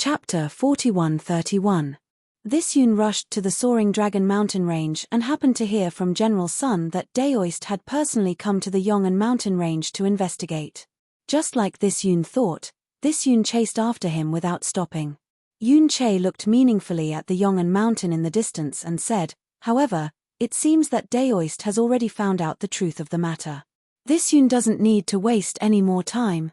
Chapter 41:31. This Yun rushed to the soaring Dragon Mountain range and happened to hear from General Sun that Daoist had personally come to the Yong'an Mountain range to investigate. Just like this Yun thought, this Yun chased after him without stopping. Yun Che looked meaningfully at the Yong'an Mountain in the distance and said, however, it seems that Daoist has already found out the truth of the matter. This Yun doesn't need to waste any more time.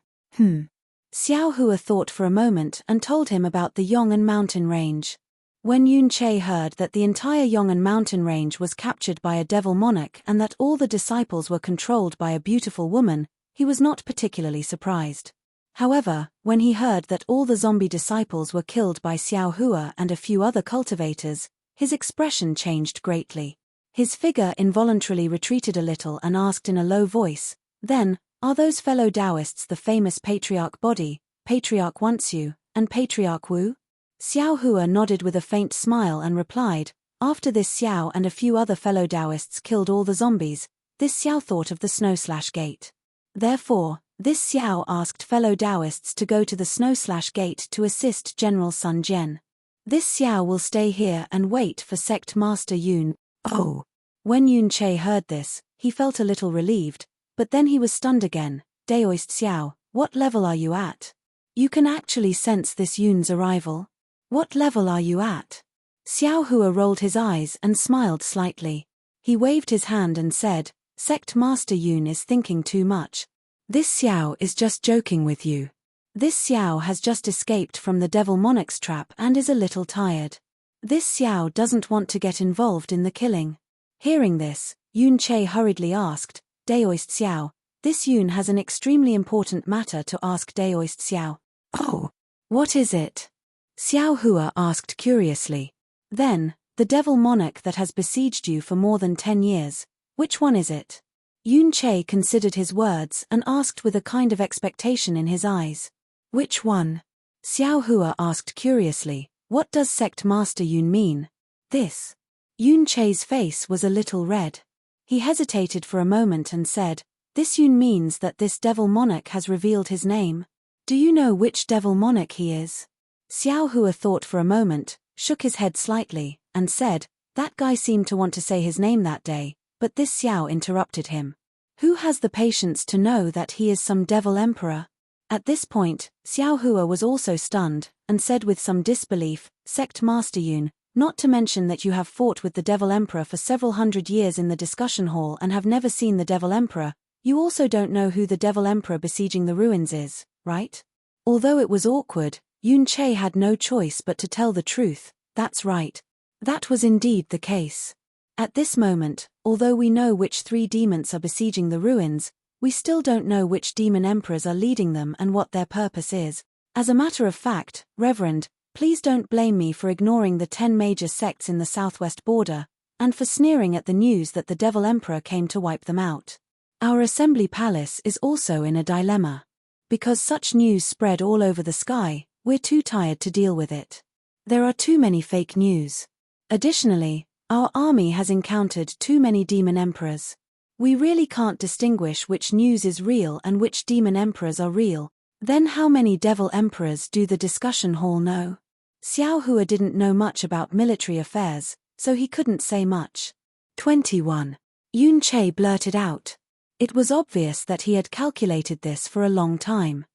Xiao Hua thought for a moment and told him about the Yong'an Mountain range. When Yun Che heard that the entire Yong'an Mountain range was captured by a devil monarch and that all the disciples were controlled by a beautiful woman, he was not particularly surprised. However, when he heard that all the zombie disciples were killed by Xiao Hua and a few other cultivators, his expression changed greatly. His figure involuntarily retreated a little and asked in a low voice, "Then, are those fellow Taoists the famous Patriarch Body, Patriarch Wansu, and Patriarch Wu?" Xiao Hua nodded with a faint smile and replied, "After this Xiao and a few other fellow Taoists killed all the zombies, this Xiao thought of the Snow/Gate. Therefore, this Xiao asked fellow Taoists to go to the Snow/Gate to assist General Sun Jian. This Xiao will stay here and wait for Sect Master Yun." Oh! When Yun Che heard this, he felt a little relieved, but then he was stunned again. "Daoist Xiao, what level are you at? You can actually sense this Yun's arrival? What level are you at?" Xiao Hua rolled his eyes and smiled slightly. He waved his hand and said, "Sect Master Yun is thinking too much. This Xiao is just joking with you. This Xiao has just escaped from the Devil Monarch's trap and is a little tired. This Xiao doesn't want to get involved in the killing." Hearing this, Yun Che hurriedly asked, "Daoist Xiao, this Yun has an extremely important matter to ask Daoist Xiao." "Oh, what is it?" Xiao Hua asked curiously. "Then, the Devil Monarch that has besieged you for more than 10 years, which one is it?" Yun Che considered his words and asked with a kind of expectation in his eyes. "Which one?" Xiao Hua asked curiously, "What does Sect Master Yun mean?" "This." Yun Che's face was a little red. He hesitated for a moment and said, "This Yun means that this Devil Monarch has revealed his name. Do you know which Devil Monarch he is?" Xiao Hua thought for a moment, shook his head slightly, and said, "That guy seemed to want to say his name that day," but this Xiao interrupted him. "Who has the patience to know that he is some Devil Emperor?" At this point, Xiao Hua was also stunned, and said with some disbelief, "Sect Master Yun, not to mention that you have fought with the Devil Emperor for several hundred years in the discussion hall and have never seen the Devil Emperor, you also don't know who the Devil Emperor besieging the ruins is, right?" Although it was awkward, Yun Che had no choice but to tell the truth. "That's right. That was indeed the case. At this moment, although we know which 3 demons are besieging the ruins, we still don't know which demon emperors are leading them and what their purpose is. As a matter of fact, Reverend, please don't blame me for ignoring the 10 major sects in the southwest border, and for sneering at the news that the Devil Emperor came to wipe them out. Our assembly palace is also in a dilemma. Because such news spread all over the sky, we're too tired to deal with it. There are too many fake news. Additionally, our army has encountered too many demon emperors. We really can't distinguish which news is real and which demon emperors are real. Then how many devil emperors do the discussion hall know?" Xiao Hua didn't know much about military affairs, so he couldn't say much. 21. Yun Che blurted out. It was obvious that he had calculated this for a long time.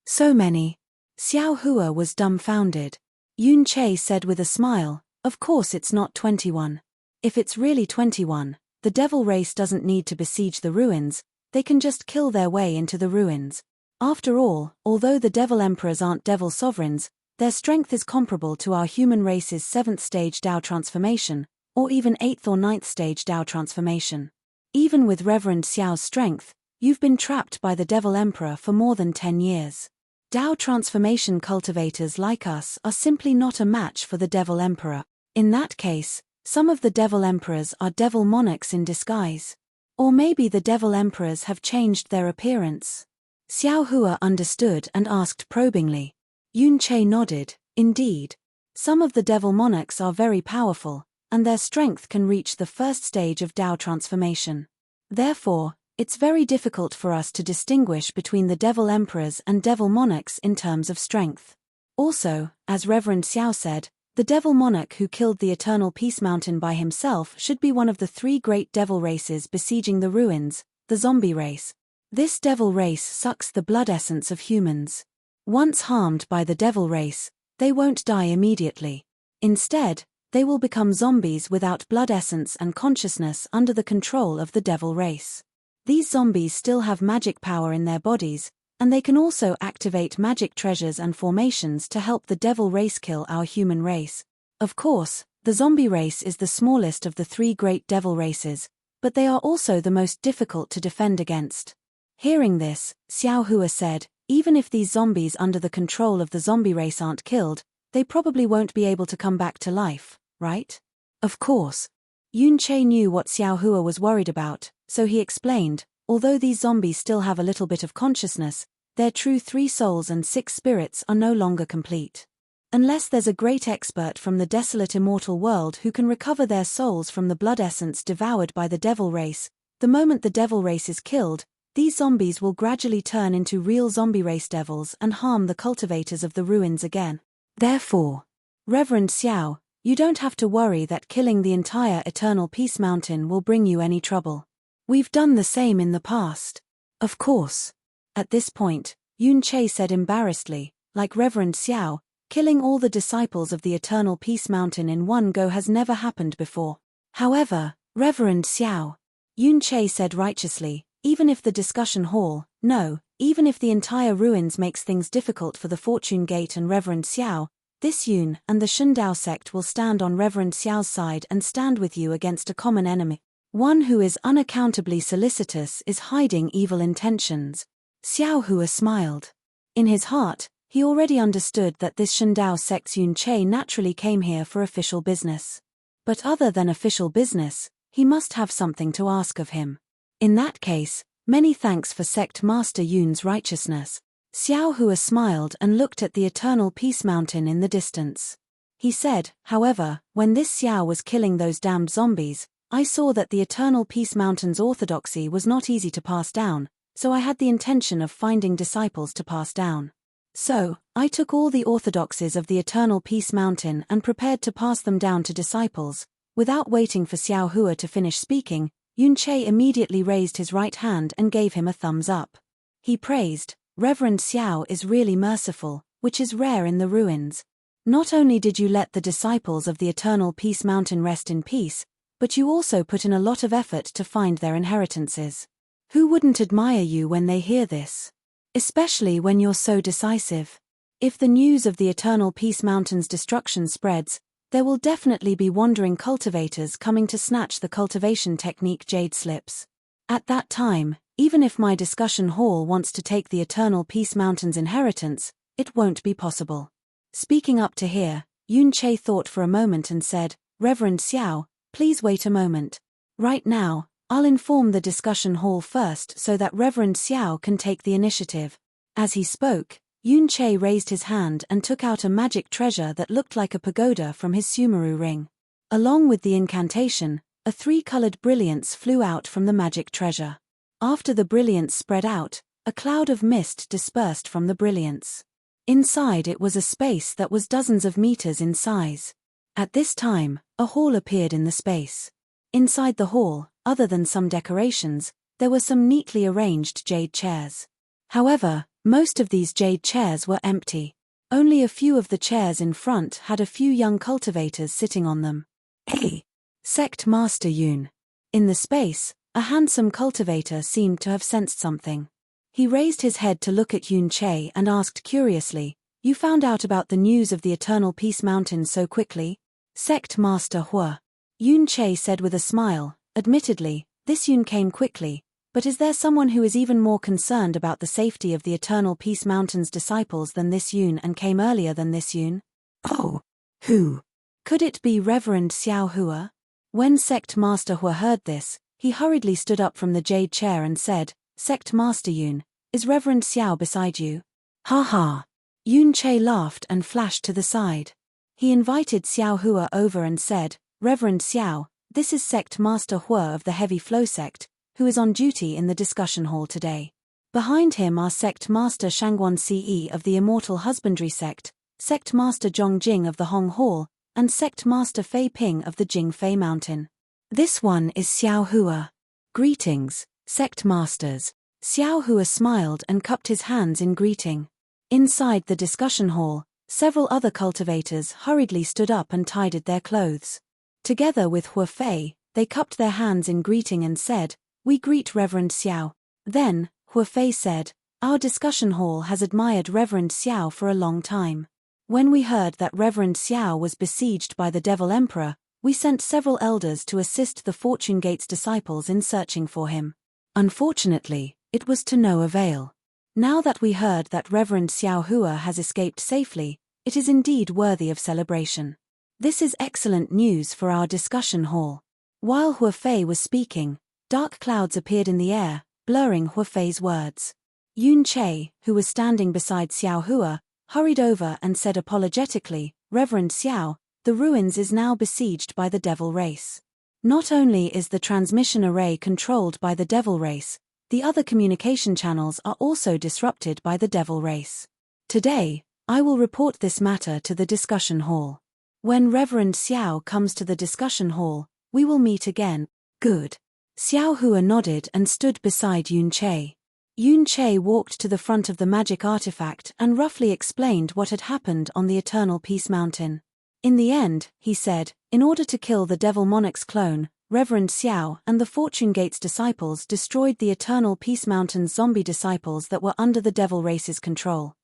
"So many." Xiao Hua was dumbfounded. Yun Che said with a smile, "Of course it's not 21. If it's really 21, the devil race doesn't need to besiege the ruins, they can just kill their way into the ruins. After all, although the devil emperors aren't devil sovereigns, their strength is comparable to our human race's 7th stage Dao transformation, or even 8th or 9th stage Dao transformation. Even with Reverend Xiao's strength, you've been trapped by the Devil Emperor for more than 10 years. Dao transformation cultivators like us are simply not a match for the Devil Emperor. In that case, some of the Devil Emperors are Devil Monarchs in disguise. Or maybe the Devil Emperors have changed their appearance." Xiao Hua understood and asked probingly. Yun Che nodded, "Indeed. Some of the Devil Monarchs are very powerful, and their strength can reach the 1st stage of Dao transformation. Therefore, it's very difficult for us to distinguish between the Devil Emperors and Devil Monarchs in terms of strength. Also, as Reverend Xiao said, the devil monarch who killed the Eternal Peace Mountain by himself should be one of the 3 great devil races besieging the ruins, the zombie race. This devil race sucks the blood essence of humans. Once harmed by the devil race, they won't die immediately. Instead, they will become zombies without blood essence and consciousness under the control of the devil race. These zombies still have magic power in their bodies, and they can also activate magic treasures and formations to help the devil race kill our human race. Of course, the zombie race is the smallest of the 3 great devil races, but they are also the most difficult to defend against. Hearing this, Xiao Hua said, even if these zombies under the control of the zombie race aren't killed, they probably won't be able to come back to life, right? Of course. Yun Che knew what Xiao Hua was worried about, so he explained, although these zombies still have a little bit of consciousness, their true 3 souls and 6 spirits are no longer complete. Unless there's a great expert from the desolate immortal world who can recover their souls from the blood essence devoured by the devil race, the moment the devil race is killed, these zombies will gradually turn into real zombie race devils and harm the cultivators of the ruins again. Therefore, Reverend Xiao, you don't have to worry that killing the entire Eternal Peace Mountain will bring you any trouble. We've done the same in the past. Of course. At this point, Yun Che said embarrassedly, like Reverend Xiao, killing all the disciples of the Eternal Peace Mountain in one go has never happened before. However, Reverend Xiao, Yun Che said righteously, even if the discussion hall, no, even if the entire ruins makes things difficult for the Fortune Gate and Reverend Xiao, this Yun and the Shundao sect will stand on Reverend Xiao's side and stand with you against a common enemy. One who is unaccountably solicitous is hiding evil intentions. Xiao Hua smiled. In his heart, he already understood that this Shundao sect's Yun Che naturally came here for official business. But other than official business, he must have something to ask of him. In that case, many thanks for Sect Master Yun's righteousness. Xiao Hua smiled and looked at the Eternal Peace Mountain in the distance. He said, however, when this Xiao was killing those damned zombies, I saw that the Eternal Peace Mountain's orthodoxy was not easy to pass down, so I had the intention of finding disciples to pass down. So, I took all the orthodoxies of the Eternal Peace Mountain and prepared to pass them down to disciples. Without waiting for Xiao Hua to finish speaking, Yun Che immediately raised his right hand and gave him a thumbs up. He praised, Reverend Xiao is really merciful, which is rare in the ruins. Not only did you let the disciples of the Eternal Peace Mountain rest in peace, but you also put in a lot of effort to find their inheritances. Who wouldn't admire you when they hear this? Especially when you're so decisive. If the news of the Eternal Peace Mountain's destruction spreads, there will definitely be wandering cultivators coming to snatch the cultivation technique Jade Slips. At that time, even if my discussion hall wants to take the Eternal Peace Mountain's inheritance, it won't be possible. Speaking up to here, Yun Che thought for a moment and said, Reverend Xiao, please wait a moment. Right now, I'll inform the discussion hall first so that Reverend Xiao can take the initiative. As he spoke, Yun Che raised his hand and took out a magic treasure that looked like a pagoda from his Sumeru ring. Along with the incantation, a 3-colored brilliance flew out from the magic treasure. After the brilliance spread out, a cloud of mist dispersed from the brilliance. Inside it was a space that was dozens of meters in size. At this time, a hall appeared in the space. Inside the hall, other than some decorations, there were some neatly arranged jade chairs. However, most of these jade chairs were empty. Only a few of the chairs in front had a few young cultivators sitting on them. Hey! Sect Master Yun. In the space, a handsome cultivator seemed to have sensed something. He raised his head to look at Yun Che and asked curiously, You found out about the news of the Eternal Peace Mountain so quickly? Sect Master Hua. Yun Che said with a smile, Admittedly, this Yun came quickly, but is there someone who is even more concerned about the safety of the Eternal Peace Mountain's disciples than this Yun and came earlier than this Yun? Oh, who? Could it be Reverend Xiao Hua? When Sect Master Hua heard this, he hurriedly stood up from the jade chair and said, Sect Master Yun, is Reverend Xiao beside you? Ha ha! Yun Che laughed and flashed to the side. He invited Xiao Hua over and said, Reverend Xiao, this is Sect Master Hua of the Heavy Flow sect, who is on duty in the discussion hall today. Behind him are Sect Master Shangguan Ce of the Immortal Husbandry sect, Sect Master Zhong Jing of the Hong Hall, and Sect Master Fei Ping of the Jingfei Mountain. This one is Xiao Hua. Greetings, Sect Masters. Xiao Hua smiled and cupped his hands in greeting. Inside the discussion hall, several other cultivators hurriedly stood up and tidied their clothes. Together with Hua Fei, they cupped their hands in greeting and said, "We greet Reverend Xiao." Then, Hua Fei said, "Our discussion hall has admired Reverend Xiao for a long time. When we heard that Reverend Xiao was besieged by the Devil Emperor, we sent several elders to assist the Fortune Gate's disciples in searching for him. Unfortunately, it was to no avail. Now that we heard that Reverend Xiao Hua has escaped safely, it is indeed worthy of celebration. This is excellent news for our discussion hall." While Hua Fei was speaking, dark clouds appeared in the air, blurring Hua Fei's words. Yun Che, who was standing beside Xiao Hua, hurried over and said apologetically, "Reverend Xiao, the ruins is now besieged by the Devil Race. Not only is the transmission array controlled by the Devil Race, the other communication channels are also disrupted by the Devil Race. Today, I will report this matter to the discussion hall. When Reverend Xiao comes to the discussion hall, we will meet again." "Good." Xiao Hua nodded and stood beside Yun Che. Yun Che walked to the front of the magic artifact and roughly explained what had happened on the Eternal Peace Mountain. In the end, he said, in order to kill the Devil Monarch's clone, Reverend Xiao and the Fortune Gate's disciples destroyed the Eternal Peace Mountain's zombie disciples that were under the Devil Race's control.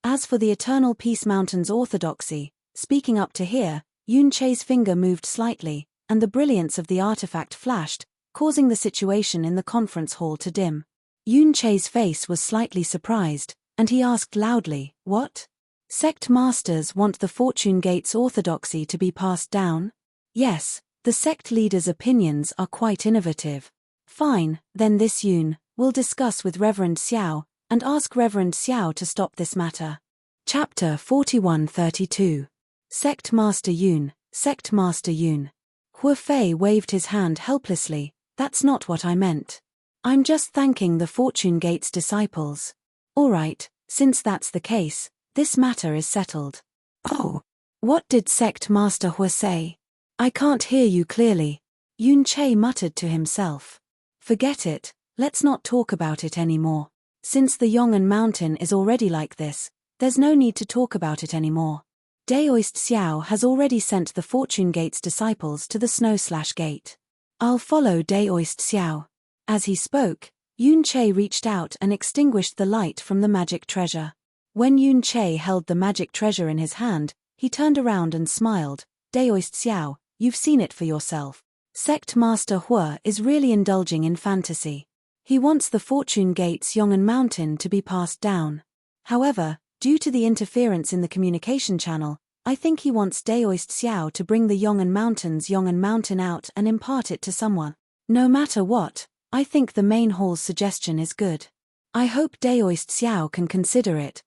As for the Eternal Peace Mountain's orthodoxy, speaking up to here, Yun Che's finger moved slightly, and the brilliance of the artifact flashed, causing the situation in the conference hall to dim. Yun Che's face was slightly surprised, and he asked loudly, "What? Sect Masters want the Fortune Gate's orthodoxy to be passed down?" "Yes, the sect leaders' opinions are quite innovative." "Fine, then this Yun will discuss with Reverend Xiao, and ask Reverend Xiao to stop this matter." Chapter 4132. Sect Master Yun, Sect Master Yun. Hua Fei waved his hand helplessly. "That's not what I meant. I'm just thanking the Fortune Gate's disciples." "All right, since that's the case, this matter is settled." "Oh, what did Sect Master Hua say? I can't hear you clearly." Yun Che muttered to himself. "Forget it, let's not talk about it anymore. Since the Yong'an Mountain is already like this, there's no need to talk about it anymore. Daoist Xiao has already sent the Fortune Gate's disciples to the Snow/Gate. I'll follow Daoist Xiao." As he spoke, Yun Che reached out and extinguished the light from the magic treasure. When Yun Che held the magic treasure in his hand, he turned around and smiled. "Daoist Xiao, you've seen it for yourself. Sect Master Hua is really indulging in fantasy. He wants the Fortune Gate's Yong'an Mountain to be passed down. However, due to the interference in the communication channel, I think he wants Daoist Xiao to bring the Yong'an Mountain's Yong'an Mountain out and impart it to someone. No matter what, I think the main hall's suggestion is good. I hope Daoist Xiao can consider it."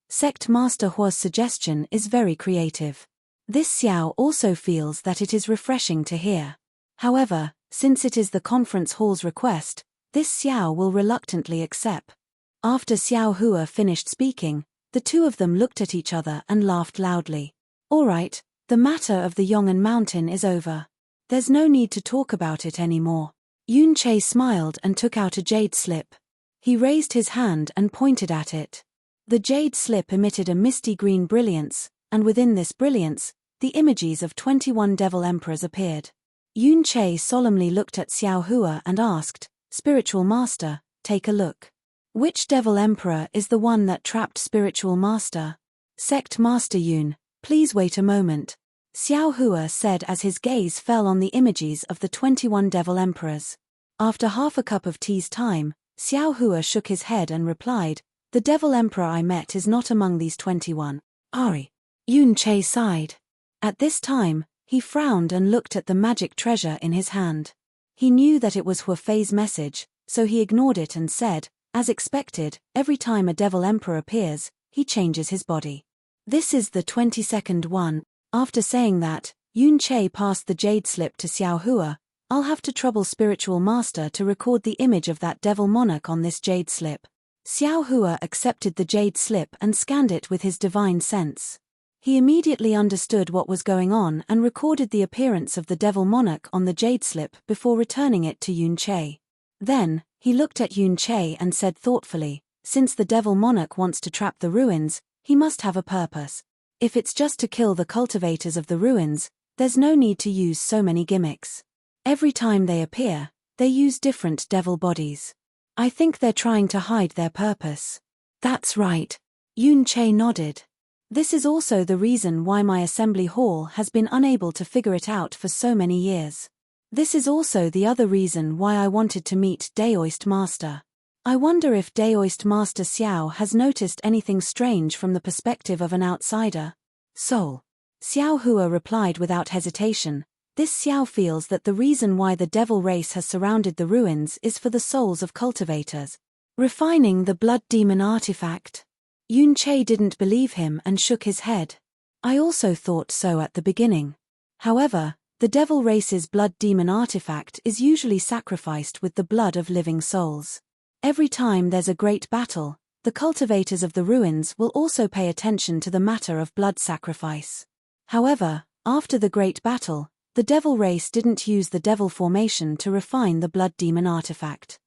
Sect Master Hua's suggestion is very creative. This Xiao also feels that it is refreshing to hear. However, since it is the conference hall's request, this Xiao will reluctantly accept. After Xiao Hua finished speaking, the two of them looked at each other and laughed loudly. "All right, the matter of the Yong'an Mountain is over. There's no need to talk about it anymore." Yun Che smiled and took out a jade slip. He raised his hand and pointed at it. The jade slip emitted a misty green brilliance, and within this brilliance, the images of 21 Devil Emperors appeared. Yun Che solemnly looked at Xiao Hua and asked, "Spiritual Master, take a look. Which Devil Emperor is the one that trapped Spiritual Master?" "Sect Master Yun, please wait a moment," Xiao Hua said as his gaze fell on the images of the 21 Devil Emperors. After half a cup of tea's time, Xiao Hua shook his head and replied, "The Devil Emperor I met is not among these 21. Ari." Yun Che sighed. At this time, he frowned and looked at the magic treasure in his hand. He knew that it was Hua Fei's message, so he ignored it and said, "As expected, every time a Devil Emperor appears, he changes his body. This is the 22nd one." After saying that, Yun Che passed the jade slip to Xiao Hua. "I'll have to trouble Spiritual Master to record the image of that Devil Monarch on this jade slip. Xiao Hua accepted the jade slip and scanned it with his divine sense. He immediately understood what was going on and recorded the appearance of the devil monarch on the jade slip before returning it to Yun Che. Then, he looked at Yun Che and said thoughtfully, since the devil monarch wants to trap the ruins, he must have a purpose. If it's just to kill the cultivators of the ruins, there's no need to use so many gimmicks. Every time they appear, they use different devil bodies. I think they're trying to hide their purpose. That's right. Yun Che nodded. This is also the reason why my assembly hall has been unable to figure it out for so many years. This is also the other reason why I wanted to meet Daoist Master. I wonder if Daoist Master Xiao has noticed anything strange from the perspective of an outsider. Soul. Xiao Hua replied without hesitation. This Xiao feels that the reason why the devil race has surrounded the ruins is for the souls of cultivators. Refining the blood demon artifact. Yun Che didn't believe him and shook his head. I also thought so at the beginning. However, the devil race's blood demon artifact is usually sacrificed with the blood of living souls. Every time there's a great battle, the cultivators of the ruins will also pay attention to the matter of blood sacrifice. However, after the great battle, the devil race didn't use the devil formation to refine the blood demon artifact.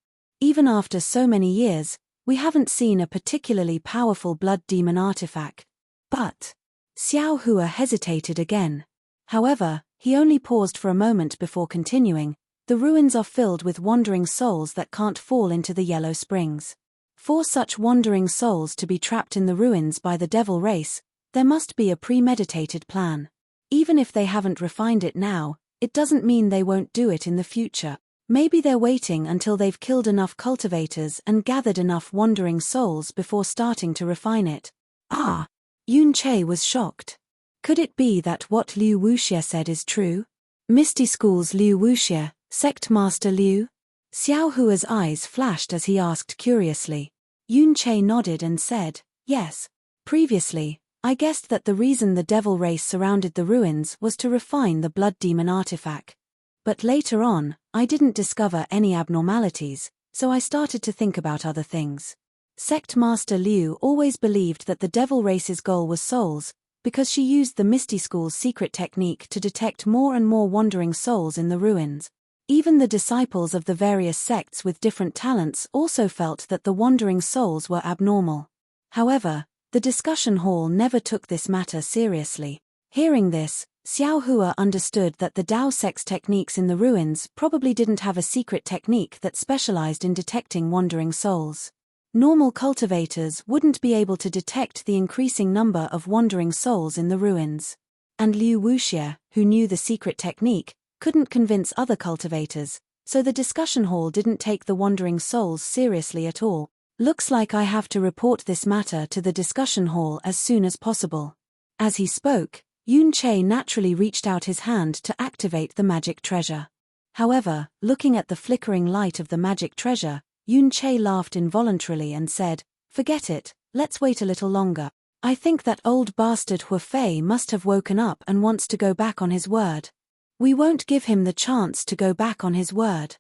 Even after so many years, we haven't seen a particularly powerful blood demon artifact. But Xiao Hua hesitated again. However, he only paused for a moment before continuing. The ruins are filled with wandering souls that can't fall into the yellow springs. For such wandering souls to be trapped in the ruins by the devil race, there must be a premeditated plan. Even if they haven't refined it now, it doesn't mean they won't do it in the future. Maybe they're waiting until they've killed enough cultivators and gathered enough wandering souls before starting to refine it. Ah! Yun Che was shocked. Could it be that what Liu Wuxie said is true? Misty School's Liu Wuxie, Sect Master Liu? Xiao Hua's eyes flashed as he asked curiously. Yun Che nodded and said, yes. Previously, I guessed that the reason the devil race surrounded the ruins was to refine the blood demon artifact. But later on, I didn't discover any abnormalities, so I started to think about other things. Sect Master Liu always believed that the devil race's goal was souls, because she used the Misty School's secret technique to detect more and more wandering souls in the ruins. Even the disciples of the various sects with different talents also felt that the wandering souls were abnormal. However, the discussion hall never took this matter seriously. Hearing this, Xiao Hua understood that the Dao sect's techniques in the ruins probably didn't have a secret technique that specialized in detecting wandering souls. Normal cultivators wouldn't be able to detect the increasing number of wandering souls in the ruins. And Liu Wuxie, who knew the secret technique, couldn't convince other cultivators, so the discussion hall didn't take the wandering souls seriously at all. Looks like I have to report this matter to the discussion hall as soon as possible. As he spoke, Yun Che naturally reached out his hand to activate the magic treasure. However, looking at the flickering light of the magic treasure, Yun Che laughed involuntarily and said, forget it, let's wait a little longer. I think that old bastard Hua Fei must have woken up and wants to go back on his word. We won't give him the chance to go back on his word.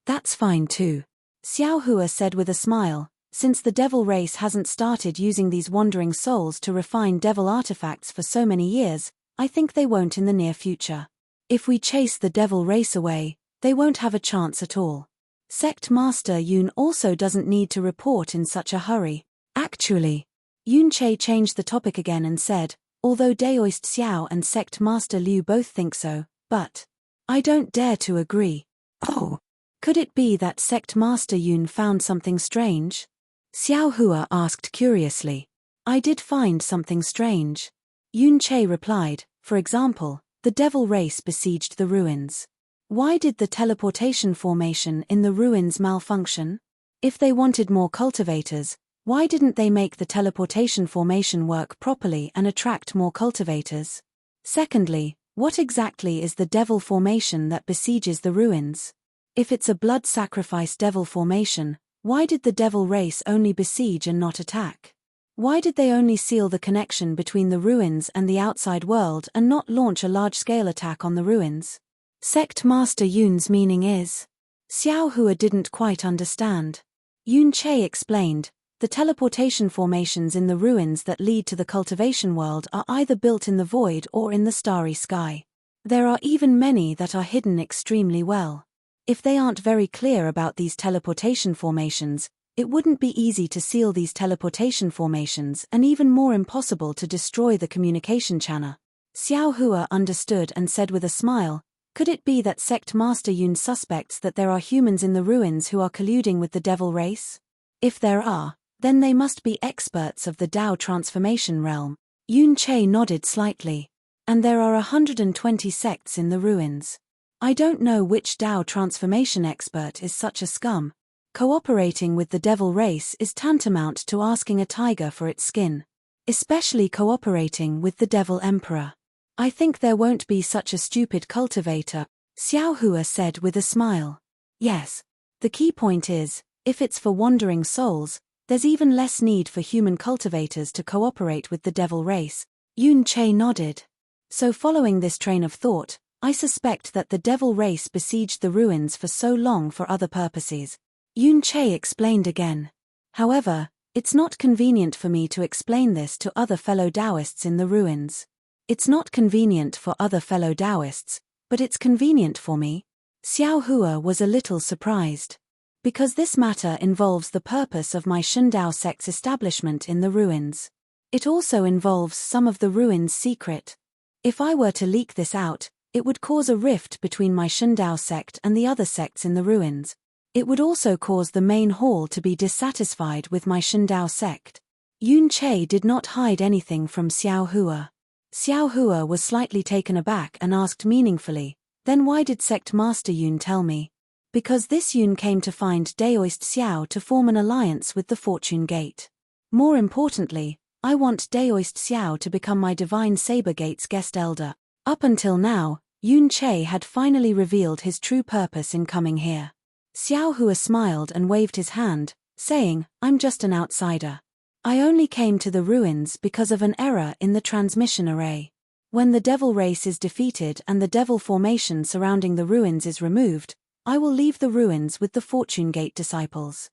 That's fine too. Xiao Hua said with a smile, since the devil race hasn't started using these wandering souls to refine devil artifacts for so many years, I think they won't in the near future. If we chase the devil race away, they won't have a chance at all. Sect Master Yun also doesn't need to report in such a hurry. Actually, Yun Che changed the topic again and said, although Daoist Xiao and Sect Master Liu both think so, but I don't dare to agree. Oh, could it be that Sect Master Yun found something strange? Xiao Hua asked curiously. I did find something strange. Yun Che replied, for example, the devil race besieged the ruins. Why did the teleportation formation in the ruins malfunction? If they wanted more cultivators, why didn't they make the teleportation formation work properly and attract more cultivators? Secondly, what exactly is the devil formation that besieges the ruins? If it's a blood sacrifice devil formation, why did the devil race only besiege and not attack? Why did they only seal the connection between the ruins and the outside world and not launch a large-scale attack on the ruins? Sect Master Yun's meaning is. Xiao Hua didn't quite understand. Yun Che explained, The teleportation formations in the ruins that lead to the cultivation world are either built in the void or in the starry sky. There are even many that are hidden extremely well. If they aren't very clear about these teleportation formations, it wouldn't be easy to seal these teleportation formations and even more impossible to destroy the communication channel. Xiao Hua understood and said with a smile, "Could it be that Sect Master Yun suspects that there are humans in the ruins who are colluding with the devil race? If there are, then they must be experts of the Dao transformation realm." Yun Che nodded slightly. "And there are 120 sects in the ruins. I don't know which Dao transformation expert is such a scum. Cooperating with the devil race is tantamount to asking a tiger for its skin. Especially cooperating with the devil emperor. I think there won't be such a stupid cultivator," Xiao Hua said with a smile. "Yes. The key point is, if it's for wandering souls, there's even less need for human cultivators to cooperate with the devil race." Yun Che nodded. "So following this train of thought, I suspect that the devil race besieged the ruins for so long for other purposes." Yun Che explained again. "However, it's not convenient for me to explain this to other fellow Taoists in the ruins. It's not convenient for other fellow Taoists, but it's convenient for me." Xiao Hua was a little surprised. "Because this matter involves the purpose of my Shindao sect's establishment in the ruins. It also involves some of the ruins' secret. If I were to leak this out, it would cause a rift between my Shindao sect and the other sects in the ruins. It would also cause the main hall to be dissatisfied with my Shindao sect." Yun Che did not hide anything from Xiao Hua. Xiao Hua was slightly taken aback and asked meaningfully, "Then why did Sect Master Yun tell me?" "Because this Yun came to find Daoist Xiao to form an alliance with the Fortune Gate. More importantly, I want Daoist Xiao to become my Divine Saber Gate's guest elder." Up until now, Yun Che had finally revealed his true purpose in coming here. Xiao Hua smiled and waved his hand, saying, "I'm just an outsider. I only came to the ruins because of an error in the transmission array. When the devil race is defeated and the devil formation surrounding the ruins is removed, I will leave the ruins with the Fortune Gate disciples.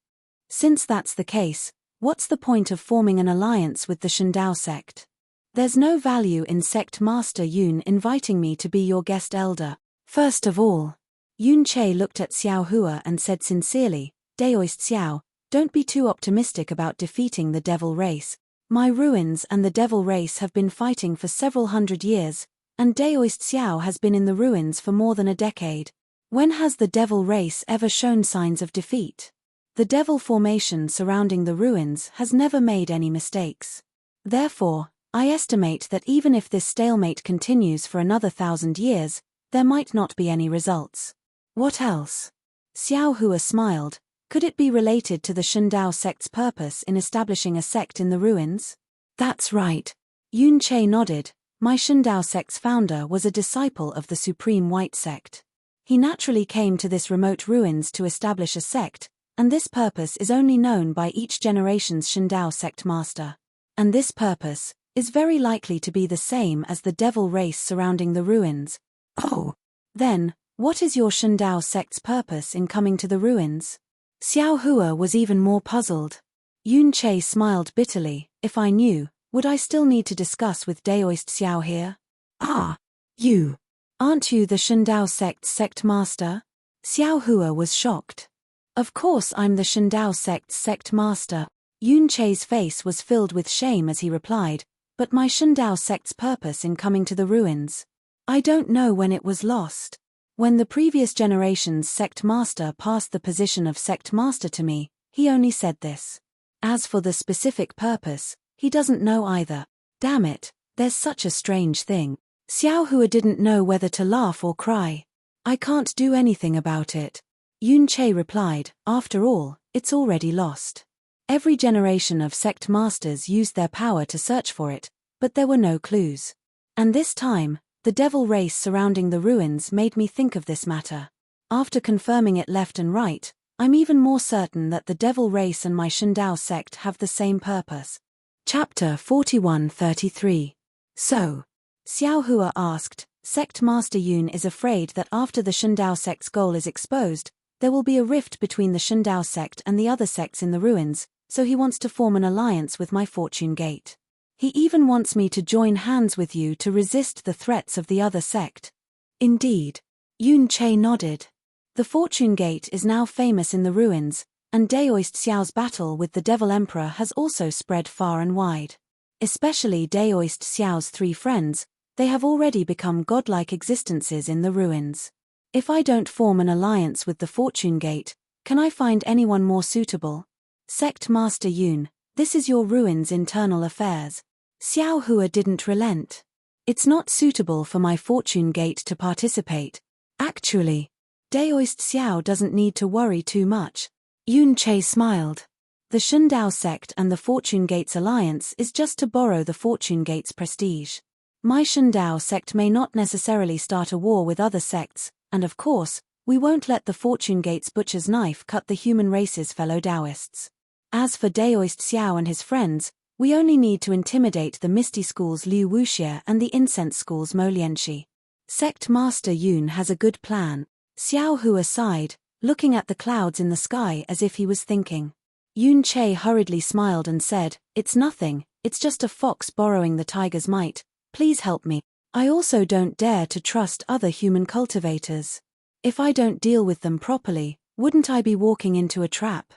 Since that's the case, what's the point of forming an alliance with the Shindao sect? There's no value in Sect Master Yun inviting me to be your guest elder. First of all." Yun Che looked at Xiao Hua and said sincerely, "Daoist Xiao, don't be too optimistic about defeating the devil race. My ruins and the devil race have been fighting for several hundred years, and Daoist Xiao has been in the ruins for more than a decade. When has the devil race ever shown signs of defeat? The devil formation surrounding the ruins has never made any mistakes. Therefore, I estimate that even if this stalemate continues for another 1,000 years, there might not be any results." "What else?" Xiao Hua smiled. "Could it be related to the Shindao sect's purpose in establishing a sect in the ruins?" "That's right." Yun Che nodded. "My Shindao sect's founder was a disciple of the Supreme White sect. He naturally came to this remote ruins to establish a sect, and this purpose is only known by each generation's Shindao sect master. And this purpose is very likely to be the same as the devil race surrounding the ruins." "Oh. Then, what is your Shindao sect's purpose in coming to the ruins?" Xiao Hua was even more puzzled. Yun Che smiled bitterly. "If I knew, would I still need to discuss with Daoist Xiao here?" "Ah, you. Aren't you the Shindao sect's sect master?" Xiao Hua was shocked. "Of course I'm the Shindao sect's sect master." Yun Che's face was filled with shame as he replied, "But my Shindao sect's purpose in coming to the ruins? I don't know when it was lost. When the previous generation's sect master passed the position of sect master to me, he only said this. As for the specific purpose, he doesn't know either. Damn it, there's such a strange thing." Xiao Hua didn't know whether to laugh or cry. "I can't do anything about it." Yun Che replied, "After all, it's already lost. Every generation of sect masters used their power to search for it, but there were no clues. And this time, the devil race surrounding the ruins made me think of this matter. After confirming it left and right, I'm even more certain that the devil race and my Shindao sect have the same purpose." Chapter 41-33. "So," Xiao Hua asked, "Sect Master Yun is afraid that after the Shindao sect's goal is exposed, there will be a rift between the Shindao sect and the other sects in the ruins, so he wants to form an alliance with my fortune gate. He even wants me to join hands with you to resist the threats of the other sect. Indeed. Yun Che nodded. The fortune gate is now famous in the ruins, and Daoist Xiao's battle with the Devil Emperor has also spread far and wide. Especially Daoist Xiao's 3 friends, they have already become godlike existences in the ruins. If I don't form an alliance with the fortune gate, can I find anyone more suitable? Sect Master Yun, this is your ruins' internal affairs. Xiao Hua didn't relent. It's not suitable for my fortune gate to participate. Actually, Daoist Xiao doesn't need to worry too much. Yun Che smiled. The Shundao sect and the Fortune Gate's alliance is just to borrow the Fortune Gate's prestige. My Shundao sect may not necessarily start a war with other sects, and of course, we won't let the Fortune Gate's butcher's knife cut the human race's fellow Taoists. As for Daoist Xiao and his friends, we only need to intimidate the Misty School's Liu Wuxie and the Incense School's Mo Lianxi. Sect Master Yun has a good plan. Xiao Hua sighed, looking at the clouds in the sky as if he was thinking. Yun Che hurriedly smiled and said, "It's nothing, it's just a fox borrowing the tiger's might. Please help me. I also don't dare to trust other human cultivators. If I don't deal with them properly, wouldn't I be walking into a trap?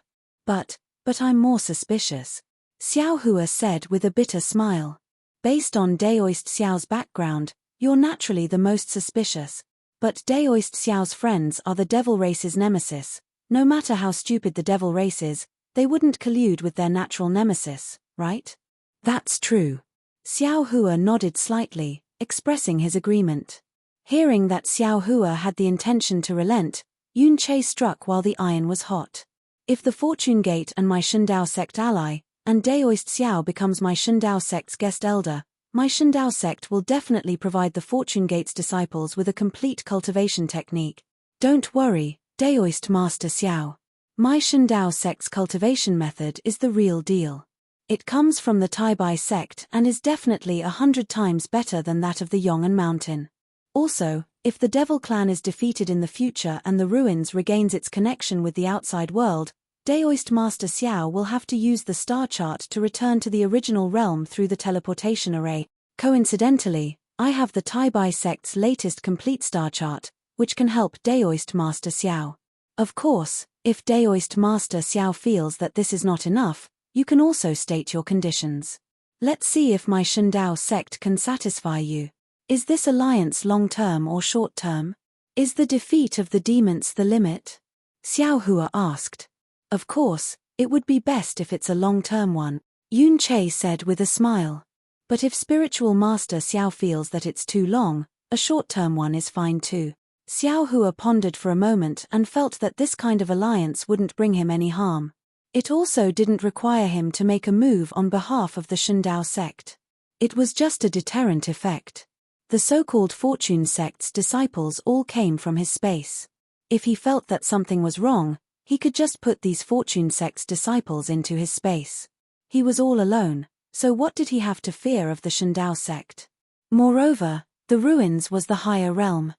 But I'm more suspicious," Xiao Hua said with a bitter smile. "Based on Daoist Xiao's background, you're naturally the most suspicious. But Daoist Xiao's friends are the devil race's nemesis. No matter how stupid the devil race is, they wouldn't collude with their natural nemesis, right?" "That's true." Xiao Hua nodded slightly, expressing his agreement. Hearing that Xiao Hua had the intention to relent, Yun Che struck while the iron was hot. If the Fortune Gate and my Shundao sect ally, and Daoist Xiao becomes my Shundao sect's guest elder, my Shundao sect will definitely provide the Fortune Gate's disciples with a complete cultivation technique. Don't worry, Daoist Master Xiao. My Shundao sect's cultivation method is the real deal. It comes from the Taibai sect and is definitely 100 times better than that of the Yong'an Mountain. Also, if the Devil Clan is defeated in the future and the ruins regains its connection with the outside world, Daoist Master Xiao will have to use the star chart to return to the original realm through the teleportation array. Coincidentally, I have the Taibai sect's latest complete star chart, which can help Daoist Master Xiao. Of course, if Daoist Master Xiao feels that this is not enough, you can also state your conditions. Let's see if my Shundao sect can satisfy you. Is this alliance long-term or short-term? Is the defeat of the demons the limit? Xiao Hua asked. Of course, it would be best if it's a long-term one, Yun Che said with a smile. But if Spiritual Master Xiao feels that it's too long, a short-term one is fine too. Xiao Hua pondered for a moment and felt that this kind of alliance wouldn't bring him any harm. It also didn't require him to make a move on behalf of the Shundao sect. It was just a deterrent effect. The so-called Fortune sect's disciples all came from his space. If he felt that something was wrong, he could just put these Fortune sect's disciples into his space. He was all alone, so what did he have to fear of the Shundao sect? Moreover, the ruins was the higher realm.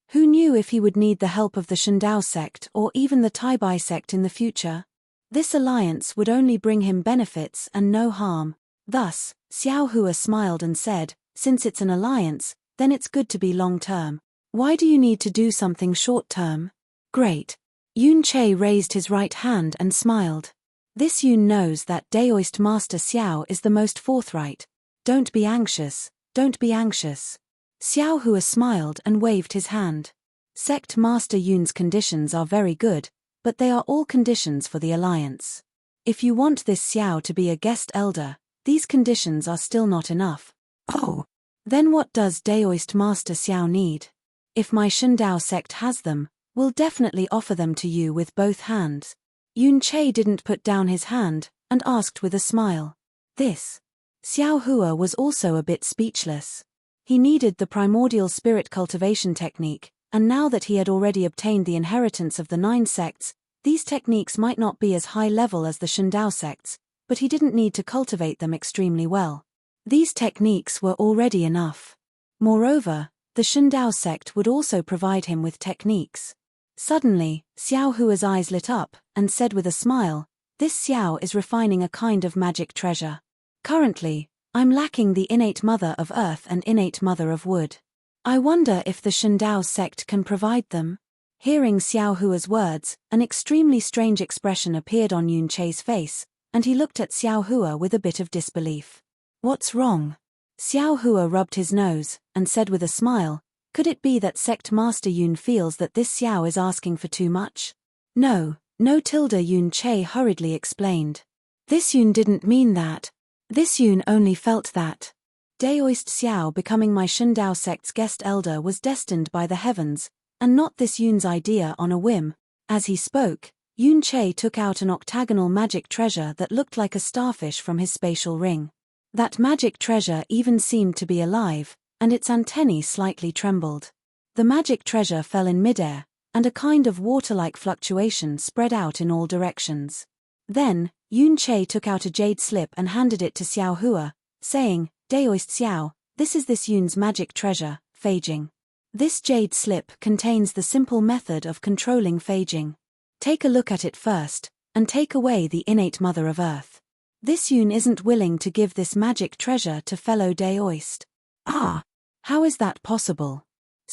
Who knew if he would need the help of the Shundao sect or even the Taibai sect in the future? This alliance would only bring him benefits and no harm. Thus, Xiao Hua smiled and said, "Since it's an alliance, then it's good to be long-term. Why do you need to do something short-term?" "Great." Yun Che raised his right hand and smiled. This Yun knows that Daoist Master Xiao is the most forthright. Don't be anxious, don't be anxious. Xiao Hua smiled and waved his hand. Sect Master Yun's conditions are very good, but they are all conditions for the alliance. If you want this Xiao to be a guest elder, these conditions are still not enough. Oh. Then what does Daoist Master Xiao need? If my Shundao sect has them, we'll definitely offer them to you with both hands. Yun Che didn't put down his hand, and asked with a smile. This. Xiao Hua was also a bit speechless. He needed the primordial spirit cultivation technique, and now that he had already obtained the inheritance of the 9 sects, these techniques might not be as high level as the Shundao sects, but he didn't need to cultivate them extremely well. These techniques were already enough. Moreover, the Shundao sect would also provide him with techniques. Suddenly, Xiao Hua's eyes lit up, and said with a smile, this Xiao is refining a kind of magic treasure. Currently, I'm lacking the innate mother of earth and innate mother of wood. I wonder if the Shandao sect can provide them? Hearing Xiao Hua's words, an extremely strange expression appeared on Yun Chei's face, and he looked at Xiao Hua with a bit of disbelief. What's wrong? Xiao Hua rubbed his nose, and said with a smile, could it be that Sect Master Yun feels that this Xiao is asking for too much? No, Yun Chei hurriedly explained. This Yun didn't mean that. This Yun only felt that. Daoist Xiao becoming my Shandao sect's guest elder was destined by the heavens, and not this Yun's idea on a whim. As he spoke, Yun Chei took out an octagonal magic treasure that looked like a starfish from his spatial ring. That magic treasure even seemed to be alive, and its antennae slightly trembled. The magic treasure fell in midair, and a kind of water-like fluctuation spread out in all directions. Then, Yun Chei took out a jade slip and handed it to Xiao Hua, saying, Daoist Xiao, this is this Yun's magic treasure, Feijing. This jade slip contains the simple method of controlling Feijing. Take a look at it first, and take away the innate mother of earth. This Yun isn't willing to give this magic treasure to fellow Daoist. Ah! How is that possible?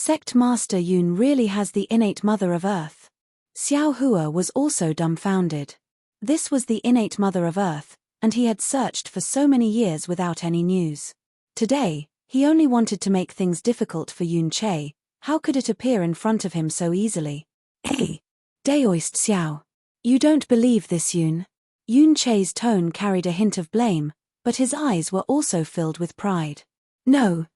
Sect Master Yun really has the innate mother of earth. Xiao Hua was also dumbfounded. This was the innate mother of earth, and he had searched for so many years without any news. Today, he only wanted to make things difficult for Yun Chei. How could it appear in front of him so easily? Hey! Daoist Xiao. You don't believe this Yun? Yun Chei's tone carried a hint of blame, but his eyes were also filled with pride. No.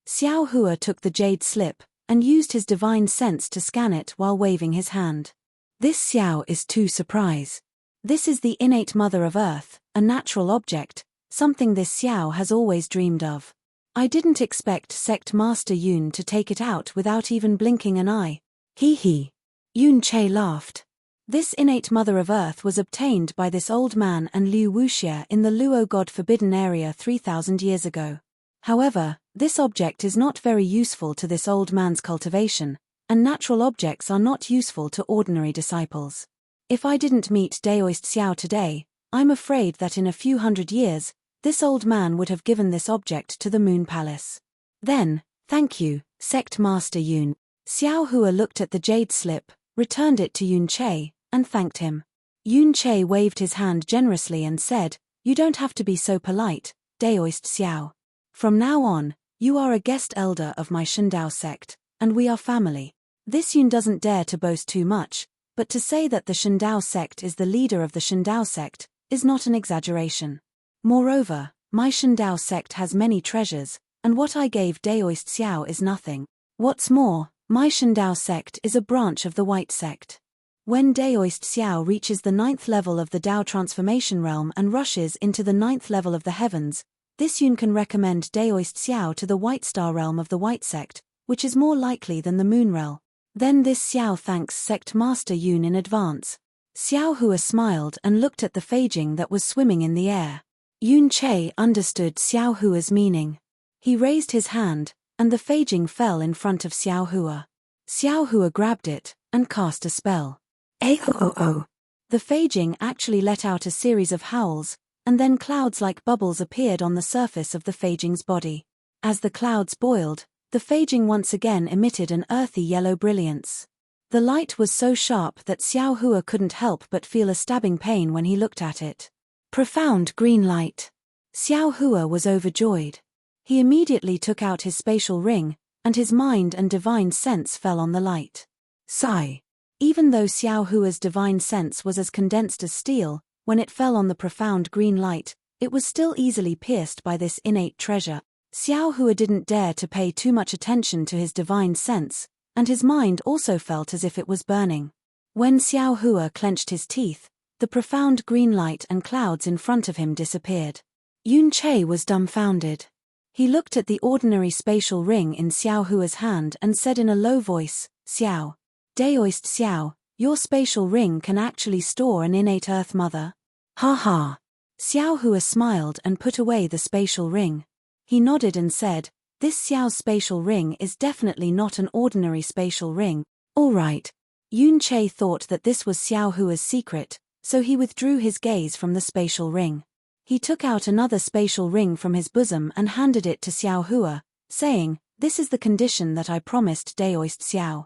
Xiao Hua took the jade slip, and used his divine sense to scan it while waving his hand. This Xiao is too surprised. This is the innate mother of earth, a natural object, something this Xiao has always dreamed of. I didn't expect Sect Master Yun to take it out without even blinking an eye. Hee. Yun Chei laughed. This innate mother of earth was obtained by this old man and Liu Wuxia in the Luo God Forbidden area 3,000 years ago. However, this object is not very useful to this old man's cultivation, and natural objects are not useful to ordinary disciples. If I didn't meet Daoist Xiao today, I'm afraid that in a few hundred years, this old man would have given this object to the Moon Palace. Then, thank you, Sect Master Yun. Xiao Hua looked at the jade slip, returned it to Yun Chei, and thanked him. Yun Chei waved his hand generously and said, you don't have to be so polite, Daoist Xiao. From now on, you are a guest elder of my Shandao sect, and we are family. This Yun doesn't dare to boast too much, but to say that the Shandao sect is the leader of the Shandao sect is not an exaggeration. Moreover, my Shandao sect has many treasures, and what I gave Daoist Xiao is nothing. What's more, my Shandao sect is a branch of the White sect. When Daoist Xiao reaches the 9th level of the Dao transformation realm and rushes into the 9th level of the heavens, this Yun can recommend Daoist Xiao to the White Star realm of the White sect, which is more likely than the Moon realm. Then this Xiao thanks Sect Master Yun in advance. Xiao Hua smiled and looked at the Feijing that was swimming in the air. Yun Chei understood Xiao Hua's meaning. He raised his hand, and the Feijing fell in front of Xiao Hua. Xiao Hua grabbed it, and cast a spell. Oh. The Feijing actually let out a series of howls, and then clouds like bubbles appeared on the surface of the Feijing's body. As the clouds boiled, the Feijing once again emitted an earthy yellow brilliance. The light was so sharp that Xiao Hua couldn't help but feel a stabbing pain when he looked at it. Profound green light. Xiao Hua was overjoyed. He immediately took out his spatial ring, and his mind and divine sense fell on the light. Sigh. Even though Xiao Hua's divine sense was as condensed as steel, when it fell on the profound green light, it was still easily pierced by this innate treasure. Xiao Hua didn't dare to pay too much attention to his divine sense, and his mind also felt as if it was burning. When Xiao Hua clenched his teeth, the profound green light and clouds in front of him disappeared. Yun Chei was dumbfounded. He looked at the ordinary spatial ring in Xiao Hua's hand and said in a low voice, Xiao. Daoist Xiao, your spatial ring can actually store an innate Earth Mother. Ha ha. Xiao Hua smiled and put away the spatial ring. He nodded and said, this Xiao's spatial ring is definitely not an ordinary spatial ring. All right. Yun Chei thought that this was Xiao Hua's secret, so he withdrew his gaze from the spatial ring. He took out another spatial ring from his bosom and handed it to Xiao Hua, saying, "This is the condition that I promised Daoist Xiao.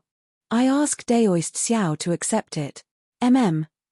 I ask Daoist Xiao to accept it.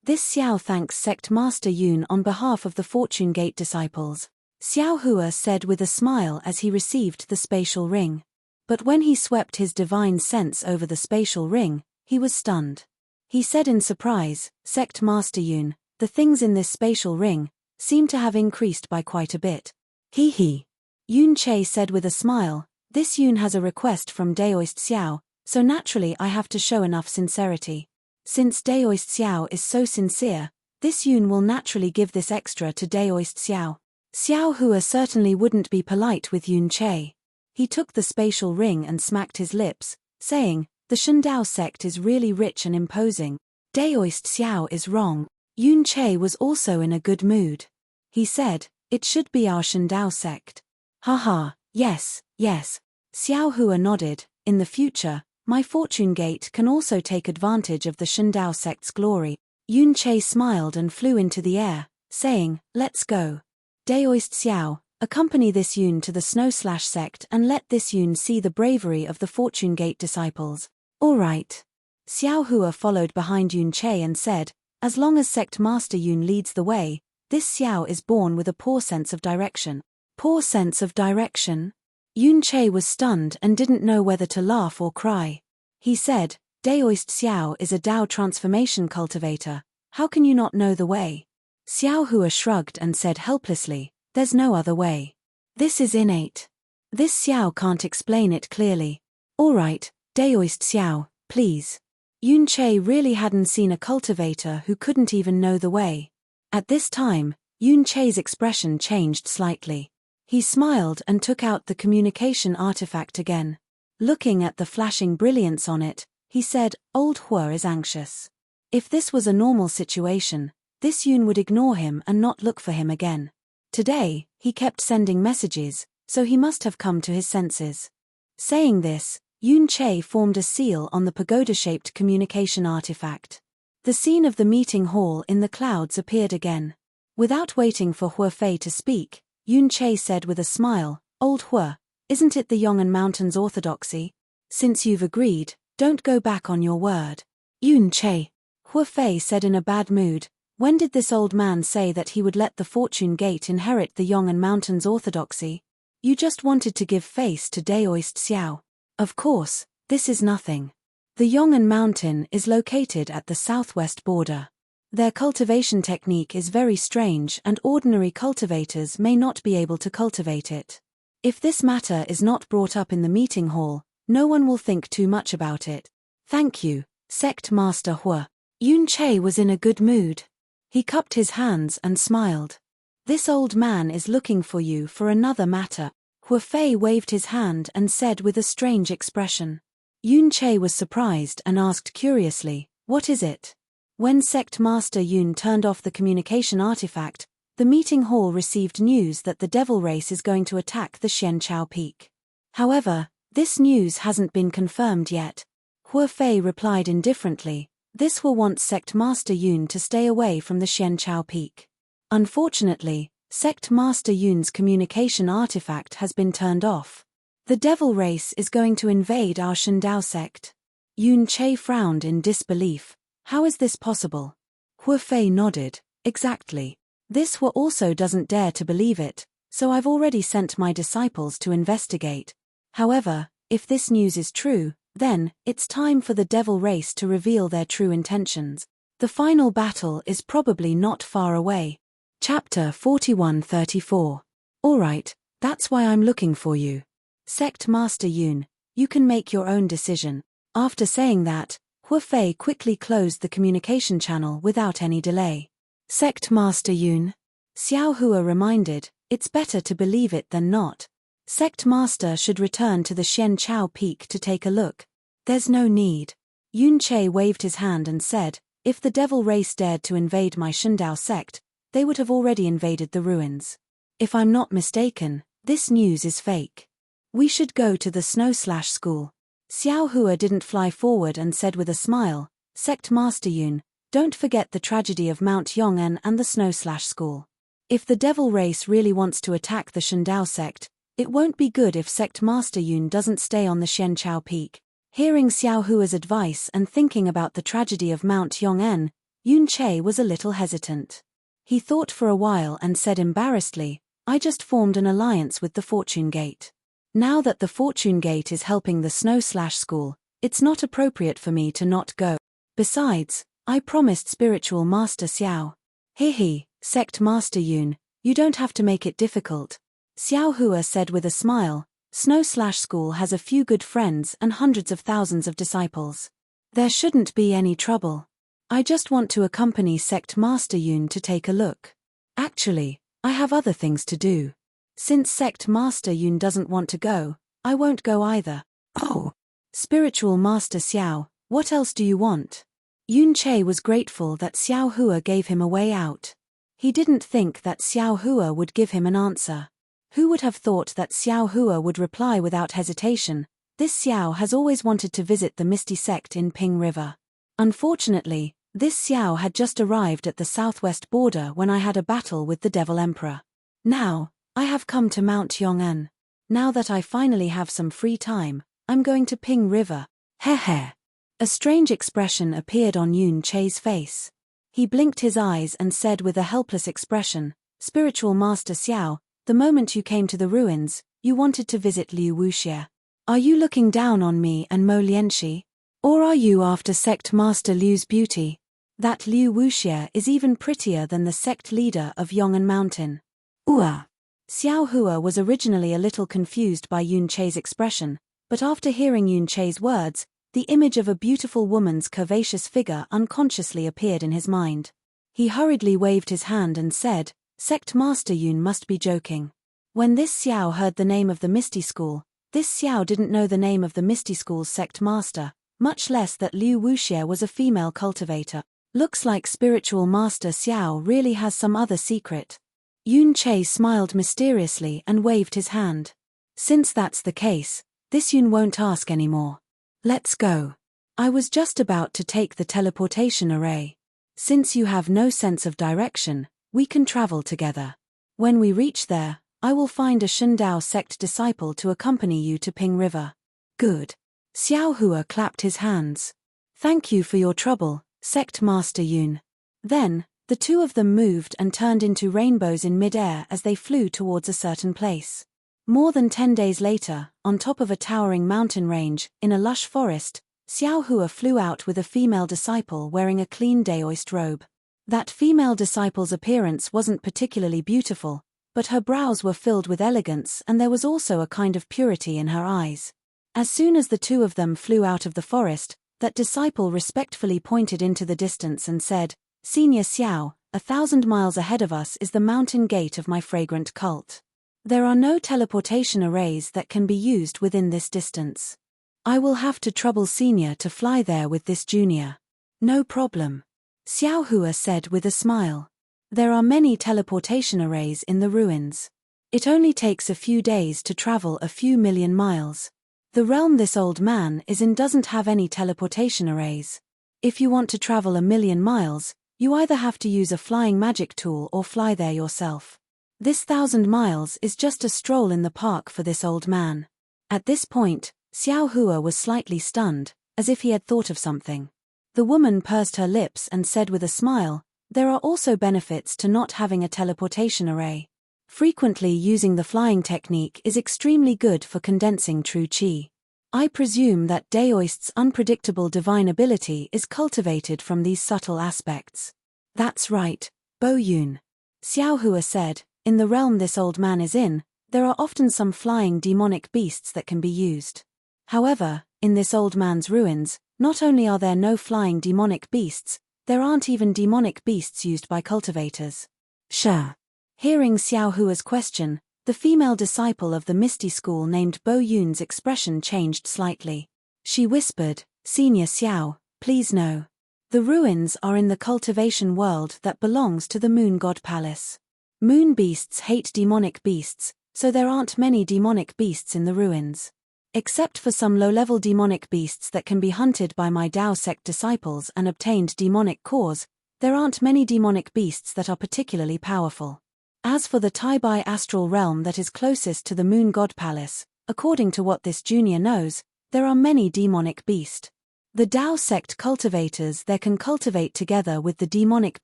This Xiao thanks Sect Master Yun on behalf of the Fortune Gate disciples," Xiao Hua said with a smile as he received the spatial ring. But when he swept his divine sense over the spatial ring, he was stunned. He said in surprise, "Sect Master Yun, the things in this spatial ring seem to have increased by quite a bit." He. Yun Che said with a smile, "This Yun has a request from Daoist Xiao, so naturally I have to show enough sincerity. Since Daoist Xiao is so sincere, this Yun will naturally give this extra to Daoist Xiao." Xiao Hua certainly wouldn't be polite with Yun Che. He took the spatial ring and smacked his lips, saying, "The Shundao sect is really rich and imposing. Daoist Xiao is wrong." Yun Che was also in a good mood. He said, "It should be our Shundao sect." "Haha, yes. Xiao Hua nodded. "In the future, my Fortune Gate can also take advantage of the Shundao sect's glory." Yun Che smiled and flew into the air, saying, "Let's go. Daoist Xiao, accompany this Yun to the Snow/Slash sect and let this Yun see the bravery of the Fortune Gate disciples." "All right." Xiao Hua followed behind Yun Che and said, "As long as Sect Master Yun leads the way, this Xiao is born with a poor sense of direction." Poor sense of direction? Yun Che was stunned and didn't know whether to laugh or cry. He said, "Daoist Xiao is a Dao transformation cultivator. How can you not know the way?" Xiao Hua shrugged and said helplessly, "There's no other way. This is innate. This Xiao can't explain it clearly." "All right, Daoist Xiao, please." Yun Che really hadn't seen a cultivator who couldn't even know the way. At this time, Yun Che's expression changed slightly. He smiled and took out the communication artifact again. Looking at the flashing brilliance on it, he said, "Old Hua is anxious. If this was a normal situation, this Yun would ignore him and not look for him again. Today, he kept sending messages, so he must have come to his senses." Saying this, Yun Che formed a seal on the pagoda-shaped communication artifact. The scene of the meeting hall in the clouds appeared again. Without waiting for Hua Fei to speak, Yun Che said with a smile, "Old Hua, isn't it the Yong'an Mountains orthodoxy? Since you've agreed, don't go back on your word." "Yun Che," Hua Fei said in a bad mood, "when did this old man say that he would let the Fortune Gate inherit the Yong'an Mountains orthodoxy? You just wanted to give face to Daoist Xiao. Of course, this is nothing. The Yong'an Mountain is located at the southwest border. Their cultivation technique is very strange and ordinary cultivators may not be able to cultivate it. If this matter is not brought up in the meeting hall, no one will think too much about it. Thank you, Sect Master Hua." Yun Che was in a good mood. He cupped his hands and smiled. "This old man is looking for you for another matter." Hua Fei waved his hand and said with a strange expression. Yun Che was surprised and asked curiously, "What is it?" When Sect Master Yun turned off the communication artifact, the meeting hall received news that the devil race is going to attack the Xianchao Peak. However, this news hasn't been confirmed yet. Hua Fei replied indifferently, "This will want Sect Master Yun to stay away from the Xianchao Peak. Unfortunately, Sect Master Yun's communication artifact has been turned off. The devil race is going to invade our Shundao sect." Yun Che frowned in disbelief. "How is this possible?" Hua Fei nodded. "Exactly. This Hua also doesn't dare to believe it, so I've already sent my disciples to investigate. However, if this news is true, then it's time for the devil race to reveal their true intentions. The final battle is probably not far away." Chapter 41-34. "All right, that's why I'm looking for you. Sect Master Yun, you can make your own decision." After saying that, Hua Fei quickly closed the communication channel without any delay. "Sect Master Yun," Xiao Hua reminded, "it's better to believe it than not. Sect Master should return to the Xianchao Peak to take a look." "There's no need." Yun Che waved his hand and said, "If the devil race dared to invade my Shundao sect, they would have already invaded the ruins. If I'm not mistaken, this news is fake. We should go to the Snow/Slash school." Xiao Hua didn't fly forward and said with a smile, "Sect Master Yun, Don't forget the tragedy of Mount Yong'an and the Snow/School. If the devil race really wants to attack the Shandao sect, it won't be good if Sect Master Yun doesn't stay on the Xianchao Peak. Hearing Xiao Hua's advice and thinking about the tragedy of Mount Yong'an, Yun Che was a little hesitant. He thought for a while and said embarrassedly, I just formed an alliance with the Fortune Gate. Now that the Fortune Gate is helping the Snow/School, it's not appropriate for me to not go. Besides, I promised Spiritual Master Xiao. He, Sect Master Yun, you don't have to make it difficult. Xiao Hua said with a smile, Snow/School has a few good friends and hundreds of thousands of disciples. There shouldn't be any trouble. I just want to accompany Sect Master Yun to take a look. Actually, I have other things to do. Since Sect Master Yun doesn't want to go, I won't go either. Oh. Spiritual Master Xiao, what else do you want? Yun Che was grateful that Xiao Hua gave him a way out. He didn't think that Xiao Hua would give him an answer. Who would have thought that Xiao Hua would reply without hesitation, this Xiao has always wanted to visit the Misty Sect in Ping River. Unfortunately, this Xiao had just arrived at the southwest border when I had a battle with the Devil Emperor. Now, I have come to Mount Yong'an. Now that I finally have some free time, I'm going to Ping River. Heh. A strange expression appeared on Yun Che's face. He blinked his eyes and said with a helpless expression, Spiritual Master Xiao, the moment you came to the ruins, you wanted to visit Liu Wuxie. Are you looking down on me and Mo Lianxi? Or are you after Sect Master Liu's beauty? That Liu Wuxie is even prettier than the sect leader of Yong'an Mountain. Xiao Hua was originally a little confused by Yun Che's expression, but after hearing Yun Che's words, the image of a beautiful woman's curvaceous figure unconsciously appeared in his mind. He hurriedly waved his hand and said, Sect Master Yun must be joking. When this Xiao heard the name of the Misty School, this Xiao didn't know the name of the Misty School's sect master, much less that Liu Wuxie was a female cultivator. Looks like Spiritual Master Xiao really has some other secret. Yun Che smiled mysteriously and waved his hand. Since that's the case, this Yun won't ask anymore. Let's go. I was just about to take the teleportation array. Since you have no sense of direction, we can travel together. When we reach there, I will find a Shandao sect disciple to accompany you to Ping River. Good. Xiao Hua clapped his hands. Thank you for your trouble, Sect Master Yun. Then, the two of them moved and turned into rainbows in mid-air as they flew towards a certain place. More than 10 days later, on top of a towering mountain range, in a lush forest, Xiao Hua flew out with a female disciple wearing a clean Daoist robe. That female disciple's appearance wasn't particularly beautiful, but her brows were filled with elegance and there was also a kind of purity in her eyes. As soon as the two of them flew out of the forest, that disciple respectfully pointed into the distance and said, Senior Xiao, 1,000 miles ahead of us is the mountain gate of my fragrant cult. There are no teleportation arrays that can be used within this distance. I will have to trouble Senior to fly there with this junior. No problem. Xiao Hua said with a smile. There are many teleportation arrays in the ruins. It only takes a few days to travel a few million miles. The realm this old man is in doesn't have any teleportation arrays. If you want to travel 1,000,000 miles, you either have to use a flying magic tool or fly there yourself. This 1,000 miles is just a stroll in the park for this old man. At this point, Xiao Hua was slightly stunned, as if he had thought of something. The woman pursed her lips and said with a smile, there are also benefits to not having a teleportation array. Frequently using the flying technique is extremely good for condensing true qi. I presume that Daoist's unpredictable divine ability is cultivated from these subtle aspects. That's right, Bo Yun. Xiao Hua said, in the realm this old man is in, there are often some flying demonic beasts that can be used. However, in this old man's ruins, not only are there no flying demonic beasts, there aren't even demonic beasts used by cultivators. Sure. Hearing Xiao Hua's question, the female disciple of the Misty School named Bo Yun's expression changed slightly. She whispered, Senior Xiao, please no. The ruins are in the cultivation world that belongs to the Moon God Palace. Moon beasts hate demonic beasts, so there aren't many demonic beasts in the ruins. Except for some low-level demonic beasts that can be hunted by my Dao sect disciples and obtained demonic cores, there aren't many demonic beasts that are particularly powerful. As for the Taibai astral realm that is closest to the Moon God Palace, according to what this junior knows, there are many demonic beasts. The Dao sect cultivators there can cultivate together with the demonic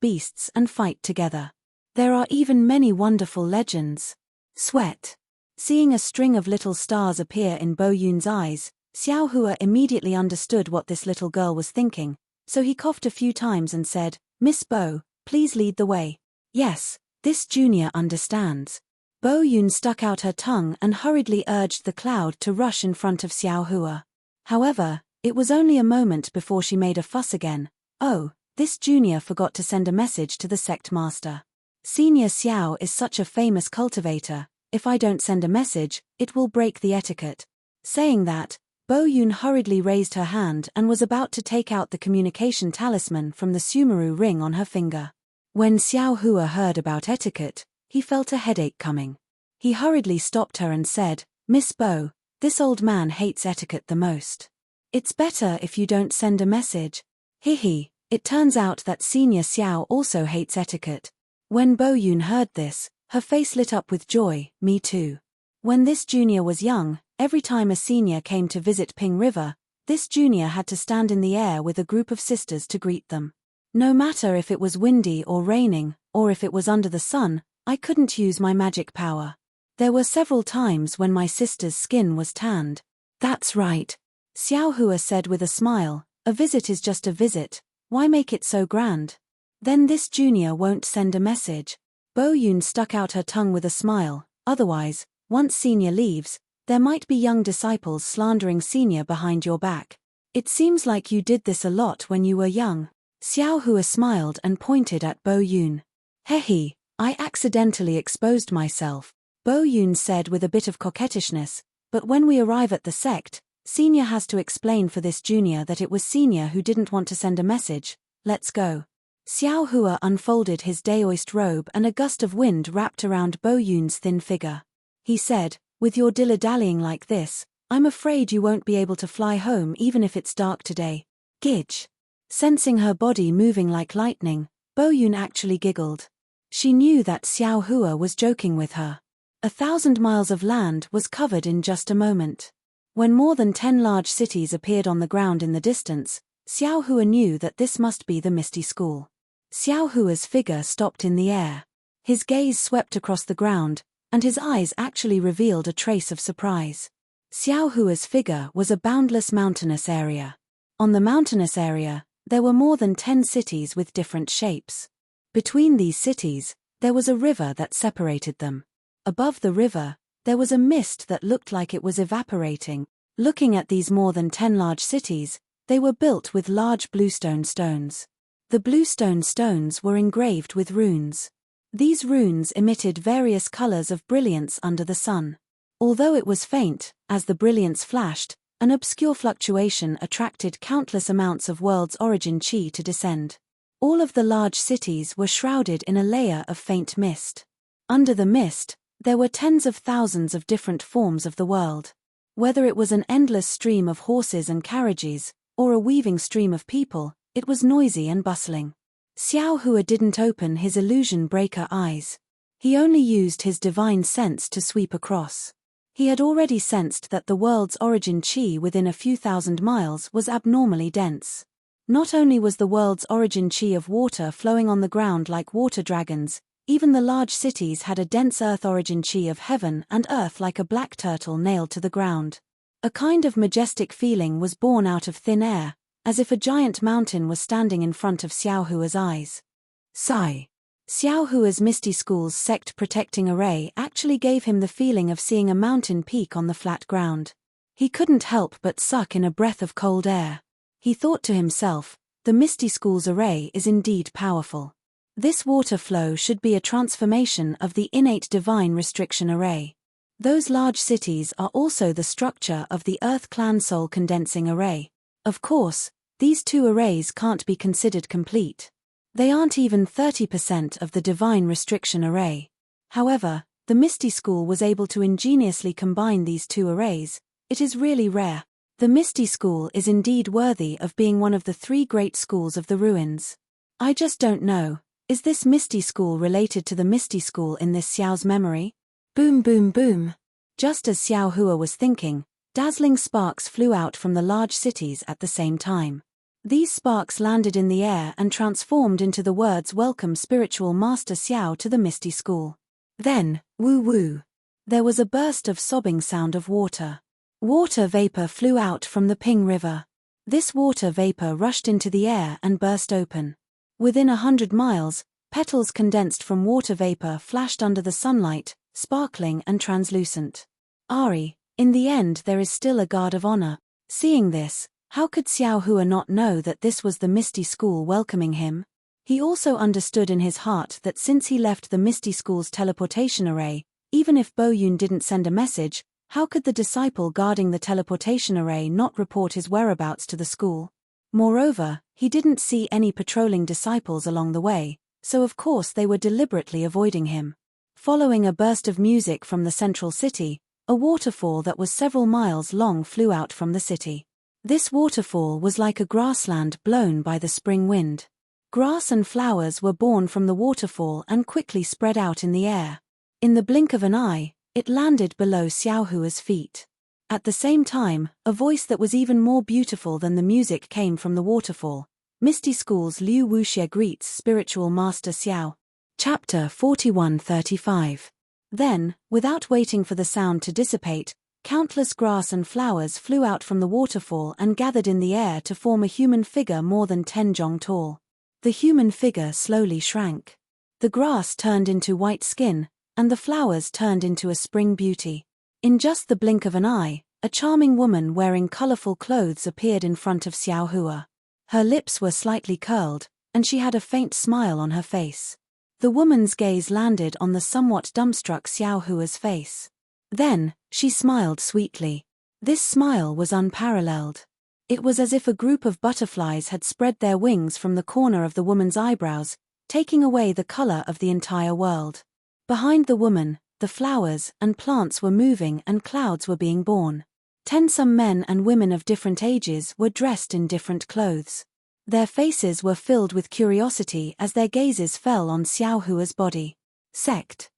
beasts and fight together. There are even many wonderful legends. Sweat. Seeing a string of little stars appear in Bo Yun's eyes, Xiao Hua immediately understood what this little girl was thinking, so he coughed a few times and said, "Miss Bo, please lead the way." "Yes, this junior understands." Bo Yun stuck out her tongue and hurriedly urged the cloud to rush in front of Xiao Hua. However, it was only a moment before she made a fuss again. "Oh, this junior forgot to send a message to the sect master. Senior Xiao is such a famous cultivator. If I don't send a message, it will break the etiquette." Saying that, Bo Yun hurriedly raised her hand and was about to take out the communication talisman from the Sumeru ring on her finger. When Xiao Hua heard about etiquette, he felt a headache coming. He hurriedly stopped her and said, "Miss Bo, this old man hates etiquette the most. It's better if you don't send a message." Hihi, it turns out that Senior Xiao also hates etiquette. When Bo Yun heard this, her face lit up with joy. "Me too." When this junior was young, every time a senior came to visit Ping River, this junior had to stand in the air with a group of sisters to greet them. No matter if it was windy or raining, or if it was under the sun, I couldn't use my magic power. There were several times when my sister's skin was tanned. "That's right," Xiao Hua said with a smile, "a visit is just a visit, why make it so grand?" "Then this junior won't send a message." Bo Yun stuck out her tongue with a smile. "Otherwise, once senior leaves, there might be young disciples slandering senior behind your back. It seems like you did this a lot when you were young." Xiao Hua smiled and pointed at Bo Yun. "Hehe, I accidentally exposed myself," Bo Yun said with a bit of coquettishness, "but when we arrive at the sect, senior has to explain for this junior that it was senior who didn't want to send a message. Let's go." Xiao Hua unfolded his daoist robe and a gust of wind wrapped around Bo Yun's thin figure. He said, "With your dilly-dallying like this, I'm afraid you won't be able to fly home even if it's dark today." Gidge. Sensing her body moving like lightning, Bo Yun actually giggled. She knew that Xiao Hua was joking with her. 1,000 miles of land was covered in just a moment. When more than 10 large cities appeared on the ground in the distance, Xiao Hua knew that this must be the Misty School. Xiao Hua's figure stopped in the air. His gaze swept across the ground, and his eyes actually revealed a trace of surprise. Xiao Hua's figure was a boundless mountainous area. On the mountainous area, there were more than 10 cities with different shapes. Between these cities, there was a river that separated them. Above the river, there was a mist that looked like it was evaporating. Looking at these more than 10 large cities, they were built with large bluestone stones. The bluestone stones were engraved with runes. These runes emitted various colors of brilliance under the sun. Although it was faint, as the brilliance flashed, an obscure fluctuation attracted countless amounts of world's origin chi to descend. All of the large cities were shrouded in a layer of faint mist. Under the mist, there were tens of thousands of different forms of the world. Whether it was an endless stream of horses and carriages, or a weaving stream of people, it was noisy and bustling. Xiao Hua didn't open his illusion breaker eyes. He only used his divine sense to sweep across. He had already sensed that the world's origin chi within a few thousand miles was abnormally dense. Not only was the world's origin chi of water flowing on the ground like water dragons, even the large cities had a dense earth origin chi of heaven and earth like a black turtle nailed to the ground. A kind of majestic feeling was born out of thin air, as if a giant mountain was standing in front of Xiao Hua's eyes. Sigh. Xiao Hua's Misty School's sect protecting array actually gave him the feeling of seeing a mountain peak on the flat ground. He couldn't help but suck in a breath of cold air. He thought to himself, the Misty School's array is indeed powerful. This water flow should be a transformation of the innate divine restriction array. Those large cities are also the structure of the Earth Clan Soul Condensing Array. Of course, these two arrays can't be considered complete. They aren't even 30% of the Divine Restriction Array. However, the Misty School was able to ingeniously combine these two arrays, It is really rare. The Misty School is indeed worthy of being one of the 3 great schools of the ruins. I just don't know, is this Misty School related to the Misty School in this Xiao's memory? Boom boom boom. Just as Xiao Hua was thinking, dazzling sparks flew out from the large cities at the same time. These sparks landed in the air and transformed into the words "Welcome Spiritual Master Xiao to the Misty School." Then, woo woo. There was a burst of sobbing sound of water. Water vapor flew out from the Ping River. This water vapor rushed into the air and burst open. Within 100 miles, petals condensed from water vapor flashed under the sunlight, sparkling and translucent. Ari, in the end there is still a guard of honor. Seeing this, how could Xiao Hua not know that this was the Misty School welcoming him? He also understood in his heart that since he left the Misty School's teleportation array, even if Bo Yun didn't send a message, how could the disciple guarding the teleportation array not report his whereabouts to the school? Moreover, he didn't see any patrolling disciples along the way, so of course they were deliberately avoiding him. Following a burst of music from the central city, a waterfall that was several miles long flew out from the city. This waterfall was like a grassland blown by the spring wind. Grass and flowers were born from the waterfall and quickly spread out in the air. In the blink of an eye, it landed below Xiao Hua's feet. At the same time, a voice that was even more beautiful than the music came from the waterfall. Misty School's Liu Wuxie greets Spiritual Master Xiao. Chapter 41-35. Then, without waiting for the sound to dissipate, countless grass and flowers flew out from the waterfall and gathered in the air to form a human figure more than 10 zhong tall. The human figure slowly shrank. The grass turned into white skin, and the flowers turned into a spring beauty. In just the blink of an eye, a charming woman wearing colorful clothes appeared in front of Xiao Hua. Her lips were slightly curled, and she had a faint smile on her face. The woman's gaze landed on the somewhat dumbstruck Xiao Hua's face. Then, she smiled sweetly. This smile was unparalleled. It was as if a group of butterflies had spread their wings from the corner of the woman's eyebrows, taking away the color of the entire world. Behind the woman, the flowers and plants were moving and clouds were being born. Some men and women of different ages were dressed in different clothes. Their faces were filled with curiosity as their gazes fell on Xiao Hua's body. Sect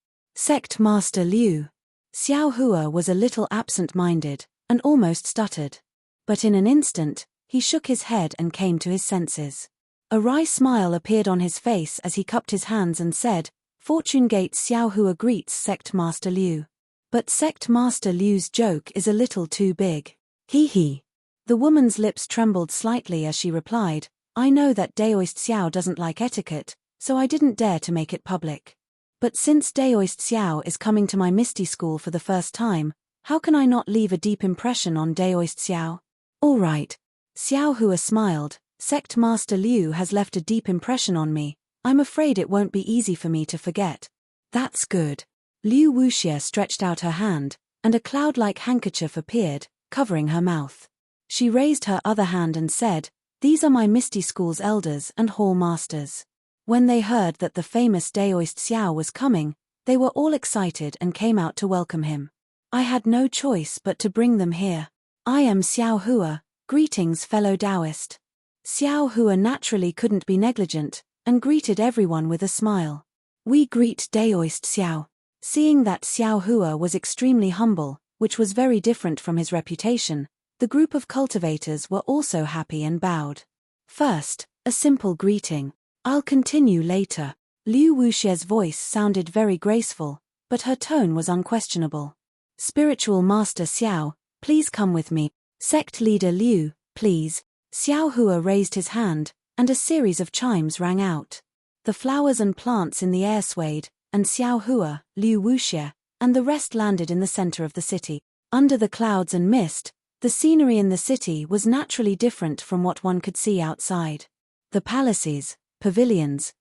Master Liu. Xiao Hua was a little absent-minded, and almost stuttered. But in an instant, he shook his head and came to his senses. A wry smile appeared on his face as he cupped his hands and said, "Fortune Gate Xiao Hua greets Sect Master Liu. But Sect Master Liu's joke is a little too big. Hee hee." The woman's lips trembled slightly as she replied, "I know that Daoist Xiao doesn't like etiquette, so I didn't dare to make it public. But since Daoist Xiao is coming to my Misty School for the first time, how can I not leave a deep impression on Daoist Xiao?" "All right." Xiao Hua smiled, "Sect Master Liu has left a deep impression on me. I'm afraid it won't be easy for me to forget." "That's good." Liu Wuxie stretched out her hand, and a cloud-like handkerchief appeared, covering her mouth. She raised her other hand and said, "These are my Misty School's elders and hall masters." When they heard that the famous Daoist Xiao was coming, they were all excited and came out to welcome him. "I had no choice but to bring them here. I am Xiao Hua, greetings fellow Taoist." Xiao Hua naturally couldn't be negligent, and greeted everyone with a smile. "We greet Daoist Xiao." Seeing that Xiao Hua was extremely humble, which was very different from his reputation, the group of cultivators were also happy and bowed. First, a simple greeting. "I'll continue later." Liu Wuxie's voice sounded very graceful, but her tone was unquestionable. "Spiritual Master Xiao, please come with me." "Sect Leader Liu, please." Xiao Hua raised his hand, and a series of chimes rang out. The flowers and plants in the air swayed, and Xiao Hua, Liu Wuxie, and the rest landed in the center of the city. Under the clouds and mist, the scenery in the city was naturally different from what one could see outside. The palaces, pavilions,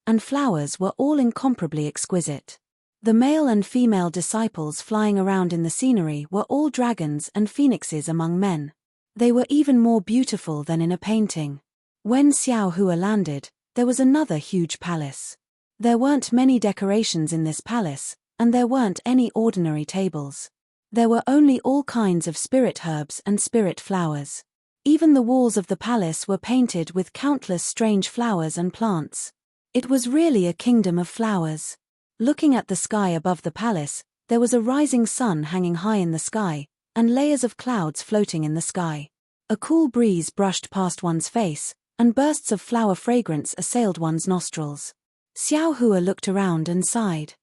and flowers were all incomparably exquisite. The male and female disciples flying around in the scenery were all dragons and phoenixes among men. They were even more beautiful than in a painting. When Xiao Hua landed, there was another huge palace. There weren't many decorations in this palace, and there weren't any ordinary tables. There were only all kinds of spirit herbs and spirit flowers. Even the walls of the palace were painted with countless strange flowers and plants. It was really a kingdom of flowers. Looking at the sky above the palace, there was a rising sun hanging high in the sky, and layers of clouds floating in the sky. A cool breeze brushed past one's face, and bursts of flower fragrance assailed one's nostrils. Xiao Hua looked around and sighed.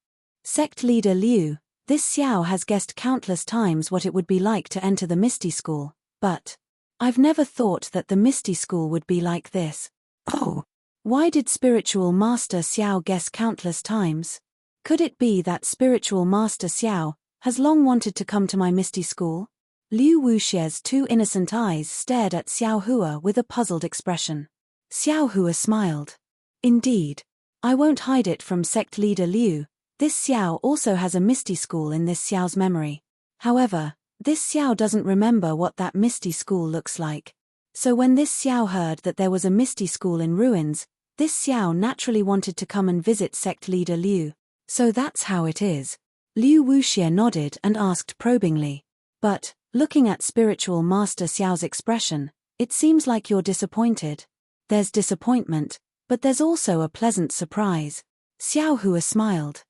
Sect leader Liu, this Xiao has guessed countless times what it would be like to enter the Misty School, but I've never thought that the Misty School would be like this. Oh! Why did Spiritual Master Xiao guess countless times? Could it be that Spiritual Master Xiao has long wanted to come to my Misty School? Liu Wuxie's two innocent eyes stared at Xiao Hua with a puzzled expression. Xiao Hua smiled. Indeed. I won't hide it from sect leader Liu, this Xiao also has a Misty School in this Xiao's memory. However, this Xiao doesn't remember what that Misty School looks like. So when this Xiao heard that there was a Misty School in ruins, this Xiao naturally wanted to come and visit sect leader Liu. So that's how it is. Liu Wuxie nodded and asked probingly. But, looking at Spiritual Master Xiao's expression, it seems like you're disappointed. There's disappointment, but there's also a pleasant surprise. Xiao Hua smiled.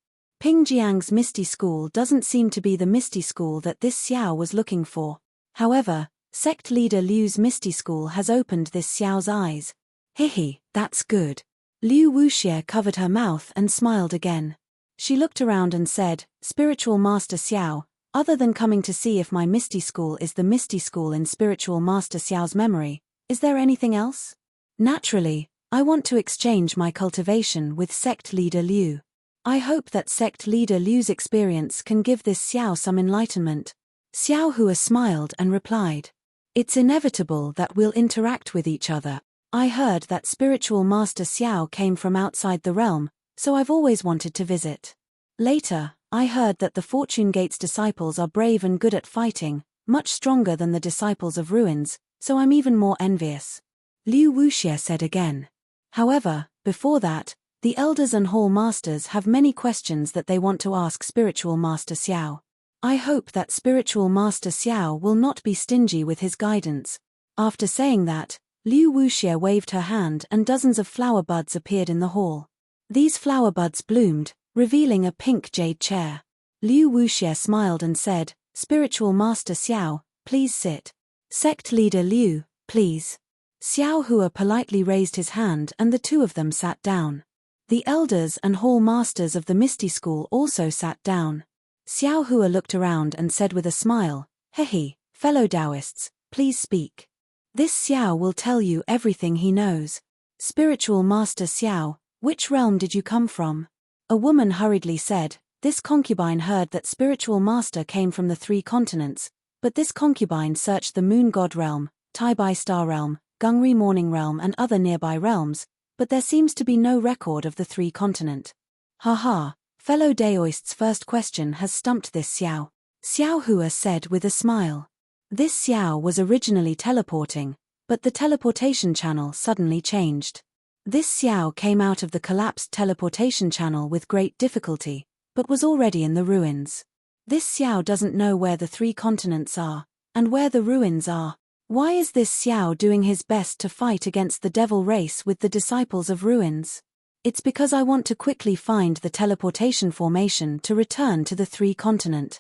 Pingjiang's Misty School doesn't seem to be the Misty School that this Xiao was looking for. However, sect leader Liu's Misty School has opened this Xiao's eyes. Hehe, that's good. Liu Wuxie covered her mouth and smiled again. She looked around and said, Spiritual Master Xiao, other than coming to see if my Misty School is the Misty School in Spiritual Master Xiao's memory, is there anything else? Naturally, I want to exchange my cultivation with sect leader Liu. I hope that sect leader Liu's experience can give this Xiao some enlightenment. Xiao Hua smiled and replied. It's inevitable that we'll interact with each other. I heard that Spiritual Master Xiao came from outside the realm, so I've always wanted to visit. Later, I heard that the Fortune Gate's disciples are brave and good at fighting, much stronger than the disciples of ruins, so I'm even more envious. Liu Wuxie said again. However, before that, the elders and hall masters have many questions that they want to ask Spiritual Master Xiao. I hope that Spiritual Master Xiao will not be stingy with his guidance. After saying that, Liu Wuxie waved her hand and dozens of flower buds appeared in the hall. These flower buds bloomed, revealing a pink jade chair. Liu Wuxie smiled and said, Spiritual Master Xiao, please sit. Sect leader Liu, please. Xiao Hua politely raised his hand and the two of them sat down. The elders and hall masters of the Misty School also sat down. Xiao Hua looked around and said with a smile, Hehe, fellow Taoists, please speak. This Xiao will tell you everything he knows. Spiritual Master Xiao, which realm did you come from? A woman hurriedly said, this concubine heard that Spiritual Master came from the 3 continents, but this concubine searched the Moon God realm, Tai-Bai Star realm, Gungri Morning realm and other nearby realms, but there seems to be no record of the 3 continent. Haha, fellow Daoist's first question has stumped this Xiao. Xiao Hua said with a smile. This Xiao was originally teleporting, but the teleportation channel suddenly changed. This Xiao came out of the collapsed teleportation channel with great difficulty, but was already in the ruins. This Xiao doesn't know where the 3 continents are, and where the ruins are. Why is this Xiao doing his best to fight against the devil race with the disciples of ruins? It's because I want to quickly find the teleportation formation to return to the 3 continent.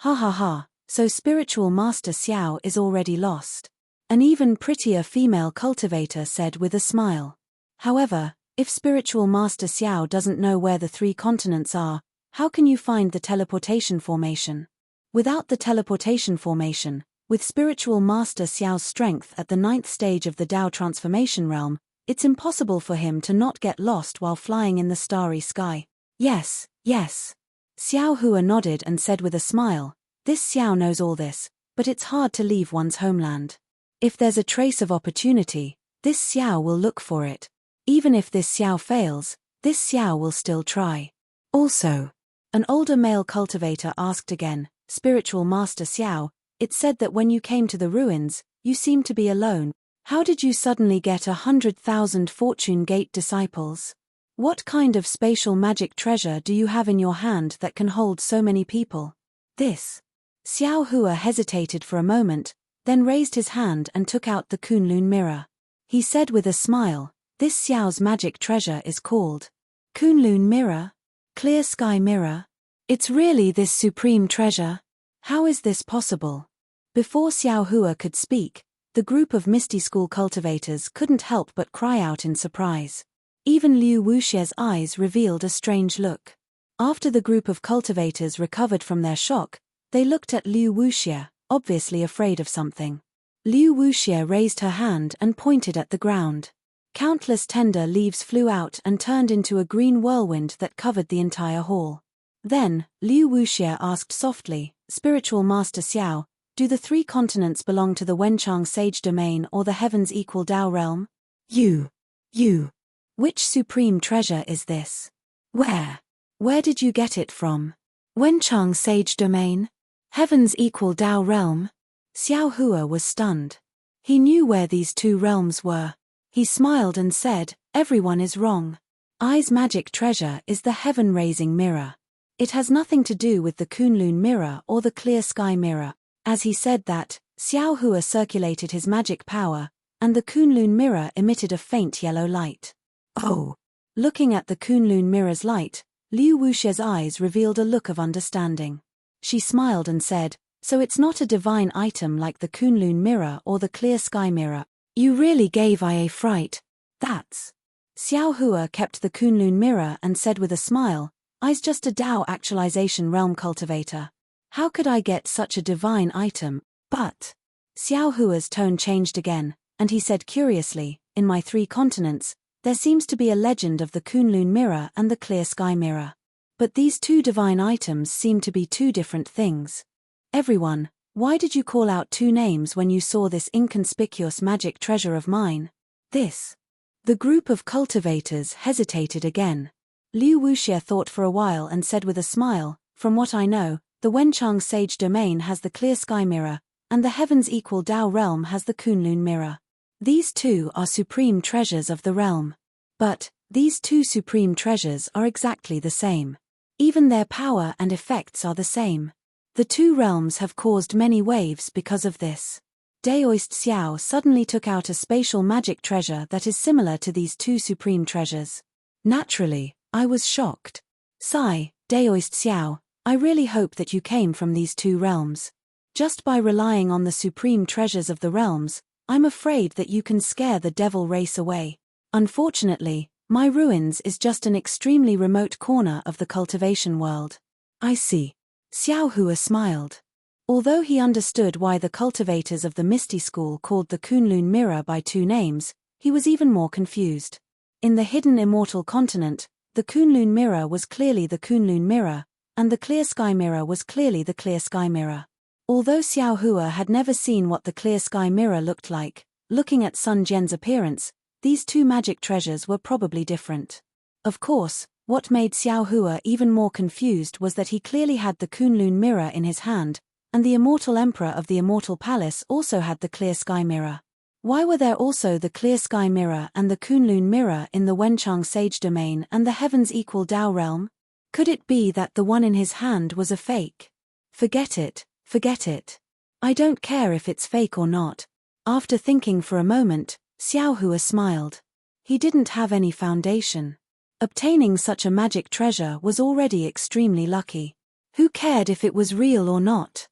Ha ha ha, so Spiritual Master Xiao is already lost. An even prettier female cultivator said with a smile. However, if Spiritual Master Xiao doesn't know where the 3 continents are, how can you find the teleportation formation? Without the teleportation formation, with Spiritual Master Xiao's strength at the 9th stage of the Dao transformation realm, it's impossible for him to not get lost while flying in the starry sky. Yes, yes. Xiao Hua nodded and said with a smile, this Xiao knows all this, but it's hard to leave one's homeland. If there's a trace of opportunity, this Xiao will look for it. Even if this Xiao fails, this Xiao will still try. Also, an older male cultivator asked again, Spiritual Master Xiao, it said that when you came to the ruins, you seemed to be alone. How did you suddenly get 100,000 Fortune Gate disciples? What kind of spatial magic treasure do you have in your hand that can hold so many people? This Xiao Hua hesitated for a moment, then raised his hand and took out the Kunlun mirror. He said with a smile, "This Xiao's magic treasure is called Kunlun mirror? Clear sky mirror? It's really this supreme treasure? How is this possible?" Before Xiao Hua could speak, the group of Misty School cultivators couldn't help but cry out in surprise. Even Liu Wuxie's eyes revealed a strange look. After the group of cultivators recovered from their shock, they looked at Liu Wuxie, obviously afraid of something. Liu Wuxie raised her hand and pointed at the ground. Countless tender leaves flew out and turned into a green whirlwind that covered the entire hall. Then, Liu Wuxie asked softly, "Spiritual Master Xiao, do the 3 continents belong to the Wenchang Sage Domain or the Heaven's Equal Dao Realm?" You. Which supreme treasure is this? Where did you get it from? Wenchang Sage Domain? Heaven's Equal Dao Realm? Xiao Hua was stunned. He knew where these 2 realms were. He smiled and said, "Everyone is wrong. I's magic treasure is the heaven-raising mirror. It has nothing to do with the Kunlun mirror or the clear sky mirror." As he said that, Xiao Hua circulated his magic power, and the Kunlun mirror emitted a faint yellow light. Oh! Looking at the Kunlun mirror's light, Liu Wuxie's eyes revealed a look of understanding. She smiled and said, "So it's not a divine item like the Kunlun mirror or the clear sky mirror. You really gave I a fright. That's..." Xiao Hua kept the Kunlun mirror and said with a smile, "I's just a Dao actualization realm cultivator. How could I get such a divine item?" But Xiao Hua's tone changed again, and he said curiously, "In my 3 continents, there seems to be a legend of the Kunlun mirror and the clear sky mirror. But these 2 divine items seem to be 2 different things. Everyone, why did you call out 2 names when you saw this inconspicuous magic treasure of mine? This." The group of cultivators hesitated again. Liu Wuxie thought for a while and said with a smile, "From what I know, the Wenchang Sage Domain has the clear sky mirror, and the Heaven's Equal Dao Realm has the Kunlun mirror. These 2 are supreme treasures of the realm. But these 2 supreme treasures are exactly the same. Even their power and effects are the same. The 2 realms have caused many waves because of this." Daoist Xiao suddenly took out a spatial magic treasure that is similar to these 2 supreme treasures. Naturally, I was shocked. Sigh, Daoist Xiao, I really hope that you came from these 2 realms. Just by relying on the supreme treasures of the realms, I'm afraid that you can scare the devil race away. Unfortunately, my ruins is just an extremely remote corner of the cultivation world." "I see." Xiao Hua smiled. Although he understood why the cultivators of the Misty School called the Kunlun mirror by 2 names, he was even more confused. In the hidden immortal continent, the Kunlun mirror was clearly the Kunlun mirror, and the clear sky mirror was clearly the clear sky mirror. Although Xiao Hua had never seen what the clear sky mirror looked like, looking at Sun Jian's appearance, these 2 magic treasures were probably different. Of course, what made Xiao Hua even more confused was that he clearly had the Kunlun mirror in his hand, and the immortal emperor of the immortal palace also had the clear sky mirror. Why were there also the clear sky mirror and the Kunlun mirror in the Wenchang Sage Domain and the Heaven's Equal Dao Realm? Could it be that the one in his hand was a fake? Forget it. I don't care if it's fake or not." After thinking for a moment, Xiao Hua smiled. He didn't have any foundation. Obtaining such a magic treasure was already extremely lucky. Who cared if it was real or not?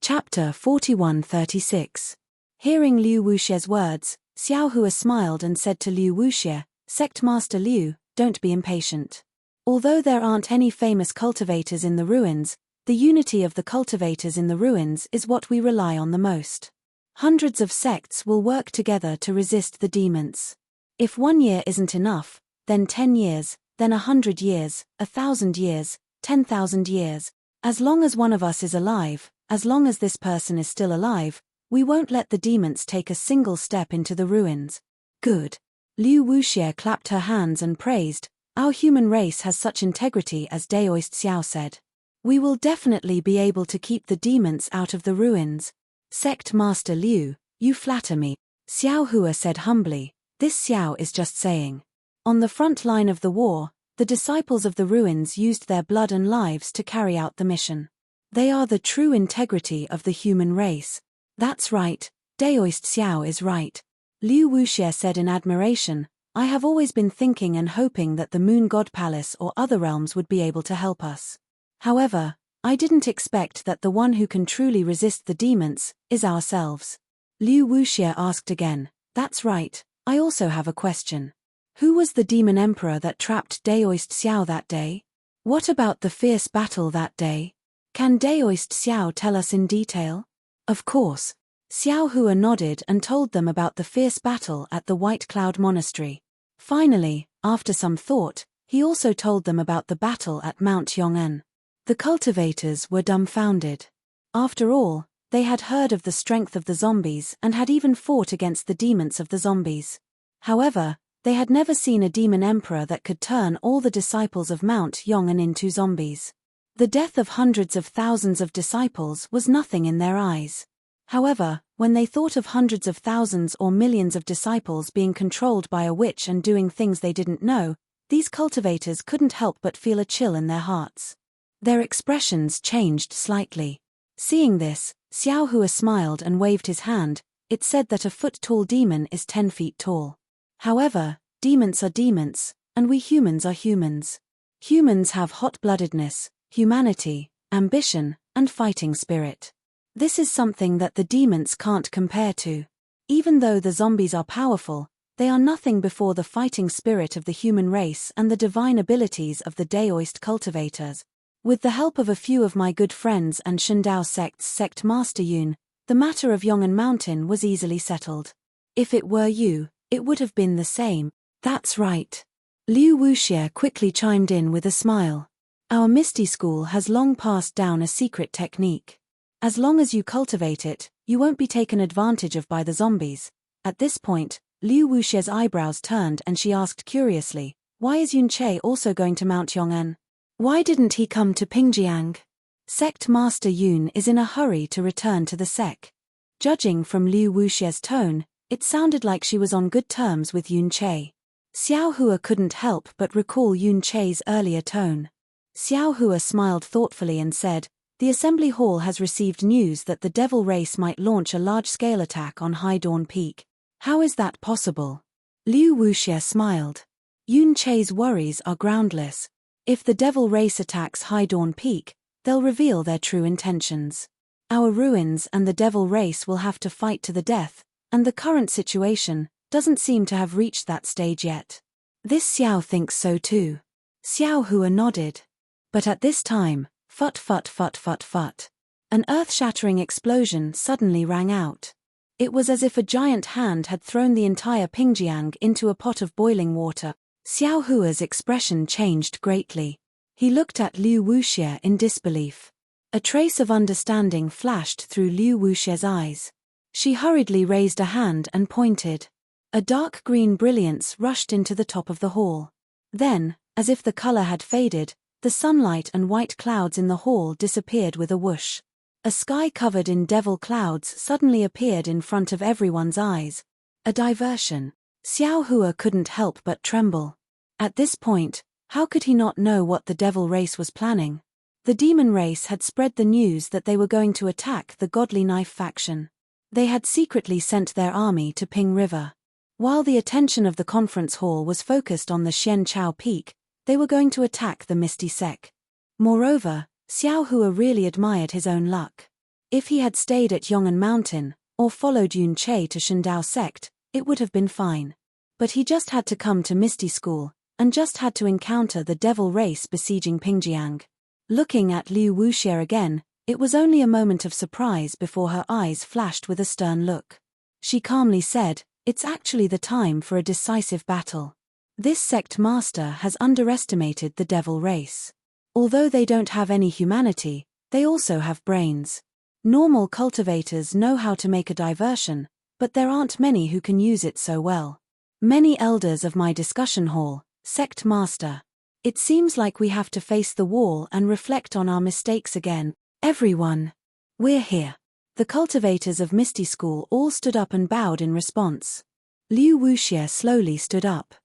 Chapter 4136. Hearing Liu Wuxie's words, Xiao Hua smiled and said to Liu Wuxie, "Sect Master Liu, don't be impatient. Although there aren't any famous cultivators in the ruins, the unity of the cultivators in the ruins is what we rely on the most. Hundreds of sects will work together to resist the demons. If 1 year isn't enough, then 10 years, then 100 years, 1,000 years, 10,000 years. As long as one of us is alive, as long as this person is still alive, we won't let the demons take a single step into the ruins." "Good." Liu Wuxie clapped her hands and praised, "Our human race has such integrity," as Daoist Xiao said. "We will definitely be able to keep the demons out of the ruins." "Sect Master Liu, you flatter me," Xiao Hua said humbly. "This Xiao is just saying." On the front line of the war, the disciples of the ruins used their blood and lives to carry out the mission. They are the true integrity of the human race. That's right, Daoist Xiao is right. Liu Wuxie said in admiration, I have always been thinking and hoping that the Moon God Palace or other realms would be able to help us. However, I didn't expect that the one who can truly resist the demons is ourselves. Liu Wuxie asked again, that's right, I also have a question. Who was the demon emperor that trapped Daoist Xiao that day? What about the fierce battle that day? Can Daoist Xiao tell us in detail? Of course. Xiao Hua nodded and told them about the fierce battle at the White Cloud Monastery. Finally, after some thought, he also told them about the battle at Mount Yong'an. The cultivators were dumbfounded. After all, they had heard of the strength of the zombies and had even fought against the demons of the zombies. However, they had never seen a demon emperor that could turn all the disciples of Mount Yong'an into zombies. The death of hundreds of thousands of disciples was nothing in their eyes. However, when they thought of hundreds of thousands or millions of disciples being controlled by a witch and doing things they didn't know, these cultivators couldn't help but feel a chill in their hearts. Their expressions changed slightly. Seeing this, Xiao Hua smiled and waved his hand. It said that a foot-tall demon is 10 feet tall. However, demons are demons, and we humans are humans. Humans have hot-bloodedness, humanity, ambition, and fighting spirit. This is something that the demons can't compare to. Even though the zombies are powerful, they are nothing before the fighting spirit of the human race and the divine abilities of the Daoist cultivators. With the help of a few of my good friends and Shandao sect's sect master Yun, the matter of Yong'an Mountain was easily settled. If it were you, it would have been the same. That's right. Liu Wuxie quickly chimed in with a smile. Our Misty School has long passed down a secret technique. As long as you cultivate it, you won't be taken advantage of by the zombies. At this point, Liu Wuxie's eyebrows turned and she asked curiously, why is Yun Che also going to Mount Yong'an? Why didn't he come to Pingjiang? Sect Master Yun is in a hurry to return to the sect. Judging from Liu Wuxie's tone, it sounded like she was on good terms with Yun Che. Xiao Hua couldn't help but recall Yun Che's earlier tone. Xiao Hua smiled thoughtfully and said, the Assembly Hall has received news that the Devil race might launch a large-scale attack on High Dawn Peak. How is that possible? Liu Wuxie smiled. Yun Che's worries are groundless. If the Devil race attacks High Dawn Peak, they'll reveal their true intentions. Our ruins and the Devil race will have to fight to the death, and the current situation doesn't seem to have reached that stage yet. This Xiao thinks so too. Xiao Hua nodded. But at this time, fut fut fut fut fut. An earth-shattering explosion suddenly rang out. It was as if a giant hand had thrown the entire Pingjiang into a pot of boiling water. Xiao Hua's expression changed greatly. He looked at Liu Wuxie in disbelief. A trace of understanding flashed through Liu Wuxie's eyes. She hurriedly raised a hand and pointed. A dark green brilliance rushed into the top of the hall. Then, as if the color had faded, the sunlight and white clouds in the hall disappeared with a whoosh. A sky covered in devil clouds suddenly appeared in front of everyone's eyes. A diversion. Xiao Hua couldn't help but tremble. At this point, how could he not know what the devil race was planning? The demon race had spread the news that they were going to attack the Godly Knife faction. They had secretly sent their army to Ping River. While the attention of the conference hall was focused on the Xian Chao Peak, they were going to attack the Misty Sec. Moreover, Xiao Hua really admired his own luck. If he had stayed at Yong'an Mountain, or followed Yun Che to Shandao sect, it would have been fine. But he just had to come to Misty School, and just had to encounter the devil race besieging Pingjiang. Looking at Liu Wuxie again, it was only a moment of surprise before her eyes flashed with a stern look. She calmly said, it's actually the time for a decisive battle. This sect master has underestimated the devil race. Although they don't have any humanity, they also have brains. Normal cultivators know how to make a diversion, but there aren't many who can use it so well. Many elders of my discussion hall, sect master. It seems like we have to face the wall and reflect on our mistakes again. Everyone. We're here. The cultivators of Misty School all stood up and bowed in response. Liu Wuxie slowly stood up.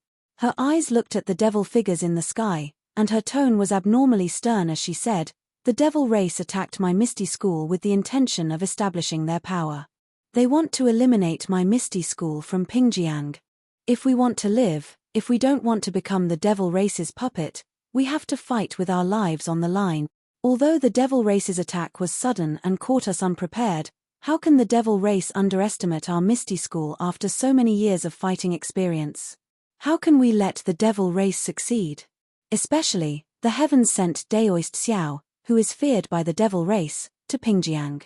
Her eyes looked at the devil figures in the sky, and her tone was abnormally stern as she said, The devil race attacked my Misty School with the intention of establishing their power. They want to eliminate my Misty School from Pingjiang. If we want to live, if we don't want to become the devil race's puppet, we have to fight with our lives on the line. Although the devil race's attack was sudden and caught us unprepared, how can the devil race underestimate our Misty School after so many years of fighting experience? How can we let the devil race succeed? Especially, the heavens sent Daoist Xiao, who is feared by the devil race, to Pingjiang.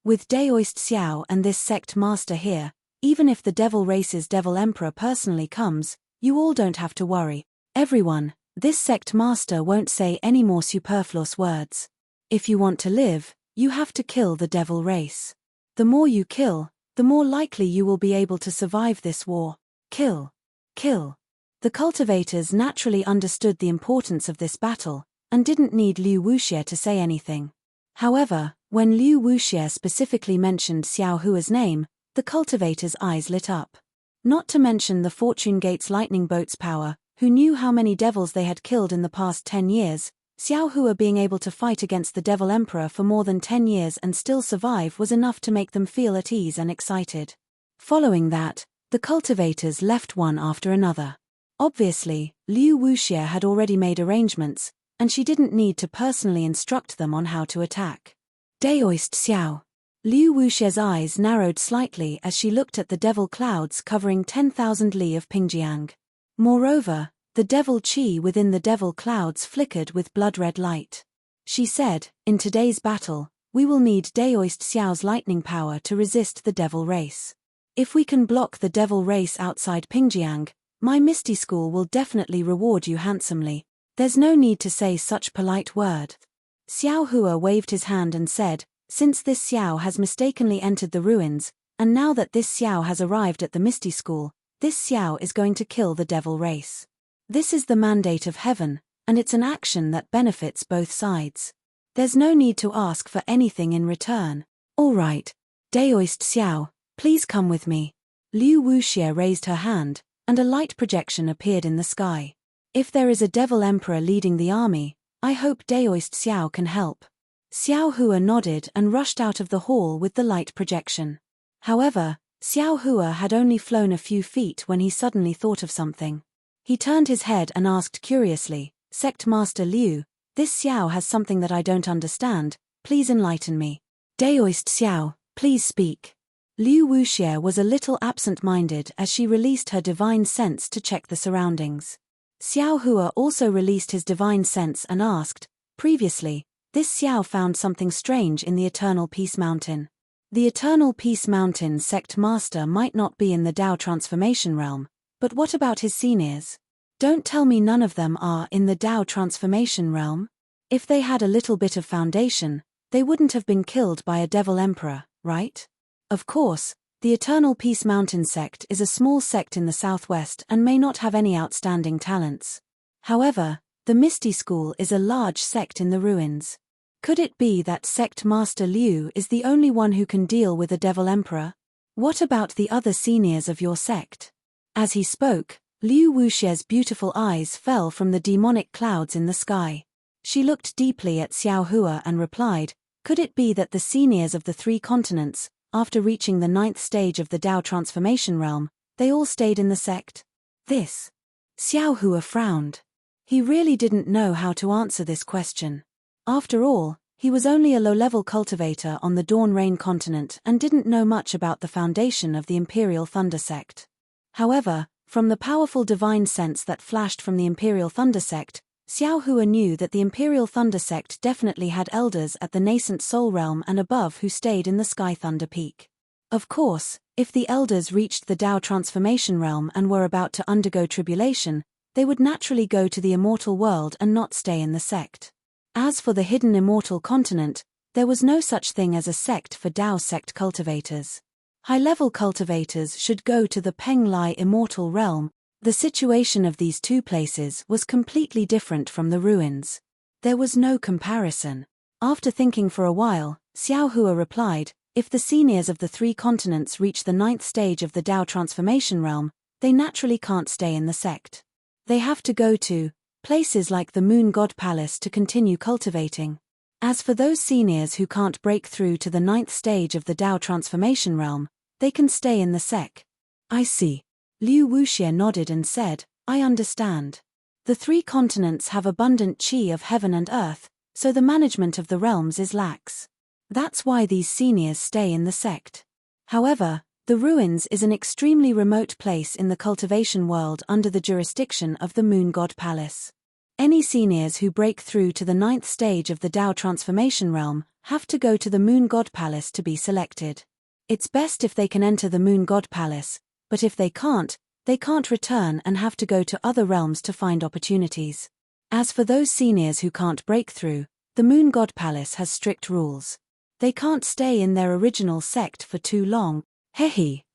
With Daoist Xiao and this sect master here, even if the devil race's devil emperor personally comes, you all don't have to worry. Everyone, this sect master won't say any more superfluous words. If you want to live, you have to kill the devil race. The more you kill, the more likely you will be able to survive this war. Kill. Kill. The cultivators naturally understood the importance of this battle, and didn't need Liu Wuxie to say anything. However, when Liu Wuxie specifically mentioned Xiao Hua's name, the cultivators' eyes lit up. Not to mention the Fortune Gate's lightning boat's power, who knew how many devils they had killed in the past 10 years, Xiao Hua being able to fight against the Devil Emperor for more than 10 years and still survive was enough to make them feel at ease and excited. Following that, the cultivators left one after another. Obviously, Liu Wuxie had already made arrangements, and she didn't need to personally instruct them on how to attack. Daoist Xiao. Liu Wuxie's eyes narrowed slightly as she looked at the devil clouds covering 10,000 li of Pingjiang. Moreover, the devil chi within the devil clouds flickered with blood-red light. She said, in today's battle, we will need Daoist Xiao's lightning power to resist the devil race. If we can block the devil race outside Pingjiang, my Misty School will definitely reward you handsomely. There's no need to say such polite word. Xiao Hua waved his hand and said, since this Xiao has mistakenly entered the ruins, and now that this Xiao has arrived at the Misty School, this Xiao is going to kill the devil race. This is the mandate of heaven, and it's an action that benefits both sides. There's no need to ask for anything in return. All right, Daoist Xiao, please come with me. Liu Wuxie raised her hand, and a light projection appeared in the sky. If there is a devil emperor leading the army, I hope Daoist Xiao can help. Xiao Hua nodded and rushed out of the hall with the light projection. However, Xiao Hua had only flown a few feet when he suddenly thought of something. He turned his head and asked curiously, Sect Master Liu, this Xiao has something that I don't understand, please enlighten me. Daoist Xiao, please speak. Liu Wuxie was a little absent-minded as she released her divine sense to check the surroundings. Xiao Hua also released his divine sense and asked, previously, this Xiao found something strange in the Eternal Peace Mountain. The Eternal Peace Mountain sect master might not be in the Dao transformation realm, but what about his seniors? Don't tell me none of them are in the Dao transformation realm? If they had a little bit of foundation, they wouldn't have been killed by a devil emperor, right? Of course, the Eternal Peace Mountain sect is a small sect in the southwest and may not have any outstanding talents. However, the Misty School is a large sect in the ruins. Could it be that Sect Master Liu is the only one who can deal with a devil emperor? What about the other seniors of your sect? As he spoke, Liu Wuxie's beautiful eyes fell from the demonic clouds in the sky. She looked deeply at Xiao Hua and replied, could it be that the seniors of the 3 continents, after reaching the 9th stage of the Dao transformation realm, they all stayed in the sect? This. Xiao Hua frowned. He really didn't know how to answer this question. After all, he was only a low-level cultivator on the Dawn Rain continent and didn't know much about the foundation of the Imperial Thunder sect. However, from the powerful divine sense that flashed from the Imperial Thunder sect, Xiao Hua knew that the Imperial Thunder sect definitely had elders at the nascent Soul Realm and above who stayed in the Sky Thunder Peak. Of course, if the elders reached the Dao transformation realm and were about to undergo tribulation, they would naturally go to the immortal world and not stay in the sect. As for the hidden immortal continent, there was no such thing as a sect for Dao sect cultivators. High-level cultivators should go to the Penglai immortal realm. The situation of these 2 places was completely different from the ruins. There was no comparison. After thinking for a while, Xiao Hua replied, if the seniors of the 3 continents reach the 9th stage of the Dao transformation realm, they naturally can't stay in the sect. They have to go to places like the Moon God Palace to continue cultivating. As for those seniors who can't break through to the 9th stage of the Tao transformation realm, they can stay in the sec. I see. Liu Wuxie nodded and said, I understand. The 3 continents have abundant qi of heaven and earth, so the management of the realms is lax. That's why these seniors stay in the sect. However, the ruins is an extremely remote place in the cultivation world under the jurisdiction of the Moon God Palace. Any seniors who break through to the 9th stage of the Tao transformation realm have to go to the Moon God Palace to be selected. It's best if they can enter the Moon God Palace, but if they can't return and have to go to other realms to find opportunities. As for those seniors who can't break through, the Moon God Palace has strict rules. They can't stay in their original sect for too long.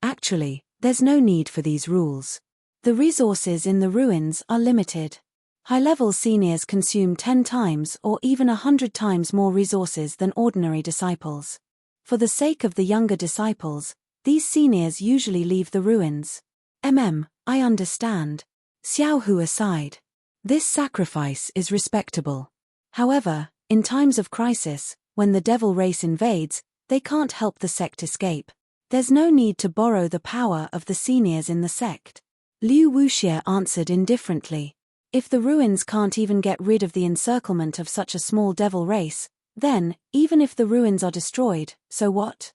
Actually, there's no need for these rules. The resources in the ruins are limited. High-level seniors consume 10 times or even 100 times more resources than ordinary disciples. For the sake of the younger disciples, these seniors usually leave the ruins. I understand. Xiao Hu aside. This sacrifice is respectable. However, in times of crisis, when the devil race invades, they can't help the sect escape. There's no need to borrow the power of the seniors in the sect. Liu Wuxie answered indifferently. If the ruins can't even get rid of the encirclement of such a small devil race, then, even if the ruins are destroyed, so what?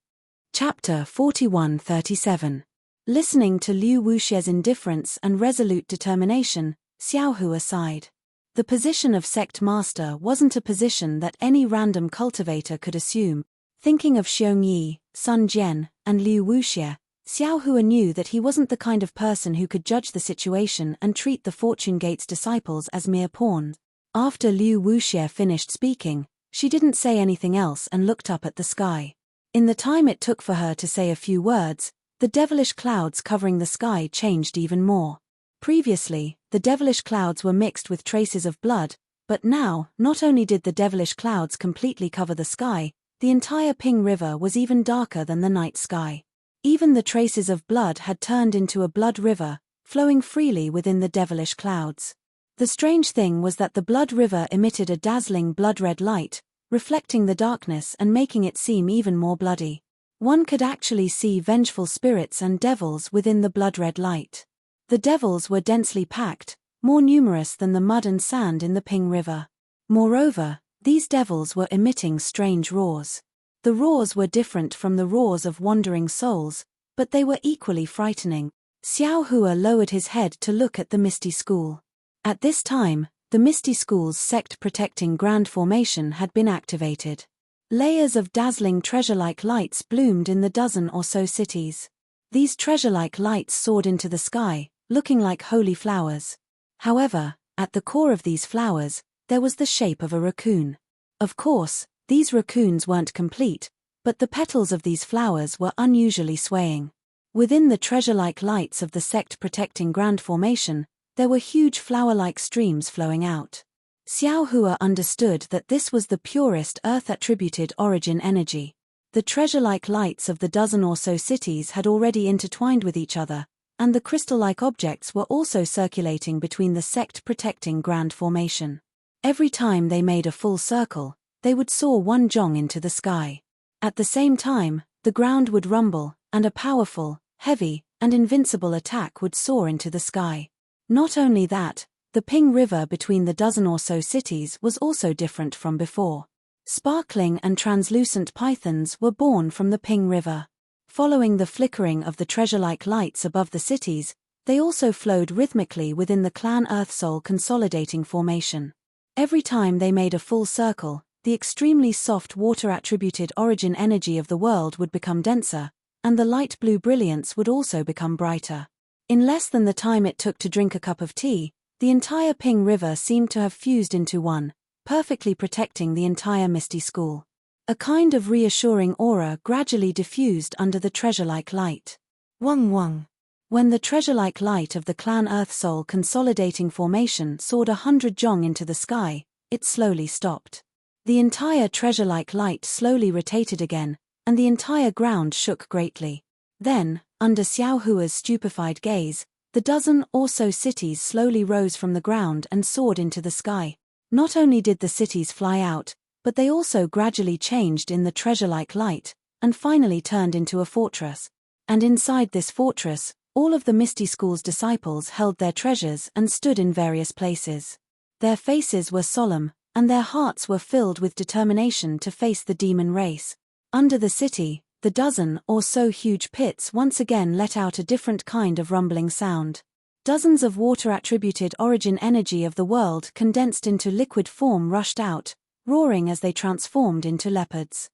Chapter 41-37. Listening to Liu Wuxie's indifference and resolute determination, Xiao Hu aside. The position of sect master wasn't a position that any random cultivator could assume. Thinking of Xiong Yi, Sun Jian, and Liu Wuxie, Xiao Hu knew that he wasn't the kind of person who could judge the situation and treat the Fortune Gate's disciples as mere pawns. After Liu Wuxie finished speaking, she didn't say anything else and looked up at the sky. In the time it took for her to say a few words, the devilish clouds covering the sky changed even more. Previously, the devilish clouds were mixed with traces of blood, but now, not only did the devilish clouds completely cover the sky, the entire Ping River was even darker than the night sky. Even the traces of blood had turned into a blood river, flowing freely within the devilish clouds. The strange thing was that the blood river emitted a dazzling blood-red light, reflecting the darkness and making it seem even more bloody. One could actually see vengeful spirits and devils within the blood-red light. The devils were densely packed, more numerous than the mud and sand in the Ping River. Moreover, these devils were emitting strange roars. The roars were different from the roars of wandering souls, but they were equally frightening. Xiao Hua lowered his head to look at the Misty School. At this time, the Misty School's sect-protecting grand formation had been activated. Layers of dazzling treasure-like lights bloomed in the dozen or so cities. These treasure-like lights soared into the sky, looking like holy flowers. However, at the core of these flowers, there was the shape of a raccoon. Of course, these raccoons weren't complete, but the petals of these flowers were unusually swaying. Within the treasure-like lights of the sect-protecting grand formation, there were huge flower-like streams flowing out. Xiao Hua understood that this was the purest earth-attributed origin energy. The treasure-like lights of the dozen or so cities had already intertwined with each other, and the crystal-like objects were also circulating between the sect-protecting grand formation. Every time they made a full circle, they would soar one zhong into the sky. At the same time, the ground would rumble, and a powerful, heavy, and invincible attack would soar into the sky. Not only that, the Ping River between the dozen or so cities was also different from before. Sparkling and translucent pythons were born from the Ping River. Following the flickering of the treasure-like lights above the cities, they also flowed rhythmically within the Clan Earth Soul consolidating formation. Every time they made a full circle, the extremely soft water-attributed origin energy of the world would become denser, and the light blue brilliance would also become brighter. In less than the time it took to drink a cup of tea, the entire Ping River seemed to have fused into one, perfectly protecting the entire Misty School. A kind of reassuring aura gradually diffused under the treasure-like light. Wang Wang. When the treasure-like light of the Clan Earth Soul consolidating formation soared 100 zhong into the sky, it slowly stopped. The entire treasure-like light slowly rotated again, and the entire ground shook greatly. Then, under Xiao Hua's stupefied gaze, the dozen or so cities slowly rose from the ground and soared into the sky. Not only did the cities fly out, but they also gradually changed in the treasure-like light, and finally turned into a fortress. And inside this fortress, all of the Misty School's disciples held their treasures and stood in various places. Their faces were solemn, and their hearts were filled with determination to face the demon race. Under the city, the dozen or so huge pits once again let out a different kind of rumbling sound. Dozens of water-attributed origin energy of the world condensed into liquid form rushed out, roaring as they transformed into leopards.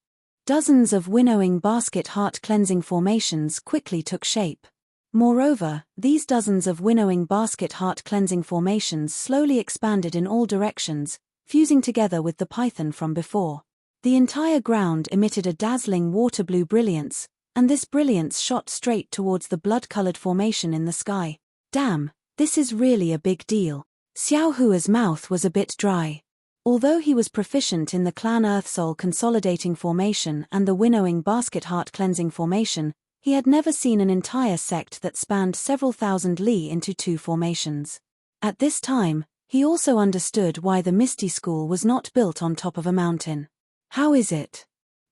Dozens of winnowing basket heart-cleansing formations quickly took shape. Moreover, these dozens of winnowing basket heart-cleansing formations slowly expanded in all directions, fusing together with the python from before. The entire ground emitted a dazzling water-blue brilliance, and this brilliance shot straight towards the blood-colored formation in the sky. Damn, this is really a big deal. Xiao Hua's mouth was a bit dry. Although he was proficient in the Clan Earth Soul Consolidating Formation and the Winnowing Basket Heart Cleansing Formation, he had never seen an entire sect that spanned several thousand li into two formations. At this time, he also understood why the Misty School was not built on top of a mountain. How is it?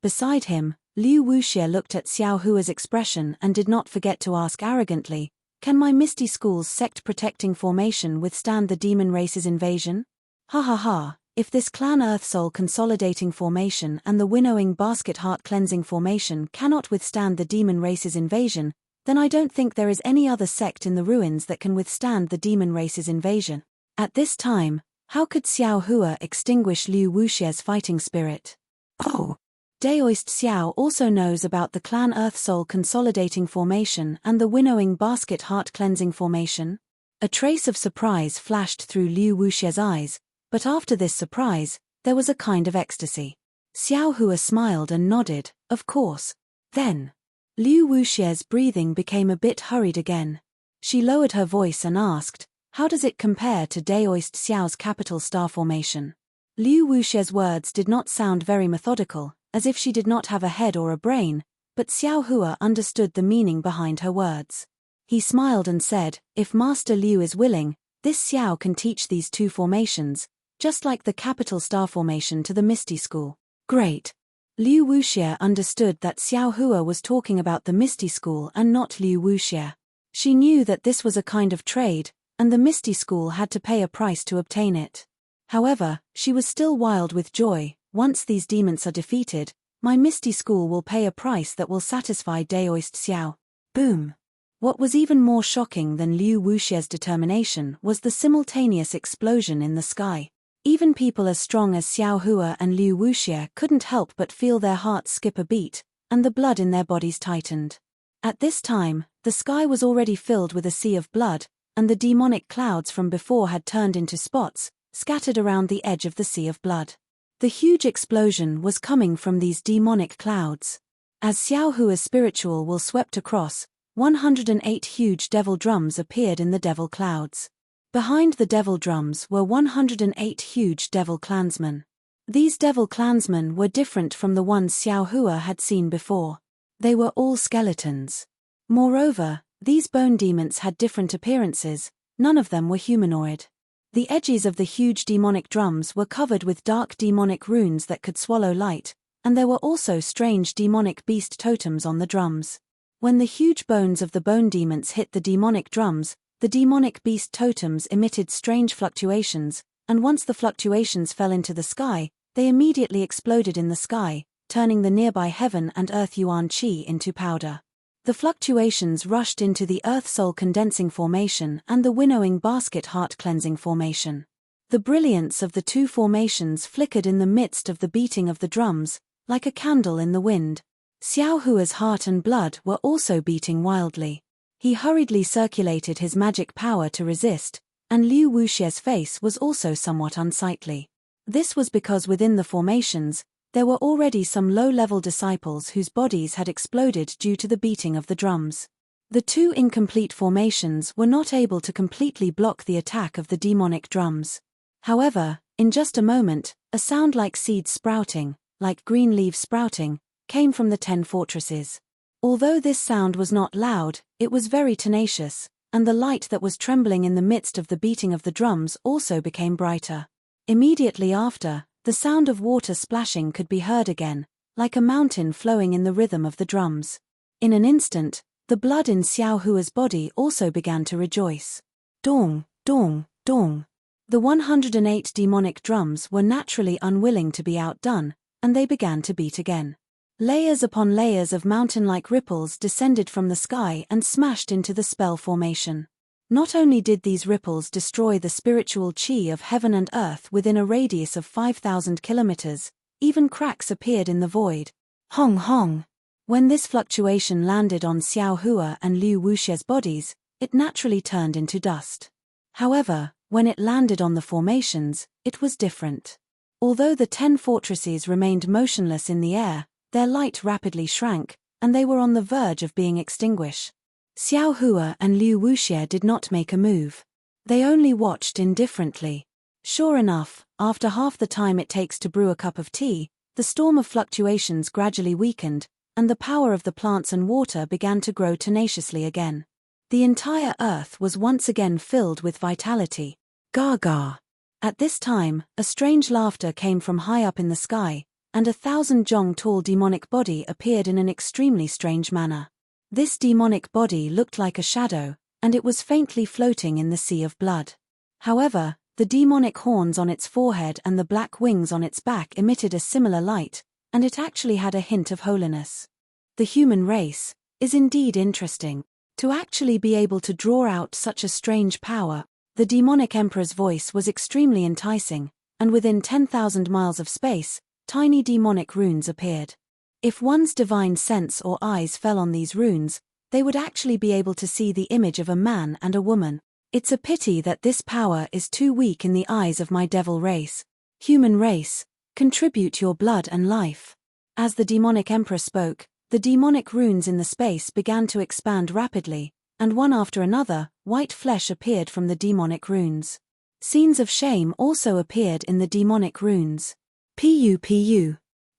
Beside him, Liu Wuxie looked at Xiao Hua's expression and did not forget to ask arrogantly, "Can my Misty School's sect-protecting formation withstand the demon race's invasion?" Ha ha ha. If this Clan Earth Soul Consolidating Formation and the Winnowing Basket Heart Cleansing Formation cannot withstand the demon race's invasion, then I don't think there is any other sect in the ruins that can withstand the demon race's invasion. At this time, how could Xiao Hua extinguish Liu Wuxie's fighting spirit? Oh! Daoist Xiao also knows about the Clan Earth Soul Consolidating Formation and the Winnowing Basket Heart Cleansing Formation. A trace of surprise flashed through Liu Wuxie's eyes, but after this surprise, there was a kind of ecstasy. Xiao Hua smiled and nodded, of course. Then, Liu Wuxie's breathing became a bit hurried again. She lowered her voice and asked, "How does it compare to Daoist Xiao's capital star formation?" Liu Wuxie's words did not sound very methodical, as if she did not have a head or a brain, but Xiao Hua understood the meaning behind her words. He smiled and said, "If Master Liu is willing, this Xiao can teach these two formations, just like the capital star formation to the Misty School." Great. Liu Wuxie understood that Xiao Hua was talking about the Misty School and not Liu Wuxie. She knew that this was a kind of trade, and the Misty School had to pay a price to obtain it. However, she was still wild with joy. Once these demons are defeated, my Misty School will pay a price that will satisfy Daoist Xiao. Boom. What was even more shocking than Liu Wuxie's determination was the simultaneous explosion in the sky. Even people as strong as Xiao Hua and Liu Wuxie couldn't help but feel their hearts skip a beat, and the blood in their bodies tightened. At this time, the sky was already filled with a sea of blood, and the demonic clouds from before had turned into spots, scattered around the edge of the sea of blood. The huge explosion was coming from these demonic clouds. As Xiao Hua's spiritual will swept across, 108 huge devil drums appeared in the devil clouds. Behind the devil drums were 108 huge devil clansmen. These devil clansmen were different from the ones Xiao Hua had seen before. They were all skeletons. Moreover, these bone demons had different appearances, none of them were humanoid. The edges of the huge demonic drums were covered with dark demonic runes that could swallow light, and there were also strange demonic beast totems on the drums. When the huge bones of the bone demons hit the demonic drums, the demonic beast totems emitted strange fluctuations, and once the fluctuations fell into the sky, they immediately exploded in the sky, turning the nearby heaven and earth yuan qi into powder. The fluctuations rushed into the Earth Soul Condensing Formation and the Winnowing Basket Heart Cleansing Formation. The brilliance of the two formations flickered in the midst of the beating of the drums, like a candle in the wind. Xiao Hua's heart and blood were also beating wildly. He hurriedly circulated his magic power to resist, and Liu Wuxie's face was also somewhat unsightly. This was because within the formations, there were already some low-level disciples whose bodies had exploded due to the beating of the drums. The two incomplete formations were not able to completely block the attack of the demonic drums. However, in just a moment, a sound like seeds sprouting, like green leaves sprouting, came from the 10 fortresses. Although this sound was not loud, it was very tenacious, and the light that was trembling in the midst of the beating of the drums also became brighter. Immediately after, The sound of water splashing could be heard again, like a mountain flowing in the rhythm of the drums. In an instant, the blood in Xiao Hua's body also began to rejoice. Dong, dong, dong. The 108 demonic drums were naturally unwilling to be outdone, and they began to beat again. Layers upon layers of mountain-like ripples descended from the sky and smashed into the spell formation. Not only did these ripples destroy the spiritual chi of heaven and earth within a radius of 5,000 kilometers, even cracks appeared in the void. Hong hong! When this fluctuation landed on Xiao Hua and Liu Wuxie's bodies, it naturally turned into dust. However, when it landed on the formations, it was different. Although the 10 fortresses remained motionless in the air, their light rapidly shrank, and they were on the verge of being extinguished. Xiao Hua and Liu Wuxie did not make a move. They only watched indifferently. Sure enough, after half the time it takes to brew a cup of tea, the storm of fluctuations gradually weakened, and the power of the plants and water began to grow tenaciously again. The entire earth was once again filled with vitality. Gaga! At this time, a strange laughter came from high up in the sky, and a 1,000-jong-tall demonic body appeared in an extremely strange manner. This demonic body looked like a shadow, and it was faintly floating in the sea of blood. However, the demonic horns on its forehead and the black wings on its back emitted a similar light, and it actually had a hint of holiness. The human race is indeed interesting. To actually be able to draw out such a strange power, the demonic emperor's voice was extremely enticing, and within 10,000 miles of space, tiny demonic runes appeared. If one's divine sense or eyes fell on these runes, they would actually be able to see the image of a man and a woman. It's a pity that this power is too weak in the eyes of my devil race. Human race, contribute your blood and life. As the demonic emperor spoke, the demonic runes in the space began to expand rapidly, and one after another, white flesh appeared from the demonic runes. Scenes of shame also appeared in the demonic runes. Pu.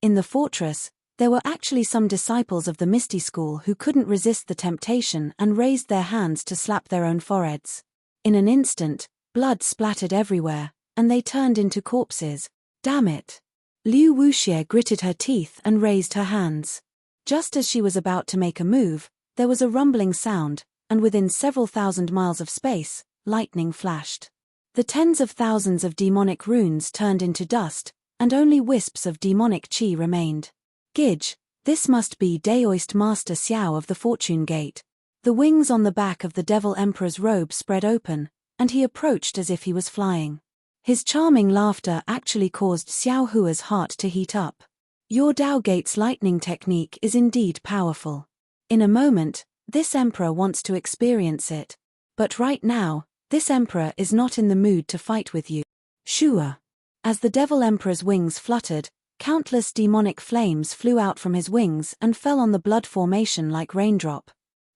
In the fortress, there were actually some disciples of the Misty School who couldn't resist the temptation and raised their hands to slap their own foreheads. In an instant, blood splattered everywhere, and they turned into corpses. Damn it! Liu Wuxie gritted her teeth and raised her hands. Just as she was about to make a move, there was a rumbling sound, and within several thousand miles of space, lightning flashed. The tens of thousands of demonic runes turned into dust, and only wisps of demonic chi remained. Gidge, this must be Daoist Master Xiao of the Fortune Gate. The wings on the back of the Devil Emperor's robe spread open, and he approached as if he was flying. His charming laughter actually caused Xiao Hua's heart to heat up. Your Dao Gate's lightning technique is indeed powerful. In a moment, this emperor wants to experience it. But right now, this emperor is not in the mood to fight with you. Shua. As the Devil Emperor's wings fluttered, countless demonic flames flew out from his wings and fell on the blood formation like raindrop.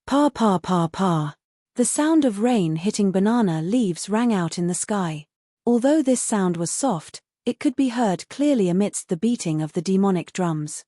Pa pa pa pa. The sound of rain hitting banana leaves rang out in the sky. Although this sound was soft, it could be heard clearly amidst the beating of the demonic drums.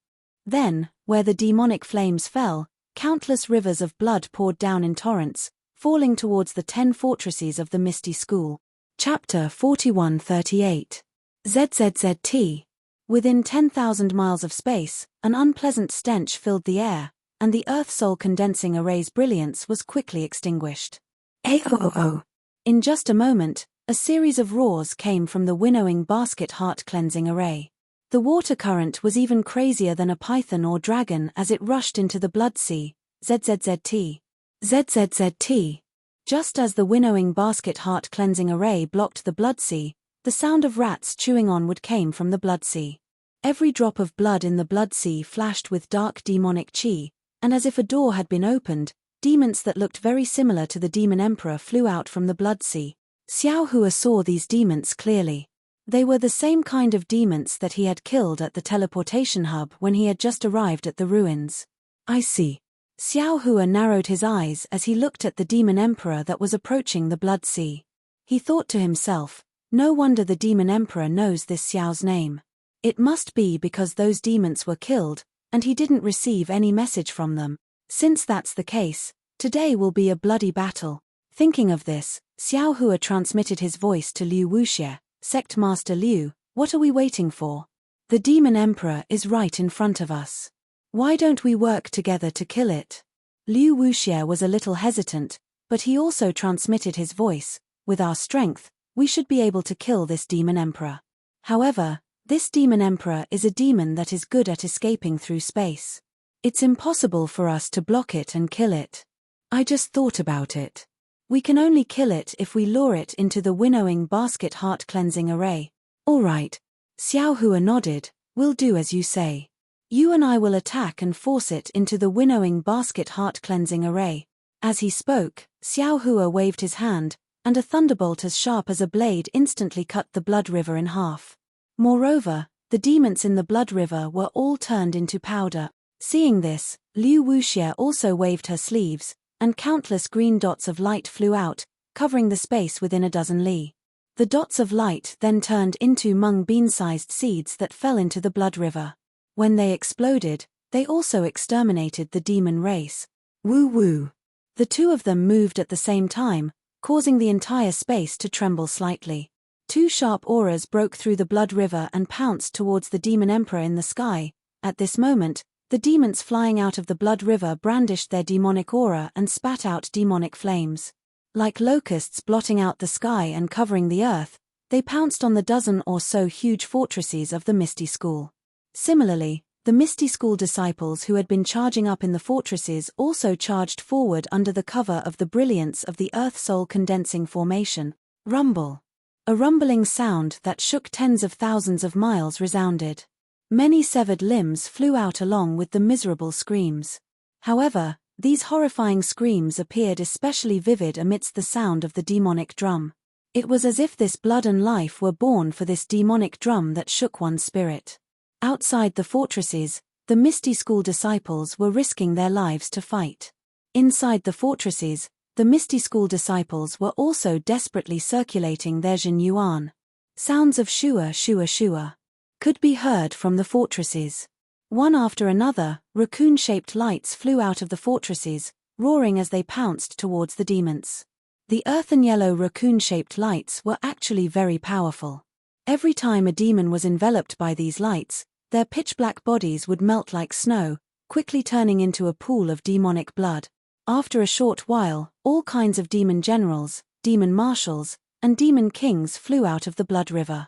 Then, where the demonic flames fell, countless rivers of blood poured down in torrents, falling towards the 10 fortresses of the Misty School. Chapter 4138. ZZZT. Within 10,000 miles of space, an unpleasant stench filled the air, and the Earth-Soul condensing array's brilliance was quickly extinguished. Aoo. In just a moment, a series of roars came from the winnowing basket heart-cleansing array. The water current was even crazier than a python or dragon as it rushed into the blood sea. ZZZT. ZZZT. Just as the winnowing basket heart-cleansing array blocked the blood sea, the sound of rats chewing on wood came from the blood sea. Every drop of blood in the blood sea flashed with dark demonic chi, and as if a door had been opened, demons that looked very similar to the demon emperor flew out from the blood sea. Xiao Hua saw these demons clearly. They were the same kind of demons that he had killed at the teleportation hub when he had just arrived at the ruins. I see. Xiao Hua narrowed his eyes as he looked at the demon emperor that was approaching the blood sea. He thought to himself, no wonder the demon emperor knows this Xiao's name. It must be because those demons were killed, and he didn't receive any message from them. Since that's the case, today will be a bloody battle. Thinking of this, Xiao Hua transmitted his voice to Liu Wuxie, Sect Master Liu, What are we waiting for? The Demon Emperor is right in front of us. Why don't we work together to kill it? Liu Wuxie was a little hesitant, but he also transmitted his voice. With our strength, we should be able to kill this Demon Emperor. However, this Demon Emperor is a demon that is good at escaping through space. It's impossible for us to block it and kill it. I just thought about it. We can only kill it if we lure it into the winnowing basket heart cleansing array. All right. Xiao Hua nodded. We'll do as you say. You and I will attack and force it into the winnowing basket heart cleansing array. As he spoke, Xiao Hua waved his hand, and a thunderbolt as sharp as a blade instantly cut the blood river in half. Moreover, the demons in the blood river were all turned into powder. Seeing this, Liu Wuxie also waved her sleeves, and countless green dots of light flew out, covering the space within a dozen li. The dots of light then turned into mung bean-sized seeds that fell into the blood river. When they exploded, they also exterminated the demon race. Woo woo. The two of them moved at the same time, causing the entire space to tremble slightly. Two sharp auras broke through the blood river and pounced towards the Demon Emperor in the sky. At this moment, the demons flying out of the blood river brandished their demonic aura and spat out demonic flames. Like locusts blotting out the sky and covering the earth, they pounced on the dozen or so huge fortresses of the Misty School. Similarly, the Misty School disciples who had been charging up in the fortresses also charged forward under the cover of the brilliance of the Earth Soul condensing formation. Rumble. A rumbling sound that shook tens of thousands of miles resounded. Many severed limbs flew out along with the miserable screams. However, these horrifying screams appeared especially vivid amidst the sound of the demonic drum. It was as if this blood and life were born for this demonic drum that shook one's spirit. Outside the fortresses, the Misty School disciples were risking their lives to fight. Inside the fortresses, the Misty School disciples were also desperately circulating their Jin Yuan. Sounds of shua shua shua could be heard from the fortresses. One after another, raccoon-shaped lights flew out of the fortresses, roaring as they pounced towards the demons. The earthen-yellow raccoon-shaped lights were actually very powerful. Every time a demon was enveloped by these lights, their pitch-black bodies would melt like snow, quickly turning into a pool of demonic blood. After a short while, all kinds of demon generals, demon marshals, and demon kings flew out of the blood river.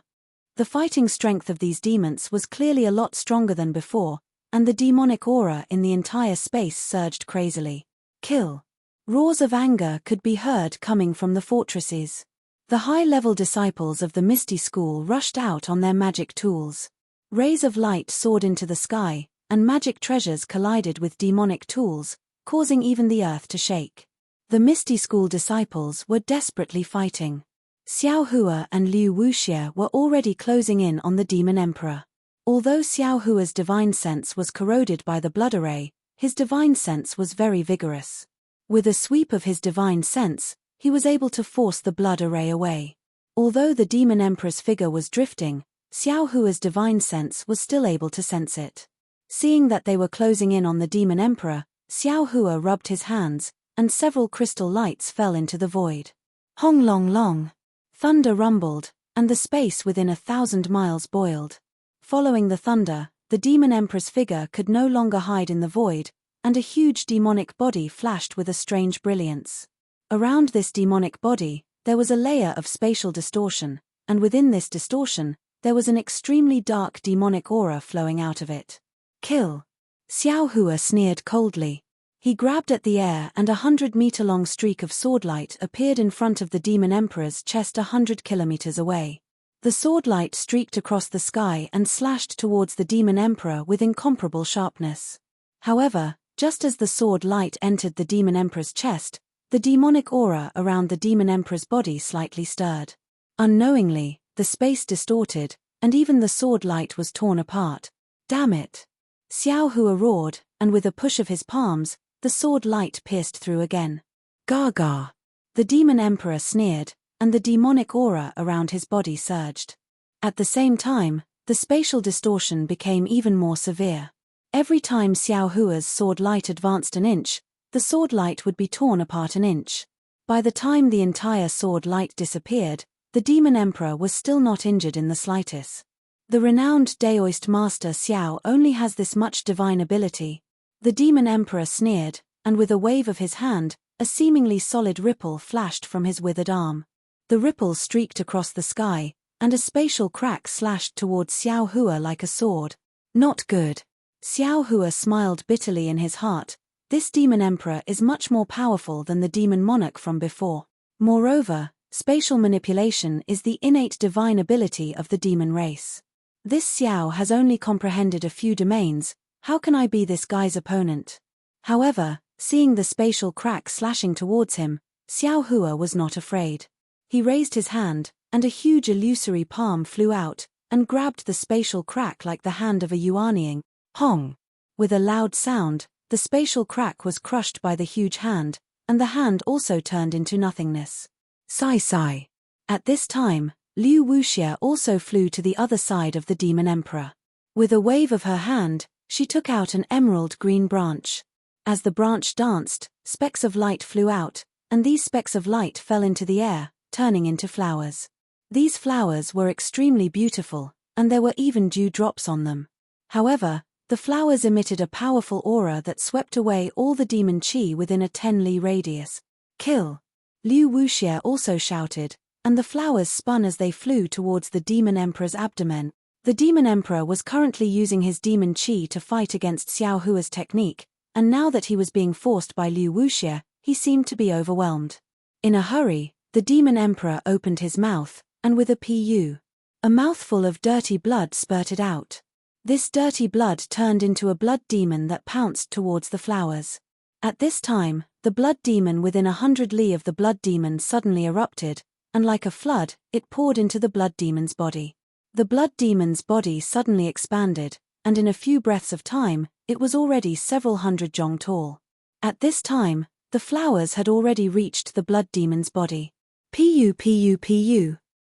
The fighting strength of these demons was clearly a lot stronger than before, and the demonic aura in the entire space surged crazily. Kill. Roars of anger could be heard coming from the fortresses. The high-level disciples of the Misty School rushed out on their magic tools. Rays of light soared into the sky, and magic treasures collided with demonic tools, causing even the earth to shake. The Misty School disciples were desperately fighting. Xiao Hua and Liu Wuxie were already closing in on the Demon Emperor. Although Xiao Hua's divine sense was corroded by the blood array, his divine sense was very vigorous. With a sweep of his divine sense, he was able to force the blood array away. Although the Demon Emperor's figure was drifting, Xiao Hua's divine sense was still able to sense it. Seeing that they were closing in on the Demon Emperor, Xiao Hua rubbed his hands, and several crystal lights fell into the void. Hong long long. Thunder rumbled, and the space within 1,000 miles boiled. Following the thunder, the Demon Emperor's figure could no longer hide in the void, and a huge demonic body flashed with a strange brilliance. Around this demonic body, there was a layer of spatial distortion, and within this distortion, there was an extremely dark demonic aura flowing out of it. Kill. Xiao Hua sneered coldly. He grabbed at the air and 100-meter-long streak of swordlight appeared in front of the Demon Emperor's chest 100 kilometers away. The swordlight streaked across the sky and slashed towards the Demon Emperor with incomparable sharpness. However, just as the sword light entered the Demon Emperor's chest, the demonic aura around the Demon Emperor's body slightly stirred. Unknowingly, the space distorted, and even the sword light was torn apart. Damn it! Xiao Hua roared, and with a push of his palms, the sword light pierced through again. Gaga! The Demon Emperor sneered, and the demonic aura around his body surged. At the same time, the spatial distortion became even more severe. Every time Xiao Hua's sword light advanced an inch, the sword light would be torn apart an inch. By the time the entire sword light disappeared, the Demon Emperor was still not injured in the slightest. The renowned Daoist master Xiao only has this much divine ability. The demon emperor sneered, and with a wave of his hand, a seemingly solid ripple flashed from his withered arm. The ripple streaked across the sky, and a spatial crack slashed towards Xiao Hua like a sword. Not good. Xiao Hua smiled bitterly in his heart. This demon emperor is much more powerful than the demon monarch from before. Moreover, spatial manipulation is the innate divine ability of the demon race. This Xiao has only comprehended a few domains. How can I be this guy's opponent? However, seeing the spatial crack slashing towards him, Xiao Hua was not afraid. He raised his hand, and a huge illusory palm flew out, and grabbed the spatial crack like the hand of a Yuaniing. Hong! With a loud sound, the spatial crack was crushed by the huge hand, and the hand also turned into nothingness. Sigh. At this time, Liu Wuxia also flew to the other side of the demon emperor. With a wave of her hand, she took out an emerald green branch. As the branch danced, specks of light flew out, and these specks of light fell into the air, turning into flowers. These flowers were extremely beautiful, and there were even dew drops on them. However, the flowers emitted a powerful aura that swept away all the demon qi within a 10-li radius. Kill! Liu Wuxia also shouted, and the flowers spun as they flew towards the demon emperor's abdomen. The demon emperor was currently using his demon qi to fight against Xiao Hua's technique, and now that he was being forced by Liu Wuxia, he seemed to be overwhelmed. In a hurry, the demon emperor opened his mouth, and with a mouthful of dirty blood spurted out. This dirty blood turned into a blood demon that pounced towards the flowers. At this time, the blood demon within 100 li of the blood demon suddenly erupted, and like a flood, it poured into the blood demon's body. The blood demon's body suddenly expanded, and in a few breaths of time, it was already several hundred zhong tall. At this time, the flowers had already reached the blood demon's body. Pu.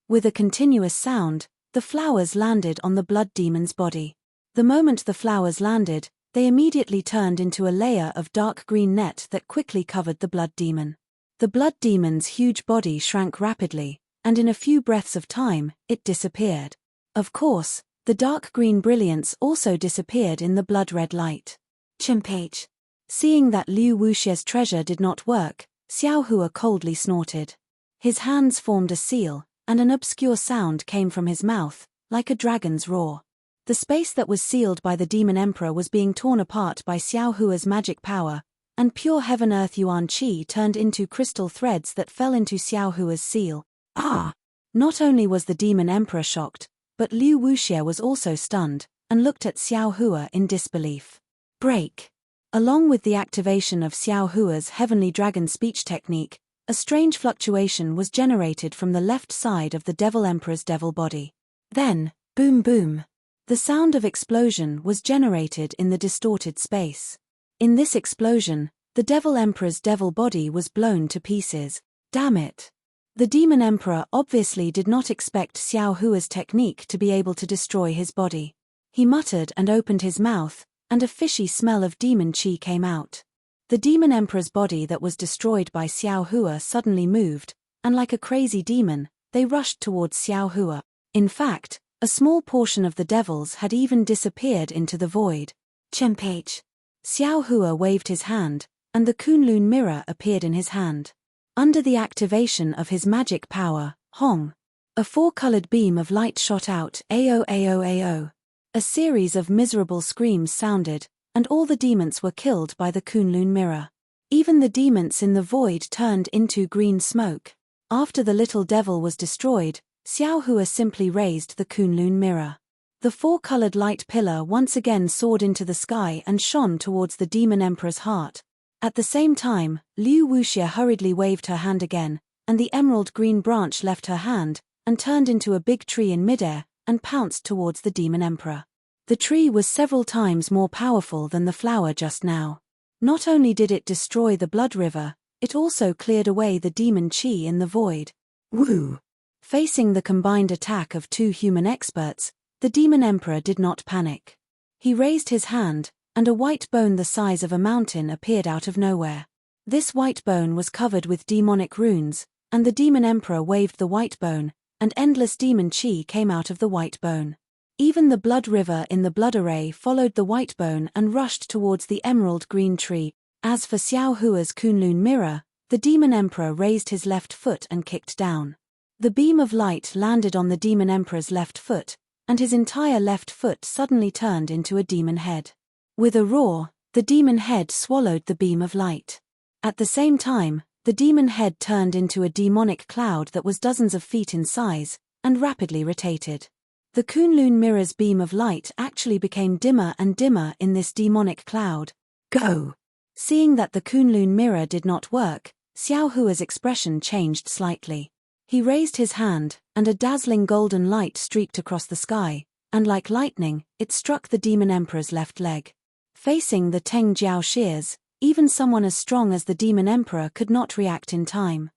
With a continuous sound, the flowers landed on the blood demon's body. The moment the flowers landed, they immediately turned into a layer of dark green net that quickly covered the blood demon. The blood demon's huge body shrank rapidly, and in a few breaths of time, it disappeared. Of course, the dark green brilliance also disappeared in the blood-red light. Chimpage. Seeing that Liu Wuxia's treasure did not work, Xiao Hua coldly snorted. His hands formed a seal, and an obscure sound came from his mouth, like a dragon's roar. The space that was sealed by the demon emperor was being torn apart by Xiao Hua's magic power, and pure heaven-earth yuan qi turned into crystal threads that fell into Xiao Hua's seal. Ah! Not only was the demon emperor shocked, but Liu Wuxia was also stunned, and looked at Xiao Hua in disbelief. Break! Along with the activation of Xiao Hua's heavenly dragon speech technique, a strange fluctuation was generated from the left side of the devil emperor's devil body. Then, boom boom! The sound of explosion was generated in the distorted space. In this explosion, the devil emperor's devil body was blown to pieces. Damn it! The demon emperor obviously did not expect Xiao Hua's technique to be able to destroy his body. He muttered and opened his mouth, and a fishy smell of demon qi came out. The demon emperor's body that was destroyed by Xiao Hua suddenly moved, and like a crazy demon, they rushed towards Xiao Hua. In fact, a small portion of the devils had even disappeared into the void. Chimpage. Xiao Hua waved his hand, and the Kunlun mirror appeared in his hand. Under the activation of his magic power, Hong, a 4-colored beam of light shot out. Ao. A series of miserable screams sounded, and all the demons were killed by the Kunlun mirror. Even the demons in the void turned into green smoke. After the little devil was destroyed, Xiao Hua simply raised the Kunlun mirror. The 4-colored light pillar once again soared into the sky and shone towards the demon emperor's heart. At the same time, Liu Wuxia hurriedly waved her hand again, and the emerald green branch left her hand, and turned into a big tree in midair, and pounced towards the demon emperor. The tree was several times more powerful than the flower just now. Not only did it destroy the blood river, it also cleared away the demon qi in the void. Woo! Facing the combined attack of 2 human experts, the demon emperor did not panic. He raised his hand, and a white bone the size of a mountain appeared out of nowhere. This white bone was covered with demonic runes, and the demon emperor waved the white bone, and endless demon qi came out of the white bone. Even the blood river in the blood array followed the white bone and rushed towards the emerald green tree. As for Xiao Hua's Kunlun mirror, the demon emperor raised his left foot and kicked down. The beam of light landed on the demon emperor's left foot, and his entire left foot suddenly turned into a demon head. With a roar, the demon head swallowed the beam of light. At the same time, the demon head turned into a demonic cloud that was dozens of feet in size, and rapidly rotated. The Kunlun mirror's beam of light actually became dimmer and dimmer in this demonic cloud. Go! Seeing that the Kunlun mirror did not work, Xiao Hua's expression changed slightly. He raised his hand, and a dazzling golden light streaked across the sky, and like lightning, it struck the demon emperor's left leg. Facing the Teng Jiao shears, even someone as strong as the demon emperor could not react in time.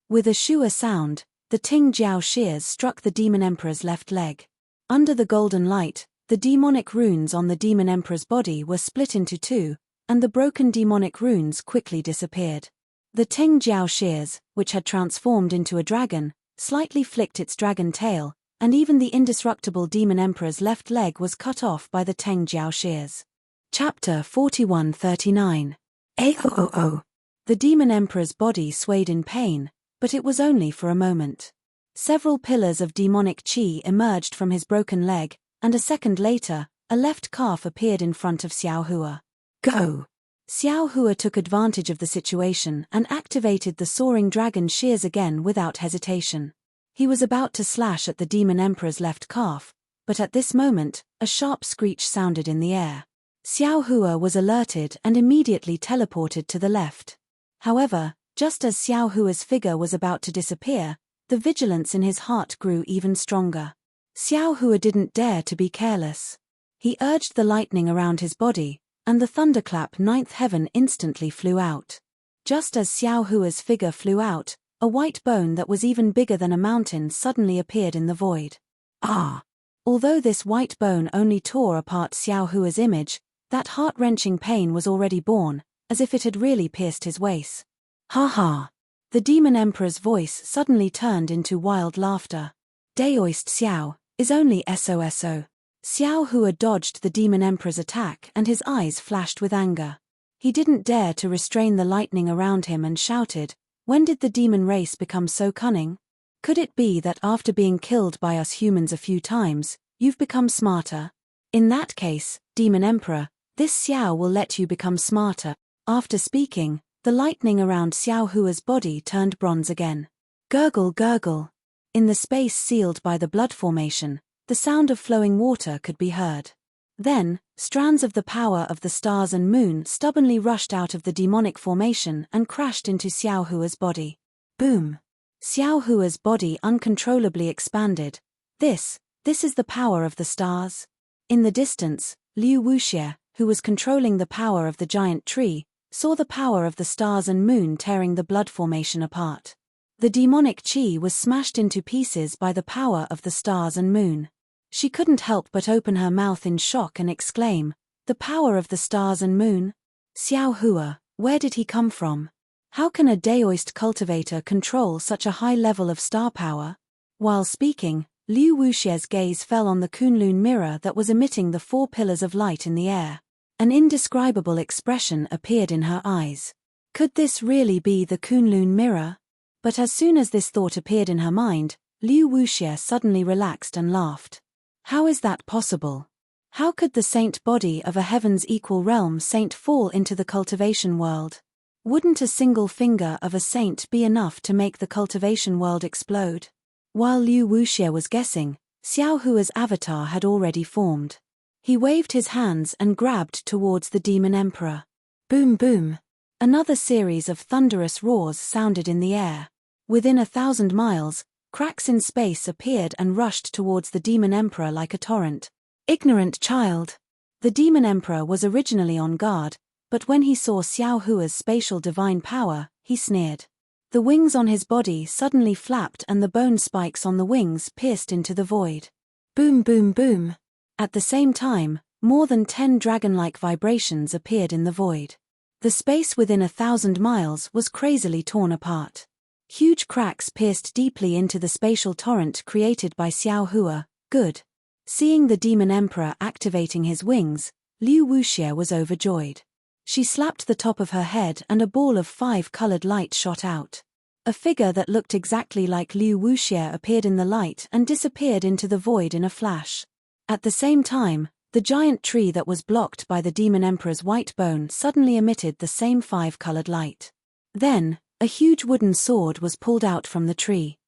With a shua sound, the Teng Jiao shears struck the demon emperor's left leg. Under the golden light, the demonic runes on the demon emperor's body were split into two, and the broken demonic runes quickly disappeared. The Teng Jiao shears, which had transformed into a dragon, slightly flicked its dragon tail, and even the indestructible demon emperor's left leg was cut off by the Teng Jiao shears. Chapter 4139. Aho. The demon emperor's body swayed in pain, but it was only for a moment. Several pillars of demonic qi emerged from his broken leg, and a second later, a left calf appeared in front of Xiao Hua. Go! Xiao Hua took advantage of the situation and activated the soaring dragon shears again without hesitation. He was about to slash at the demon emperor's left calf, but at this moment, a sharp screech sounded in the air. Xiao Hua was alerted and immediately teleported to the left. However, just as Xiao Hua's figure was about to disappear, the vigilance in his heart grew even stronger. Xiao Hua didn't dare to be careless. He urged the lightning around his body, and the thunderclap ninth heaven instantly flew out. Just as Xiao Hua's figure flew out, a white bone that was even bigger than a mountain suddenly appeared in the void. Ah! Although this white bone only tore apart Xiao Hua's image, that heart-wrenching pain was already born, as if it had really pierced his waist. Ha ha! The demon emperor's voice suddenly turned into wild laughter. Daoist Xiao, is only SOSO. Xiao Hua dodged the demon emperor's attack and his eyes flashed with anger. He didn't dare to restrain the lightning around him and shouted, "When did the demon race become so cunning? Could it be that after being killed by us humans a few times, you've become smarter? In that case, demon emperor, this Xiao will let you become smarter." After speaking, the lightning around Xiao Hua's body turned bronze again. Gurgle gurgle. In the space sealed by the blood formation, the sound of flowing water could be heard. Then, strands of the power of the stars and moon stubbornly rushed out of the demonic formation and crashed into Xiao Hua's body. Boom! Xiao Hua's body uncontrollably expanded. This is the power of the stars. In the distance, Liu Wuxie, who was controlling the power of the giant tree, saw the power of the stars and moon tearing the blood formation apart. The demonic qi was smashed into pieces by the power of the stars and moon. She couldn't help but open her mouth in shock and exclaim, "The power of the stars and moon? Xiao Hua, where did he come from? How can a Daoist cultivator control such a high level of star power?" While speaking, Liu Wuxie's gaze fell on the Kunlun mirror that was emitting the 4 pillars of light in the air. An indescribable expression appeared in her eyes. Could this really be the Kunlun mirror? But as soon as this thought appeared in her mind, Liu Wuxie suddenly relaxed and laughed. How is that possible? How could the saint body of a heaven's equal realm saint fall into the cultivation world? Wouldn't a single finger of a saint be enough to make the cultivation world explode? While Liu Wuxie was guessing, Xiao Hua's avatar had already formed. He waved his hands and grabbed towards the demon emperor. Boom boom! Another series of thunderous roars sounded in the air. Within 1,000 miles, cracks in space appeared and rushed towards the demon emperor like a torrent. Ignorant child! The demon emperor was originally on guard, but when he saw Xiao Hua's spatial divine power, he sneered. The wings on his body suddenly flapped and the bone spikes on the wings pierced into the void. Boom boom boom! At the same time, more than 10 dragon-like vibrations appeared in the void. The space within 1,000 miles was crazily torn apart. Huge cracks pierced deeply into the spatial torrent created by Xiao Hua. Good. Seeing the demon emperor activating his wings, Liu Wuxie was overjoyed. She slapped the top of her head and a ball of 5-colored light shot out. A figure that looked exactly like Liu Wuxie appeared in the light and disappeared into the void in a flash. At the same time, the giant tree that was blocked by the demon emperor's white bone suddenly emitted the same 5-colored light. Then, a huge wooden sword was pulled out from the tree.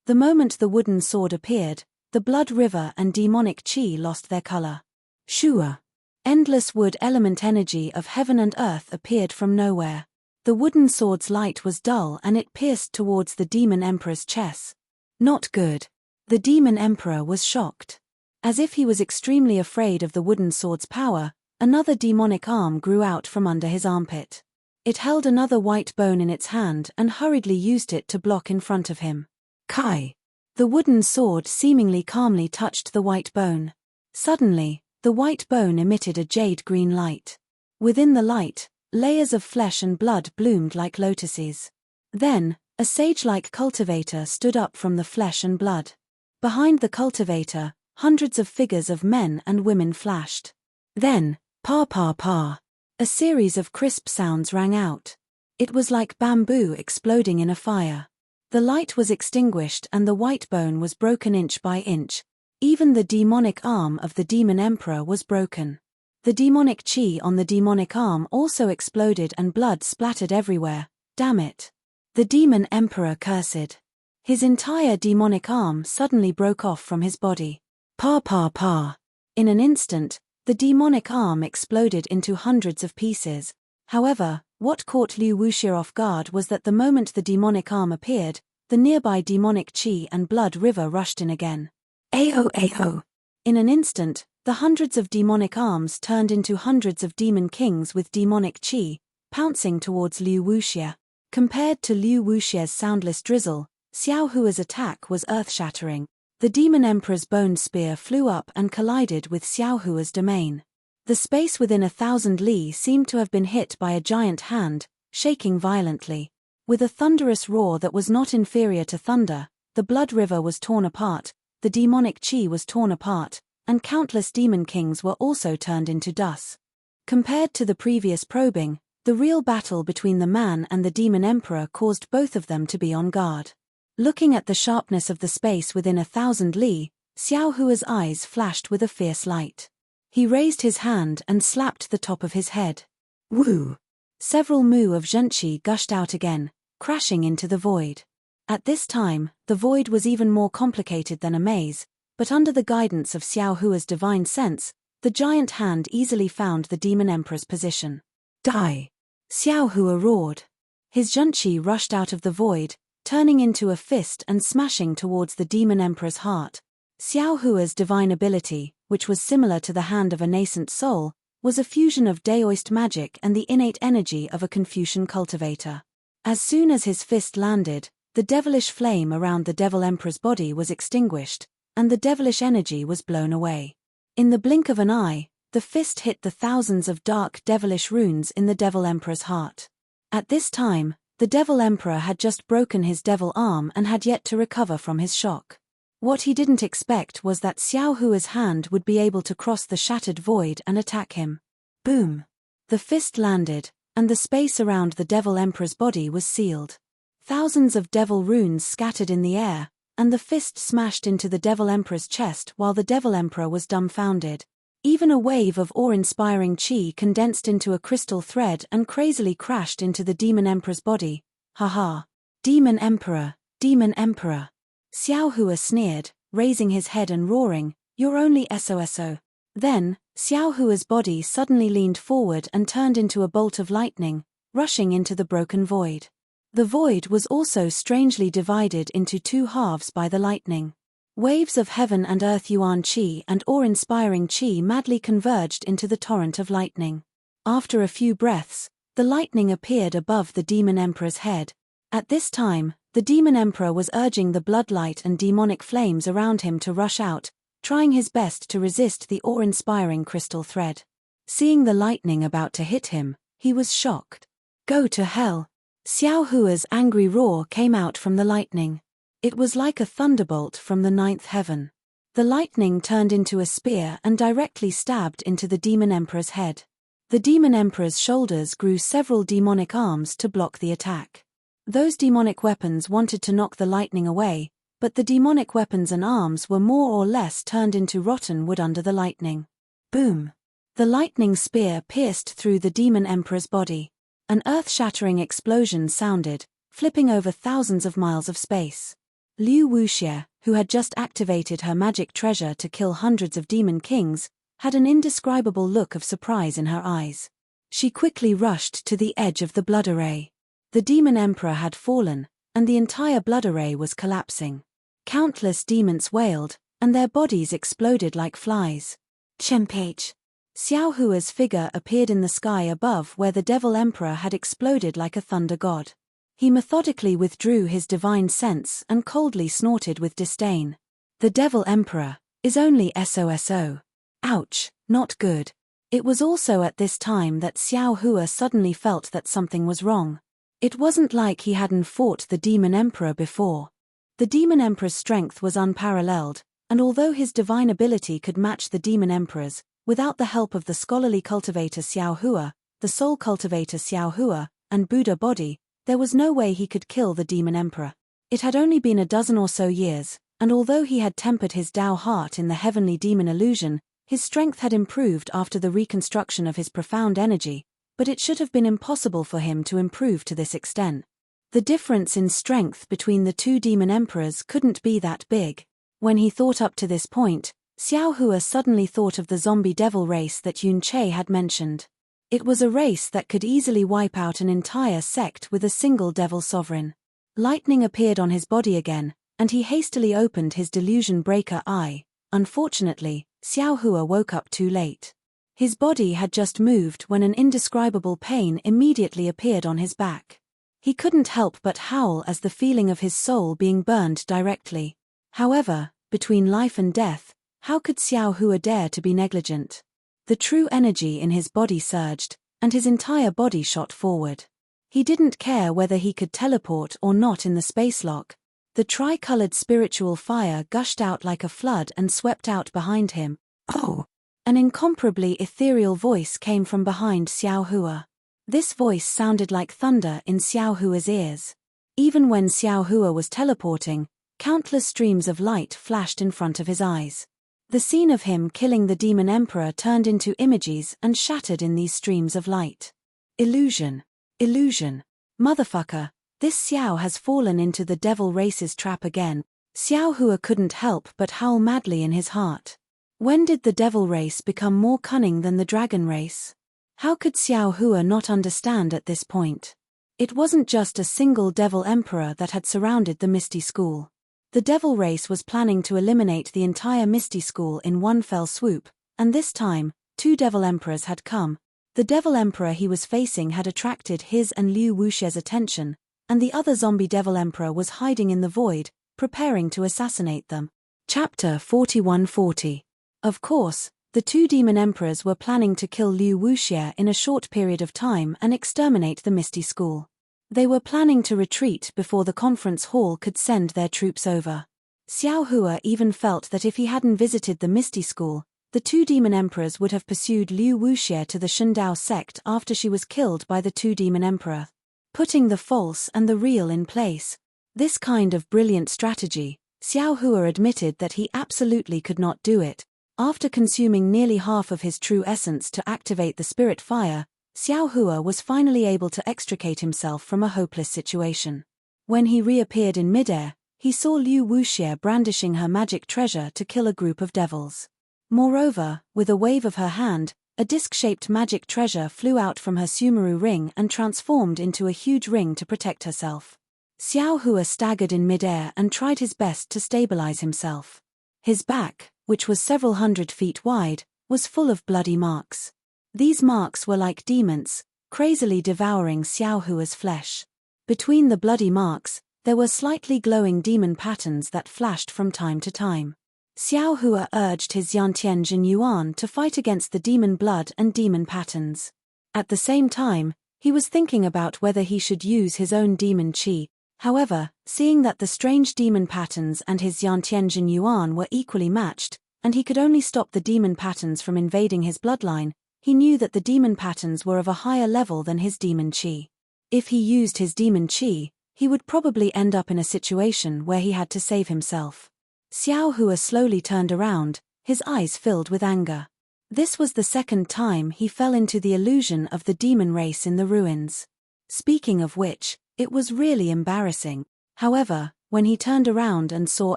The moment the wooden sword appeared, the blood river and demonic chi lost their color. Shua. Endless wood element energy of heaven and earth appeared from nowhere. The wooden sword's light was dull and it pierced towards the demon emperor's chest. Not good. The demon emperor was shocked. As if he was extremely afraid of the wooden sword's power, another demonic arm grew out from under his armpit. It held another white bone in its hand and hurriedly used it to block in front of him. Kai! The wooden sword seemingly calmly touched the white bone. Suddenly, the white bone emitted a jade-green light. Within the light, layers of flesh and blood bloomed like lotuses. Then, a sage-like cultivator stood up from the flesh and blood. Behind the cultivator, hundreds of figures of men and women flashed. Then, pa pa pa. A series of crisp sounds rang out. It was like bamboo exploding in a fire. The light was extinguished and the white bone was broken inch by inch. Even the demonic arm of the demon emperor was broken. The demonic chi on the demonic arm also exploded and blood splattered everywhere. Damn it. The demon emperor cursed. His entire demonic arm suddenly broke off from his body. Pa pa pa. In an instant, the demonic arm exploded into hundreds of pieces. However, what caught Liu Wuxie off guard was that the moment the demonic arm appeared, the nearby demonic chi and blood river rushed in again. Aho aho. In an instant, the hundreds of demonic arms turned into hundreds of demon kings with demonic chi, pouncing towards Liu Wuxie. Compared to Liu Wuxie's soundless drizzle, Xiao Hua's attack was earth-shattering. The demon emperor's bone spear flew up and collided with Xiao Hua's domain. The space within 1,000 li seemed to have been hit by a giant hand, shaking violently. With a thunderous roar that was not inferior to thunder, the blood river was torn apart, the demonic chi was torn apart, and countless demon kings were also turned into dust. Compared to the previous probing, the real battle between the man and the demon emperor caused both of them to be on guard. Looking at the sharpness of the space within 1,000 li, Xiao Hua's eyes flashed with a fierce light. He raised his hand and slapped the top of his head. Woo! Several mu of zhenqi gushed out again, crashing into the void. At this time, the void was even more complicated than a maze, but under the guidance of Xiao Hua's divine sense, the giant hand easily found the demon emperor's position. Die! Xiao Hua roared. His zhenqi rushed out of the void, turning into a fist and smashing towards the demon emperor's heart. Xiao Hua's divine ability, which was similar to the hand of a nascent soul, was a fusion of Daoist magic and the innate energy of a Confucian cultivator. As soon as his fist landed, the devilish flame around the devil emperor's body was extinguished, and the devilish energy was blown away. In the blink of an eye, the fist hit the thousands of dark devilish runes in the devil emperor's heart. At this time, the devil emperor had just broken his devil arm and had yet to recover from his shock. What he didn't expect was that Xiao Hua's hand would be able to cross the shattered void and attack him. Boom! The fist landed, and the space around the devil emperor's body was sealed. Thousands of devil runes scattered in the air, and the fist smashed into the devil emperor's chest while the devil emperor was dumbfounded. Even a wave of awe-inspiring chi condensed into a crystal thread and crazily crashed into the demon emperor's body. Haha! Demon emperor! Demon emperor! Xiao Hua sneered, raising his head and roaring, "You're only SOSO. Then, Xiao Hua's body suddenly leaned forward and turned into a bolt of lightning, rushing into the broken void. The void was also strangely divided into two halves by the lightning. Waves of heaven and earth yuan qi and awe-inspiring qi madly converged into the torrent of lightning. After a few breaths, the lightning appeared above the demon emperor's head. At this time, the demon emperor was urging the bloodlight and demonic flames around him to rush out, trying his best to resist the awe-inspiring crystal thread. Seeing the lightning about to hit him, he was shocked. Go to hell! Xiao Hua's angry roar came out from the lightning. It was like a thunderbolt from the ninth heaven. The lightning turned into a spear and directly stabbed into the Demon Emperor's head. The Demon Emperor's shoulders grew several demonic arms to block the attack. Those demonic weapons wanted to knock the lightning away, but the demonic weapons and arms were more or less turned into rotten wood under the lightning. Boom! The lightning spear pierced through the Demon Emperor's body. An earth-shattering explosion sounded, flipping over thousands of miles of space. Liu Wuxie, who had just activated her magic treasure to kill hundreds of demon kings, had an indescribable look of surprise in her eyes. She quickly rushed to the edge of the blood array. The Demon Emperor had fallen, and the entire blood array was collapsing. Countless demons wailed, and their bodies exploded like flies. Chempage. Xiao Hua's figure appeared in the sky above where the Devil Emperor had exploded like a thunder god. He methodically withdrew his divine sense and coldly snorted with disdain. The Devil Emperor is only SOSO. Ouch, not good. It was also at this time that Xiao Hua suddenly felt that something was wrong. It wasn't like he hadn't fought the Demon Emperor before. The Demon Emperor's strength was unparalleled, and although his divine ability could match the Demon Emperor's, without the help of the scholarly cultivator Xiao Hua, the soul cultivator Xiao Hua, and Buddha body, there was no way he could kill the Demon Emperor. It had only been a dozen or so years, and although he had tempered his Tao heart in the heavenly demon illusion, his strength had improved after the reconstruction of his profound energy, but it should have been impossible for him to improve to this extent. The difference in strength between the two Demon Emperors couldn't be that big. When he thought up to this point, Xiao Hua suddenly thought of the zombie devil race that Yun Che had mentioned. It was a race that could easily wipe out an entire sect with a single devil sovereign. Lightning appeared on his body again, and he hastily opened his delusion breaker eye. Unfortunately, Xiao Hua woke up too late. His body had just moved when an indescribable pain immediately appeared on his back. He couldn't help but howl as the feeling of his soul being burned directly. However, between life and death, how could Xiao Hua dare to be negligent? The true energy in his body surged, and his entire body shot forward. He didn't care whether he could teleport or not in the space lock. The tri-colored spiritual fire gushed out like a flood and swept out behind him. Oh! An incomparably ethereal voice came from behind Xiao Hua. This voice sounded like thunder in Xiao Hua's ears. Even when Xiao Hua was teleporting, countless streams of light flashed in front of his eyes. The scene of him killing the Demon Emperor turned into images and shattered in these streams of light. Illusion. Illusion. Motherfucker, this Xiao has fallen into the devil race's trap again. Xiao Hua couldn't help but howl madly in his heart. When did the devil race become more cunning than the dragon race? How could Xiao Hua not understand at this point? It wasn't just a single devil emperor that had surrounded the Misty School. The devil race was planning to eliminate the entire Misty School in one fell swoop, and this time, two devil emperors had come. The devil emperor he was facing had attracted his and Liu Wuxie's attention, and the other zombie devil emperor was hiding in the void, preparing to assassinate them. Chapter 4140. Of course, the two demon emperors were planning to kill Liu Wuxie in a short period of time and exterminate the Misty School. They were planning to retreat before the conference hall could send their troops over. Xiao Hua even felt that if he hadn't visited the Misty School, the two demon emperors would have pursued Liu Wuxie to the Shundao sect after she was killed by the two demon emperor. Putting the false and the real in place. This kind of brilliant strategy, Xiao Hua admitted that he absolutely could not do it. After consuming nearly half of his true essence to activate the spirit fire, Xiao Hua was finally able to extricate himself from a hopeless situation. When he reappeared in midair, he saw Liu Wuxie brandishing her magic treasure to kill a group of devils. Moreover, with a wave of her hand, a disc-shaped magic treasure flew out from her Sumeru ring and transformed into a huge ring to protect herself. Xiao Hua staggered in midair and tried his best to stabilize himself. His back, which was several hundred feet wide, was full of bloody marks. These marks were like demons, crazily devouring Xiao Hua's flesh. Between the bloody marks, there were slightly glowing demon patterns that flashed from time to time. Xiao Hua urged his Yantian Jin Yuan to fight against the demon blood and demon patterns. At the same time, he was thinking about whether he should use his own demon qi, However, seeing that the strange demon patterns and his Yantianjin Yuan were equally matched, and he could only stop the demon patterns from invading his bloodline, he knew that the demon patterns were of a higher level than his demon qi. If he used his demon qi, he would probably end up in a situation where he had to save himself. Xiao Hua slowly turned around, his eyes filled with anger. This was the second time he fell into the illusion of the demon race in the ruins. Speaking of which, it was really embarrassing. However, when he turned around and saw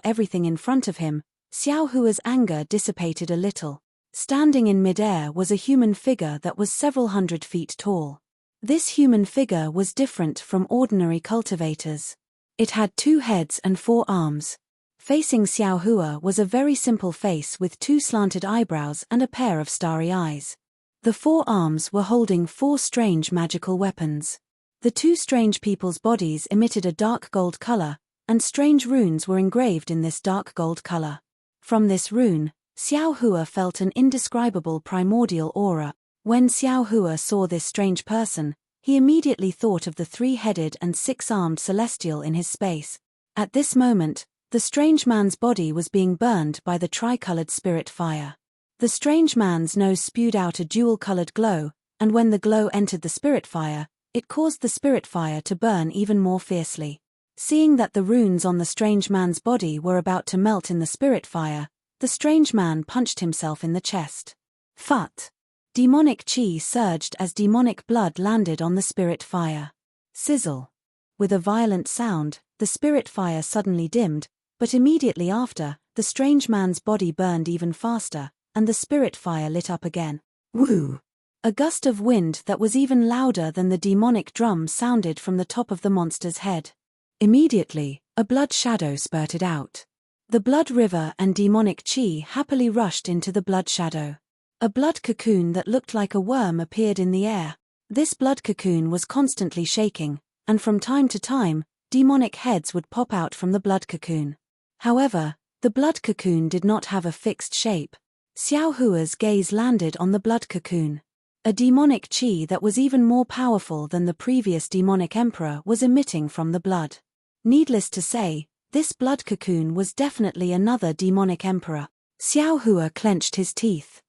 everything in front of him, Xiao Hua's anger dissipated a little. Standing in midair was a human figure that was several hundred feet tall. This human figure was different from ordinary cultivators. It had 2 heads and 4 arms. Facing Xiao Hua was a very simple face with 2 slanted eyebrows and a pair of starry eyes. The 4 arms were holding 4 strange magical weapons. The 2 strange people's bodies emitted a dark gold color, and strange runes were engraved in this dark gold color. From this rune, Xiao Hua felt an indescribable primordial aura. When Xiao Hua saw this strange person, he immediately thought of the 3-headed and 6-armed celestial in his space. At this moment, the strange man's body was being burned by the tricolored spirit fire. The strange man's nose spewed out a jewel-colored glow, and when the glow entered the spirit fire, it caused the spirit fire to burn even more fiercely. Seeing that the runes on the strange man's body were about to melt in the spirit fire, the strange man punched himself in the chest. Phut! Demonic chi surged as demonic blood landed on the spirit fire. Sizzle! With a violent sound, the spirit fire suddenly dimmed, but immediately after, the strange man's body burned even faster, and the spirit fire lit up again. Woo! A gust of wind that was even louder than the demonic drum sounded from the top of the monster's head. Immediately, a blood shadow spurted out. The blood river and demonic chi happily rushed into the blood shadow. A blood cocoon that looked like a worm appeared in the air. This blood cocoon was constantly shaking, and from time to time, demonic heads would pop out from the blood cocoon. However, the blood cocoon did not have a fixed shape. Xiao Hua's gaze landed on the blood cocoon. A demonic chi that was even more powerful than the previous demonic emperor was emitting from the blood. Needless to say, this blood cocoon was definitely another demonic emperor. Xiao Hua clenched his teeth.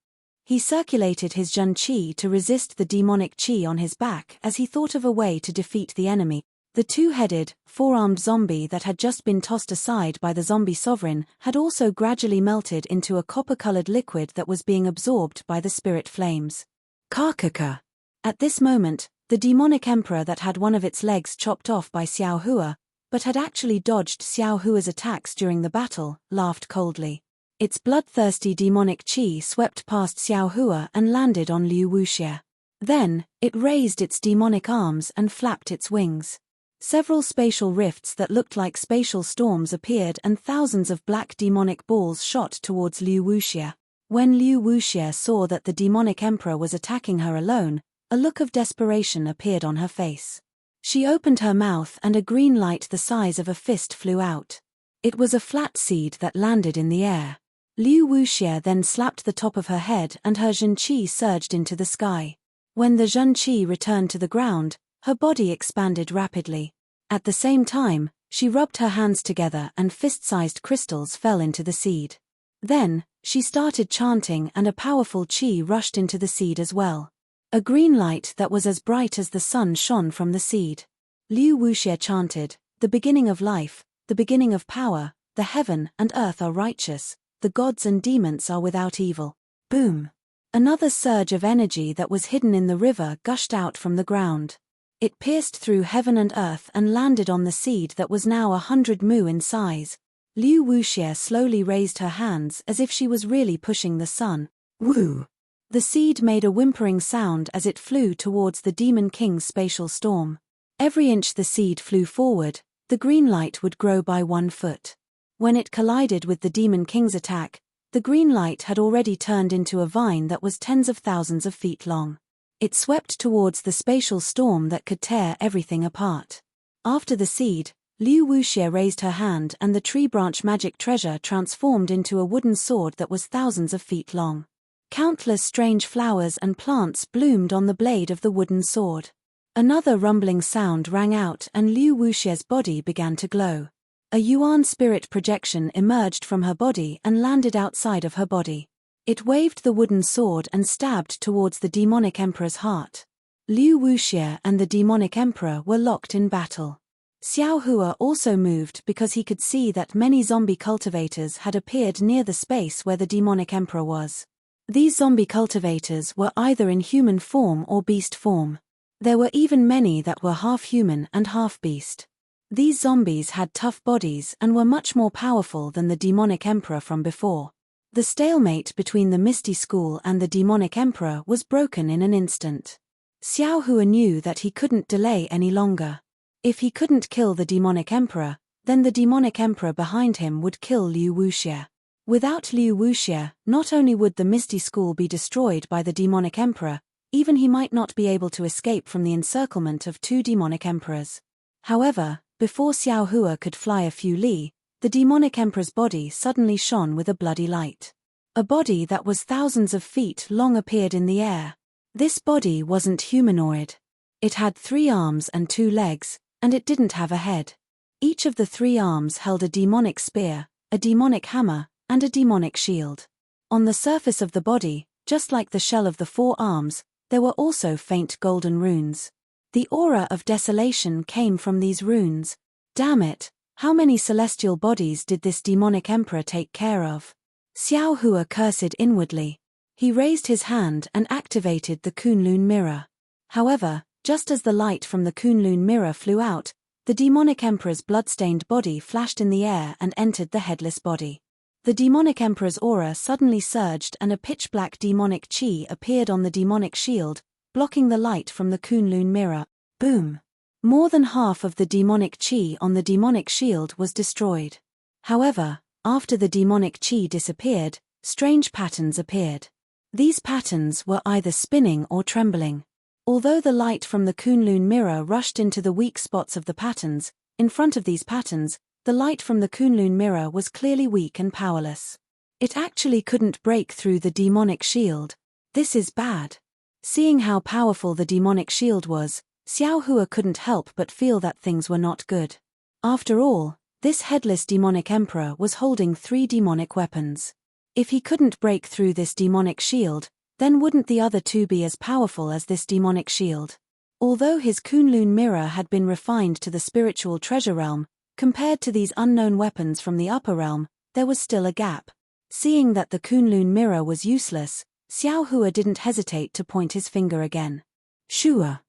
He circulated his Jun Qi to resist the demonic Qi on his back as he thought of a way to defeat the enemy. The 2-headed, 4-armed zombie that had just been tossed aside by the zombie sovereign had also gradually melted into a copper-colored liquid that was being absorbed by the spirit flames. Kakaka! At this moment, the demonic emperor that had one of its legs chopped off by Xiao Hua, but had actually dodged Xiao Hua's attacks during the battle, laughed coldly. Its bloodthirsty demonic qi swept past Xiao Hua and landed on Liu Wuxia. Then, it raised its demonic arms and flapped its wings. Several spatial rifts that looked like spatial storms appeared and thousands of black demonic balls shot towards Liu Wuxia. When Liu Wuxia saw that the demonic emperor was attacking her alone, a look of desperation appeared on her face. She opened her mouth and a green light the size of a fist flew out. It was a flat seed that landed in the air. Liu Wuxia then slapped the top of her head and her Zhen Qi surged into the sky. When the Zhen Qi returned to the ground, her body expanded rapidly. At the same time, she rubbed her hands together and fist-sized crystals fell into the seed. Then, she started chanting and a powerful qi rushed into the seed as well. A green light that was as bright as the sun shone from the seed. Liu Wuxia chanted, "The beginning of life, the beginning of power, the heaven and earth are righteous, the gods and demons are without evil." Boom! Another surge of energy that was hidden in the river gushed out from the ground. It pierced through heaven and earth and landed on the seed that was now 100 mu in size. Liu Wuxia slowly raised her hands as if she was really pushing the sun. Woo! The seed made a whimpering sound as it flew towards the Demon King's spatial storm. Every inch the seed flew forward, the green light would grow by 1 foot. When it collided with the Demon King's attack, the green light had already turned into a vine that was tens of thousands of feet long. It swept towards the spatial storm that could tear everything apart. After the seed, Liu Wuxia raised her hand and the tree branch magic treasure transformed into a wooden sword that was thousands of feet long. Countless strange flowers and plants bloomed on the blade of the wooden sword. Another rumbling sound rang out and Liu Wuxie's body began to glow. A Yuan spirit projection emerged from her body and landed outside of her body. It waved the wooden sword and stabbed towards the demonic emperor's heart. Liu Wuxie and the demonic emperor were locked in battle. Xiao Hua also moved because he could see that many zombie cultivators had appeared near the space where the demonic emperor was. These zombie cultivators were either in human form or beast form. There were even many that were half human and half beast. These zombies had tough bodies and were much more powerful than the demonic emperor from before. The stalemate between the Misty School and the demonic emperor was broken in an instant. Xiao Hua knew that he couldn't delay any longer. If he couldn't kill the demonic emperor, then the demonic emperor behind him would kill Liu Wuxie. Without Liu Wuxie, not only would the Misty School be destroyed by the demonic emperor, even he might not be able to escape from the encirclement of two demonic emperors. However, before Xiao Hua could fly a few li, the demonic emperor's body suddenly shone with a bloody light. A body that was thousands of feet long appeared in the air. This body wasn't humanoid. It had 3 arms and 2 legs, and it didn't have a head. Each of the 3 arms held a demonic spear, a demonic hammer, and a demonic shield. On the surface of the body, just like the shell of the 4 arms, there were also faint golden runes. The aura of desolation came from these runes. Damn it, how many celestial bodies did this demonic emperor take care of? Xiao Hua cursed inwardly. He raised his hand and activated the Kunlun mirror. However, just as the light from the Kunlun mirror flew out, the demonic emperor's blood-stained body flashed in the air and entered the headless body. The demonic emperor's aura suddenly surged and a pitch-black demonic chi appeared on the demonic shield, blocking the light from the Kunlun mirror. Boom! More than half of the demonic chi on the demonic shield was destroyed. However, after the demonic chi disappeared, strange patterns appeared. These patterns were either spinning or trembling. Although the light from the Kunlun mirror rushed into the weak spots of the patterns, in front of these patterns, the light from the Kunlun mirror was clearly weak and powerless. It actually couldn't break through the demonic shield. This is bad. Seeing how powerful the demonic shield was, Xiao Hua couldn't help but feel that things were not good. After all, this headless demonic emperor was holding 3 demonic weapons. If he couldn't break through this demonic shield, then wouldn't the other 2 be as powerful as this demonic shield? Although his Kunlun mirror had been refined to the spiritual treasure realm, compared to these unknown weapons from the upper realm, there was still a gap. Seeing that the Kunlun mirror was useless, Xiao Hua didn't hesitate to point his finger again. Shua!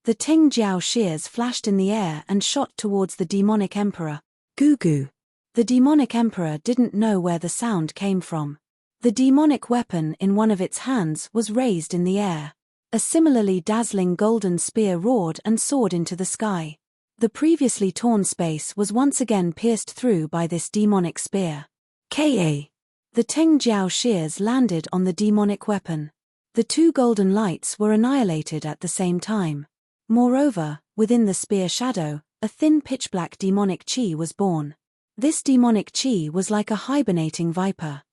The Ting Jiao shears flashed in the air and shot towards the demonic emperor. Goo-goo! The demonic emperor didn't know where the sound came from. The demonic weapon in one of its hands was raised in the air. A similarly dazzling golden spear roared and soared into the sky. The previously torn space was once again pierced through by this demonic spear. Ka! The Ting Jiao shears landed on the demonic weapon. The 2 golden lights were annihilated at the same time. Moreover, within the spear shadow, a thin pitch-black demonic chi was born. This demonic chi was like a hibernating viper.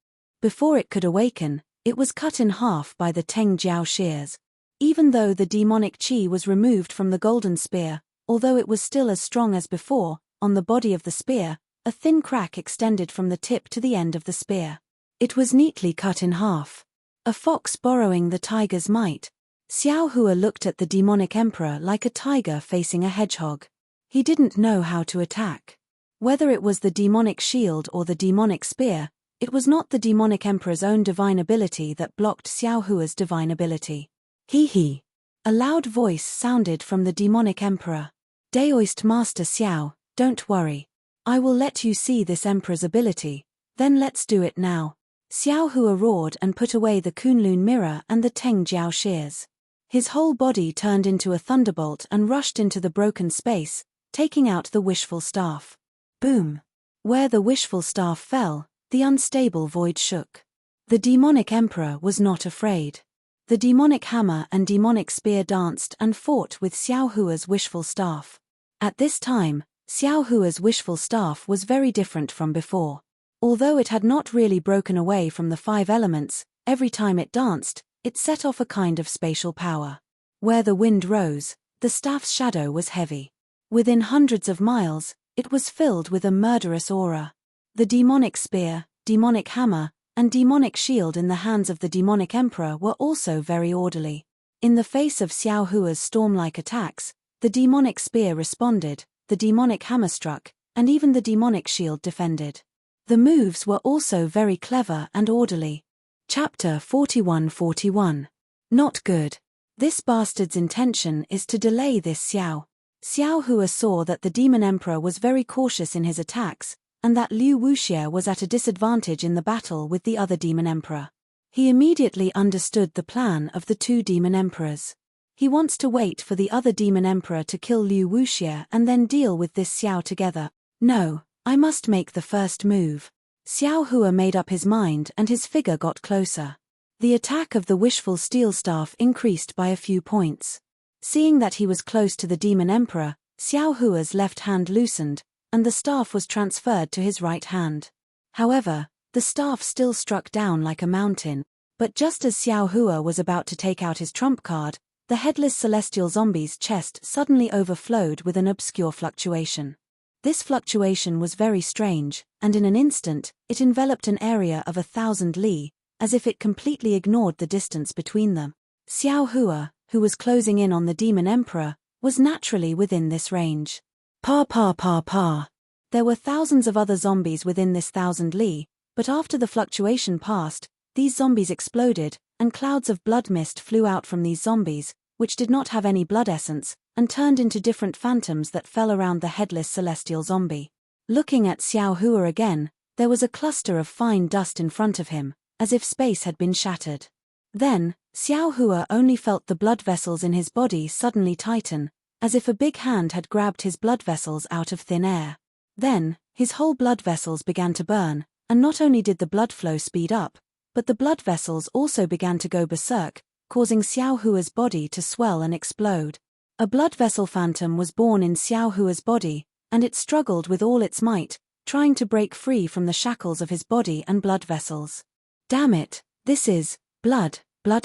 Before it could awaken, it was cut in half by the Ting Jiao shears. Even though the demonic chi was removed from the golden spear, although it was still as strong as before, on the body of the spear, a thin crack extended from the tip to the end of the spear. It was neatly cut in half. A fox borrowing the tiger's might. Xiao Hua looked at the demonic emperor like a tiger facing a hedgehog. He didn't know how to attack. Whether it was the demonic shield or the demonic spear, it was not the demonic emperor's own divine ability that blocked Xiao Hua's divine ability. Hee. A loud voice sounded from the demonic emperor. Daoist Master Xiao, don't worry. I will let you see this emperor's ability, then let's do it now. Xiao Hua roared and put away the Kunlun mirror and the Teng Jiao shears. His whole body turned into a thunderbolt and rushed into the broken space, taking out the wishful staff. Boom! Where the wishful staff fell, the unstable void shook. The demonic emperor was not afraid. The demonic hammer and demonic spear danced and fought with Xiao Hua's wishful staff. At this time, Xiao Hua's wishful staff was very different from before. Although it had not really broken away from the 5 elements, every time it danced, it set off a kind of spatial power. Where the wind rose, The staff's shadow was heavy. Within hundreds of miles, it was filled with a murderous aura. The demonic spear, demonic hammer, and demonic shield in the hands of the demonic emperor were also very orderly. In the face of Xiao Hua's storm-like attacks, the demonic spear responded, the demonic hammer struck, and even the demonic shield defended. The moves were also very clever and orderly. Chapter 41-41. Not good. This bastard's intention is to delay this Xiao. Xiao Hua saw that the demon emperor was very cautious in his attacks, and that Liu Wuxie was at a disadvantage in the battle with the other demon emperor. He immediately understood the plan of the two demon emperors. He wants to wait for the other demon emperor to kill Liu Wuxie and then deal with this Xiao together. No, I must make the first move. Xiao Hua made up his mind and his figure got closer. The attack of the wishful steel staff increased by a few points. Seeing that he was close to the demon emperor, Xiao Hua's left hand loosened, and the staff was transferred to his right hand. However, the staff still struck down like a mountain, but just as Xiao Hua was about to take out his trump card, the headless celestial zombie's chest suddenly overflowed with an obscure fluctuation. This fluctuation was very strange, and in an instant, it enveloped an area of 1,000 li, as if it completely ignored the distance between them. Xiao Hua, who was closing in on the demon emperor, was naturally within this range. Pa pa pa pa. There were thousands of other zombies within this 1,000 li, but after the fluctuation passed, these zombies exploded, and clouds of blood mist flew out from these zombies, which did not have any blood essence, and turned into different phantoms that fell around the headless celestial zombie. Looking at Xiao Hua again, there was a cluster of fine dust in front of him, as if space had been shattered. Then, Xiao Hua only felt the blood vessels in his body suddenly tighten, as if a big hand had grabbed his blood vessels out of thin air. Then, his whole blood vessels began to burn, and not only did the blood flow speed up, but the blood vessels also began to go berserk, causing Xiao Hua's body to swell and explode. A blood vessel phantom was born in Xiao Hua's body, and it struggled with all its might, trying to break free from the shackles of his body and blood vessels. Damn it, this is blood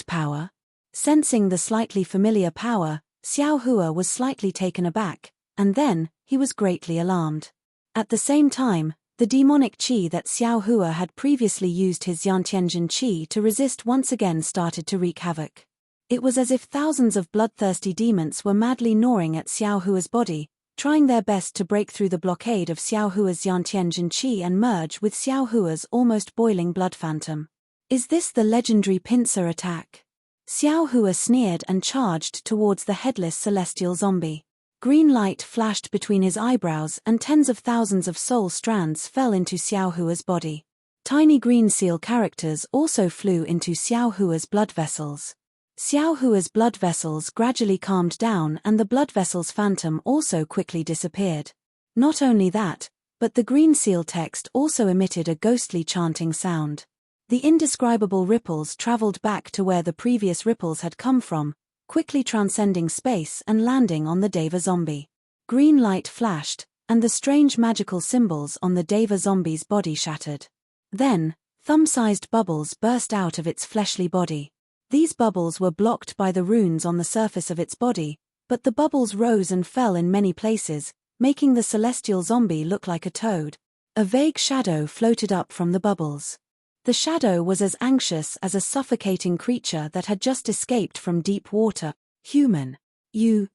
power. Sensing the slightly familiar power, Xiao Hua was slightly taken aback, and then, he was greatly alarmed. At the same time, the demonic qi that Xiao Hua had previously used his Yantianjin qi to resist once again started to wreak havoc. It was as if thousands of bloodthirsty demons were madly gnawing at Xiao Hua's body, trying their best to break through the blockade of Xiao Hua's Yantianjin qi and merge with Xiao Hua's almost boiling blood phantom. Is this the legendary pincer attack? Xiao Hua sneered and charged towards the headless celestial zombie. Green light flashed between his eyebrows and tens of thousands of soul strands fell into Xiao Hua's body. Tiny green seal characters also flew into Xiao Hua's blood vessels. Xiao Hua's blood vessels gradually calmed down and the blood vessels phantom also quickly disappeared. Not only that, but the green seal text also emitted a ghostly chanting sound. The indescribable ripples traveled back to where the previous ripples had come from, quickly transcending space and landing on the Deva zombie. Green light flashed, and the strange magical symbols on the Deva zombie's body shattered. Then, thumb-sized bubbles burst out of its fleshly body. These bubbles were blocked by the runes on the surface of its body, but the bubbles rose and fell in many places, making the celestial zombie look like a toad. A vague shadow floated up from the bubbles. The shadow was as anxious as a suffocating creature that had just escaped from deep water. Human. You,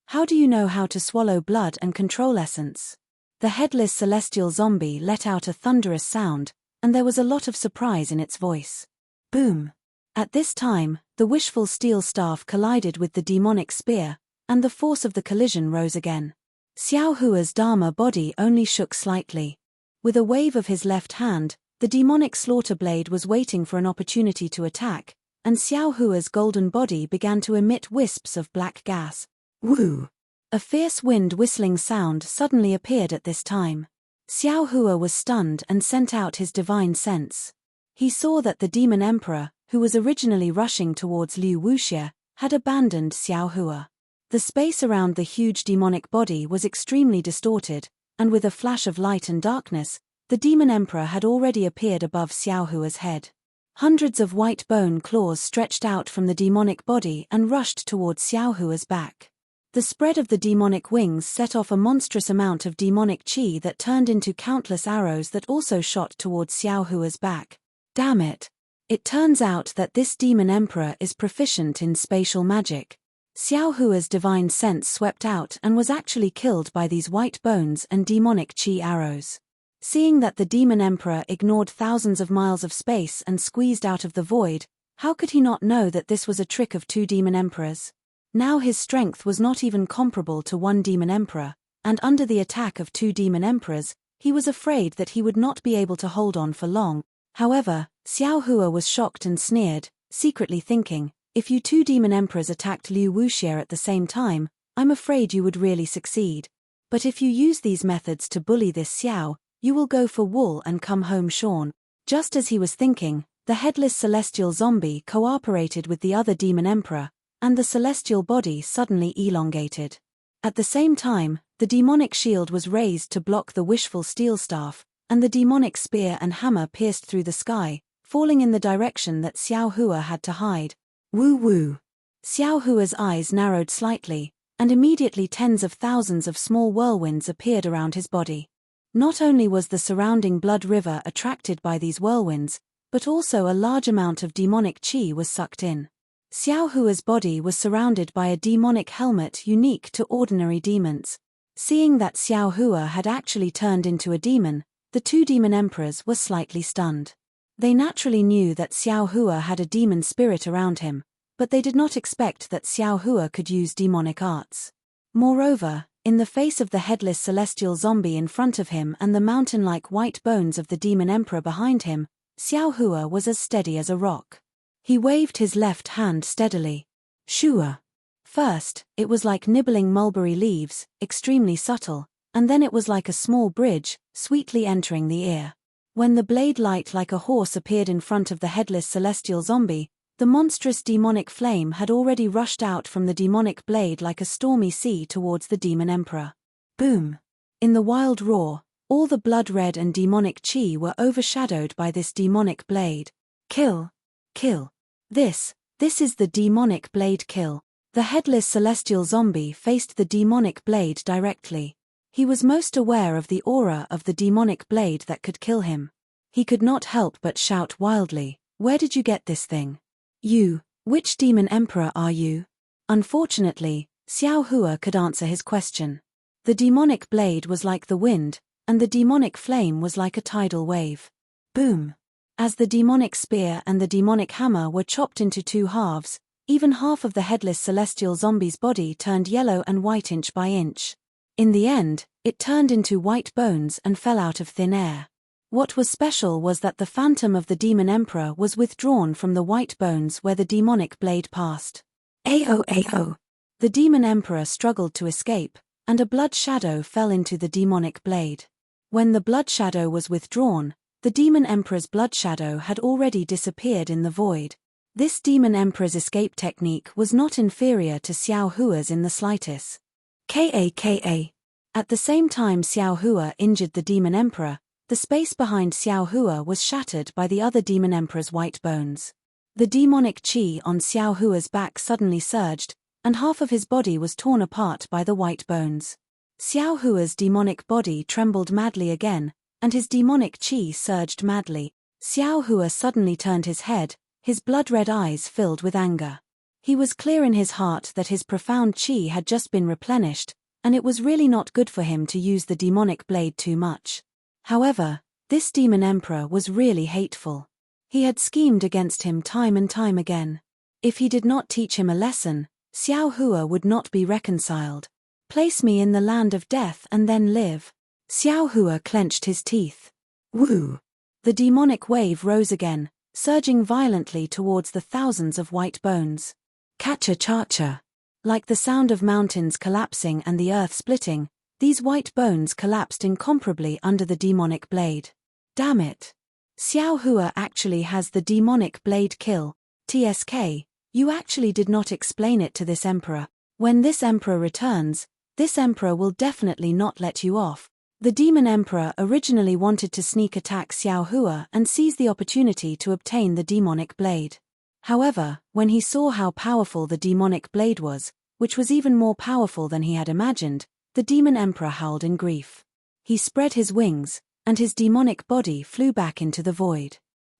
how do you know how to swallow blood and control essence? The headless celestial zombie let out a thunderous sound, and there was a lot of surprise in its voice. Boom. At this time, the wishful steel staff collided with the demonic spear, and the force of the collision rose again. Xiao Hua's Dharma body only shook slightly. With a wave of his left hand, the demonic slaughter blade was waiting for an opportunity to attack, and Xiao Hua's golden body began to emit wisps of black gas. Woo! A fierce wind whistling sound suddenly appeared at this time. Xiao Hua was stunned and sent out his divine sense. He saw that the demon emperor, who was originally rushing towards Liu Wuxie, had abandoned Xiao Hua. The space around the huge demonic body was extremely distorted, and with a flash of light and darkness, the demon emperor had already appeared above Xiao Hua's head. Hundreds of white bone claws stretched out from the demonic body and rushed towards Xiao Hua's back. The spread of the demonic wings set off a monstrous amount of demonic chi that turned into countless arrows that also shot towards Xiao Hua's back. Damn it! It turns out that this demon emperor is proficient in spatial magic. Xiao Hua's divine sense swept out and was actually killed by these white bones and demonic chi arrows. Seeing that the demon emperor ignored thousands of miles of space and squeezed out of the void, how could he not know that this was a trick of two demon emperors? Now his strength was not even comparable to one demon emperor, and under the attack of two demon emperors, he was afraid that he would not be able to hold on for long. However, Xiao Hua was shocked and sneered, secretly thinking, if you two demon emperors attacked Liu Wuxie at the same time, I'm afraid you would really succeed. But if you use these methods to bully this Xiao, you will go for wool and come home shorn. Just as he was thinking, the headless celestial zombie cooperated with the other demon emperor, and the celestial body suddenly elongated. At the same time, the demonic shield was raised to block the wishful steel staff, and the demonic spear and hammer pierced through the sky, falling in the direction that Xiao Hua had to hide. Woo woo! Xiao Hua's eyes narrowed slightly, and immediately tens of thousands of small whirlwinds appeared around his body. Not only was the surrounding blood river attracted by these whirlwinds, but also a large amount of demonic chi was sucked in. Xiao Hua's body was surrounded by a demonic helmet unique to ordinary demons. Seeing that Xiao Hua had actually turned into a demon, the two demon emperors were slightly stunned. They naturally knew that Xiao Hua had a demon spirit around him, but they did not expect that Xiao Hua could use demonic arts. Moreover, in the face of the headless celestial zombie in front of him and the mountain-like white bones of the demon emperor behind him, Xiao Hua was as steady as a rock. He waved his left hand steadily. Shua. First, it was like nibbling mulberry leaves, extremely subtle, and then it was like a small bridge, sweetly entering the ear. When the blade light like a horse appeared in front of the headless celestial zombie, the monstrous demonic flame had already rushed out from the demonic blade like a stormy sea towards the demon emperor. Boom! In the wild roar, all the blood-red and demonic chi were overshadowed by this demonic blade. Kill! Kill! This is the demonic blade kill. The headless celestial zombie faced the demonic blade directly. He was most aware of the aura of the demonic blade that could kill him. He could not help but shout wildly, "Where did you get this thing? You, which demon emperor are you?" Unfortunately, Xiao Hua could answer his question. The demonic blade was like the wind, and the demonic flame was like a tidal wave. Boom! As the demonic spear and the demonic hammer were chopped into two halves, even half of the headless celestial zombie's body turned yellow and white inch by inch. In the end, it turned into white bones and fell out of thin air. What was special was that the phantom of the demon emperor was withdrawn from the white bones where the demonic blade passed. Ao. The demon emperor struggled to escape, and a blood shadow fell into the demonic blade. When the blood shadow was withdrawn, the demon emperor's blood shadow had already disappeared in the void. This demon emperor's escape technique was not inferior to Xiao Hua's in the slightest. Ka. At the same time Xiao Hua injured the demon emperor, the space behind Xiao Hua was shattered by the other demon emperor's white bones. The demonic chi on Xiao Hua's back suddenly surged, and half of his body was torn apart by the white bones. Xiao Hua's demonic body trembled madly again, and his demonic chi surged madly. Xiao Hua suddenly turned his head, his blood-red eyes filled with anger. He was clear in his heart that his profound chi had just been replenished, and it was really not good for him to use the demonic blade too much. However, this demon emperor was really hateful. He had schemed against him time and time again. If he did not teach him a lesson, Xiao Hua would not be reconciled. Place me in the land of death and then live. Xiao Hua clenched his teeth. Woo! The demonic wave rose again, surging violently towards the thousands of white bones. Cha-cha-cha-cha. Like the sound of mountains collapsing and the earth splitting, these white bones collapsed incomparably under the demonic blade. Damn it! Xiao Hua actually has the demonic blade kill. TSK, you actually did not explain it to this emperor. When this emperor returns, this emperor will definitely not let you off. The demon emperor originally wanted to sneak attack Xiao Hua and seize the opportunity to obtain the demonic blade. However, when he saw how powerful the demonic blade was, which was even more powerful than he had imagined, the demon emperor howled in grief. He spread his wings, and his demonic body flew back into the void.